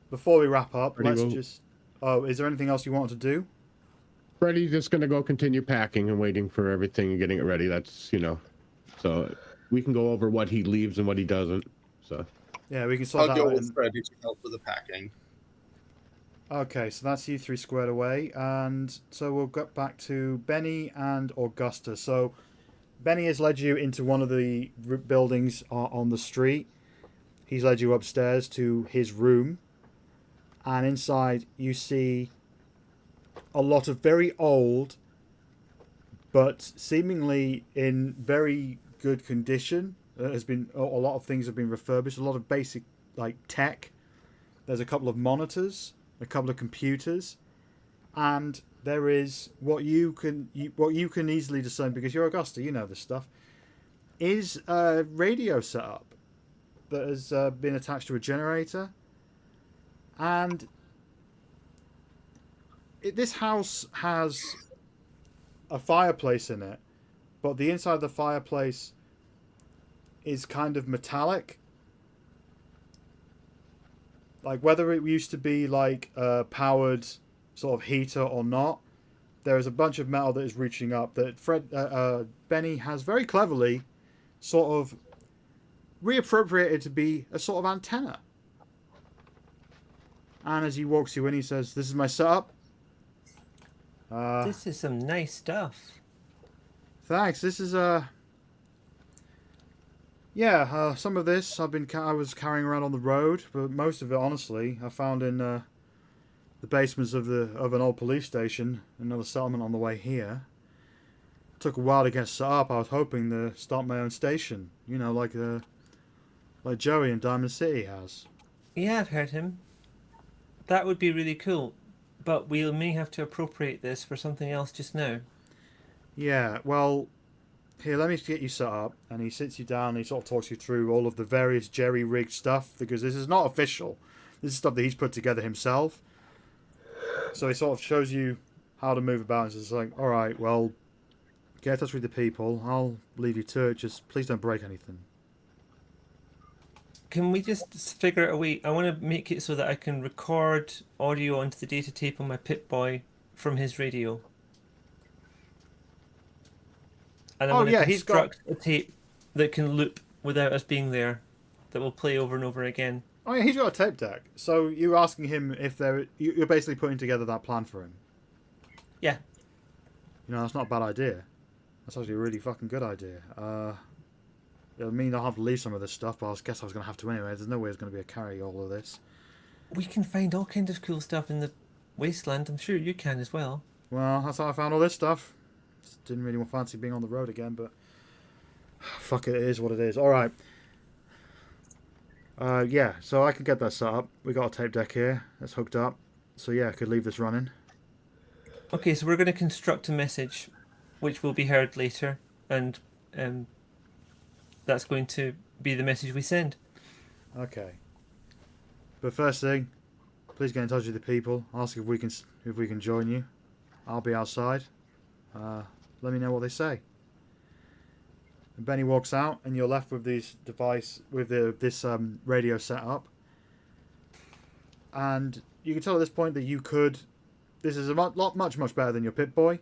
Speaker 2: Before we wrap up,
Speaker 4: Freddie
Speaker 2: let's
Speaker 4: will-
Speaker 2: just... Oh, is there anything else you wanted to do?
Speaker 4: Freddie's just going to go continue packing and waiting for everything and getting it ready. That's, so we can go over what he leaves and what he doesn't. So
Speaker 2: Yeah, we can sort
Speaker 3: I'll
Speaker 2: that
Speaker 3: go
Speaker 2: out.
Speaker 3: with Freddie to help with the packing.
Speaker 2: Okay, so that's you three squared away, and so we'll get back to Benny and Augusta. So Benny has led you into one of the buildings on the street. He's led you upstairs to his room, and inside you see a lot of very old, but seemingly in very good condition. Has been a lot of things have been refurbished. A lot of basic like tech. There's a couple of monitors, a couple of computers, and there is what you can easily discern because you're Augusta. You know this stuff. Is a radio setup that has been attached to a generator, and this house has a fireplace in it, but the inside of the fireplace is kind of metallic. Like whether it used to be like a powered sort of heater or not, there is a bunch of metal that is reaching up that Benny has very cleverly sort of reappropriated to be a sort of antenna. And as he walks you in, he says, "This is my setup.
Speaker 6: This is some nice stuff.
Speaker 2: Thanks. This is some of this I was carrying around on the road, but most of it, honestly, I found in the basements of an old police station, another settlement on the way here. Took a while to get set up. I was hoping to start my own station, like Joey in Diamond City has."
Speaker 6: Yeah, I've heard him. That would be really cool, but we may have to appropriate this for something else just now.
Speaker 2: Yeah, well, here, let me get you set up. And he sits you down and he sort of talks you through all of the various jerry-rigged stuff, because this is not official. This is stuff that he's put together himself. So he sort of shows you how to move about and says, like, all right, well, get in touch with the people. I'll leave you to it. Just please don't break anything.
Speaker 6: Can we just figure out a way? I want to make it so that I can record audio onto the data tape on my Pip-Boy from his radio. And I want to
Speaker 2: he's got...
Speaker 6: construct a tape that can loop without us being there, that will play over and over again.
Speaker 2: Oh yeah, he's got a tape deck. So you're asking him if you're basically putting together that plan for him.
Speaker 6: Yeah.
Speaker 2: That's not a bad idea. That's actually a really fucking good idea. It'll mean I'll have to leave some of this stuff, but I guess I was going to have to anyway. There's no way there's going to be a carry all of this.
Speaker 6: We can find all kinds of cool stuff in the wasteland. I'm sure you can as well.
Speaker 2: Well, that's how I found all this stuff. Just didn't really fancy being on the road again, but fuck it, it is what it is. All right. Yeah, so I can get that set up. We got a tape deck here that's hooked up. So yeah, I could leave this running.
Speaker 6: Okay, so we're going to construct a message which will be heard later, and that's going to be the message we send.
Speaker 2: Okay. But first thing, please get in touch with the people. Ask if we can join you. I'll be outside. Let me know what they say. And Benny walks out, and you're left with this radio set up. And you can tell at this point that you could. This is a much better than your Pip-Boy.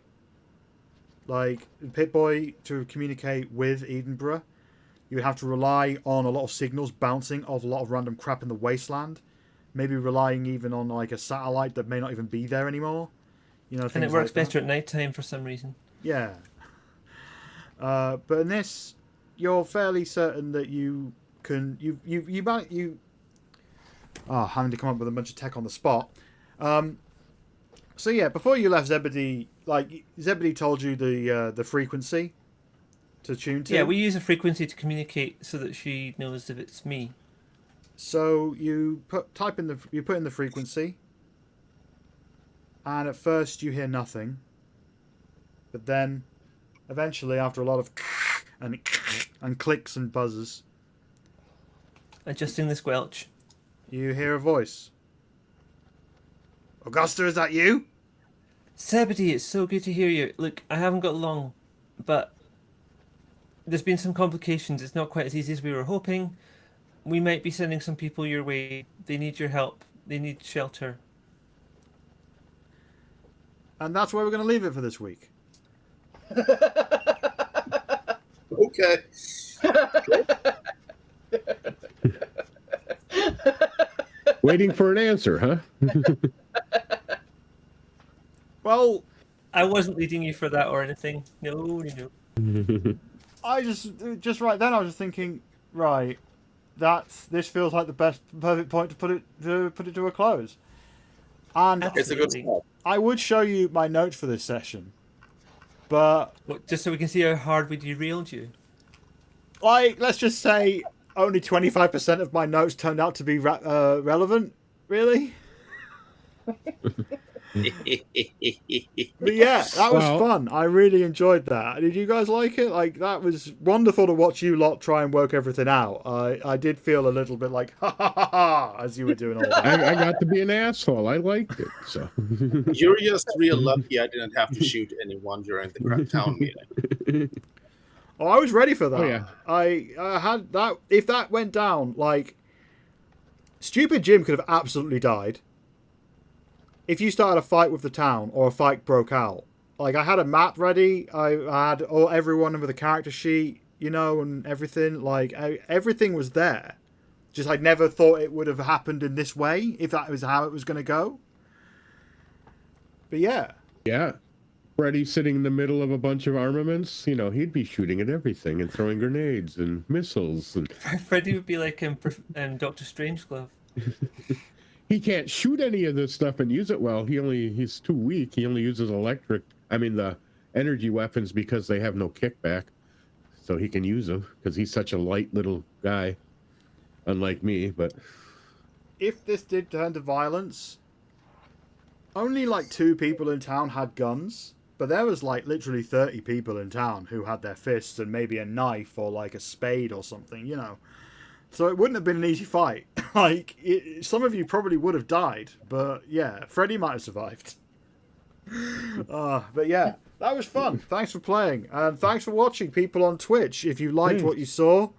Speaker 2: Like Pip-Boy, to communicate with Edinburgh, you would have to rely on a lot of signals bouncing off a lot of random crap in the wasteland. Maybe relying even on like a satellite that may not even be there anymore. You know,
Speaker 6: and it works better at night time for some reason.
Speaker 2: Yeah. But in this, you're fairly certain that you can. Having to come up with a bunch of tech on the spot. So yeah, before you left, Zebedee told you the frequency to tune to.
Speaker 6: Yeah, we use a frequency to communicate so that she knows if it's me.
Speaker 2: So you put in the frequency, and at first you hear nothing, but then, eventually, after a lot of and clicks and buzzes,
Speaker 6: Adjusting the squelch.
Speaker 2: you hear a voice. Augusta, is that you?
Speaker 6: Zebedee, it's so good to hear you. Look, I haven't got long, but there's been some complications. It's not quite as easy as we were hoping. We might be sending some people your way. They need your help. They need shelter.
Speaker 2: And that's where we're going to leave it for this week.
Speaker 3: Okay.
Speaker 4: Waiting for an answer, huh?
Speaker 2: Well,
Speaker 6: I wasn't leading you for that or anything. No.
Speaker 2: I just right then I was just thinking, right, this feels like the perfect point to put it to a close. And
Speaker 3: It's a good spot.
Speaker 2: I would show you my notes for this session, but
Speaker 6: Just so we can see how hard we derailed you.
Speaker 2: like, let's just say only 25% of my notes turned out to be relevant. Really? But yeah, that was fun. I really enjoyed that. Did you guys like it? Like, that was wonderful to watch you lot try and work everything out. I did feel a little bit like ha ha ha ha as you were doing all that.
Speaker 4: I got to be an asshole. I liked it. So
Speaker 3: You're just real lucky I didn't have to shoot anyone during the town meeting.
Speaker 2: Oh, I was ready for that.
Speaker 4: Oh, yeah.
Speaker 2: I had that. If that went down, like, Stupid Jim could have absolutely died. If you started a fight with the town or a fight broke out, like, I had a map ready. I had everyone with a character sheet, you know, and everything. Like, everything was there. Just I never thought it would have happened in this way if that was how it was going to go. But yeah.
Speaker 4: yeah, Freddie sitting in the middle of a bunch of armaments. You know, he'd be shooting at everything and throwing grenades and missiles. And
Speaker 6: Freddie would be like Dr. Strangeglove.
Speaker 4: he can't shoot any of this stuff and use it well. He's too weak. He only uses the energy weapons because they have no kickback. So he can use them because he's such a light little guy, unlike me. But
Speaker 2: if this did turn to violence, only like 2 people in town had guns, but there was like literally 30 people in town who had their fists and maybe a knife or like a spade or something, you know. So it wouldn't have been an easy fight. Some of you probably would have died, but yeah, Freddie might have survived. But yeah, that was fun. Thanks for playing, and thanks for watching, people on Twitch. If you liked what you saw,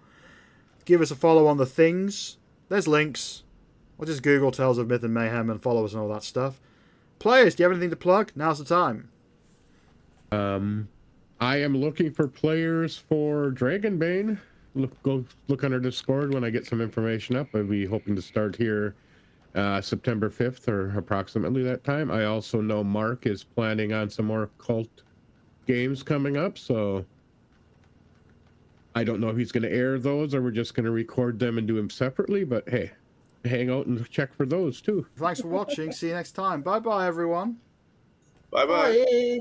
Speaker 2: give us a follow on the things. There's links. Or just Google Tales of Myth and Mayhem and follow us and all that stuff. Players, do you have anything to plug? Now's the time.
Speaker 4: I am looking for players for Dragonbane. Go look on our Discord when I get some information up. I'll be hoping to start here September 5th or approximately that time. I also know Mark is planning on some more cult games coming up, so I don't know if he's going to air those or we're just going to record them and do them separately, but hey, hang out and check for those too.
Speaker 2: Thanks for watching. See you next time. Bye-bye, everyone.
Speaker 3: Bye-bye.
Speaker 5: Bye.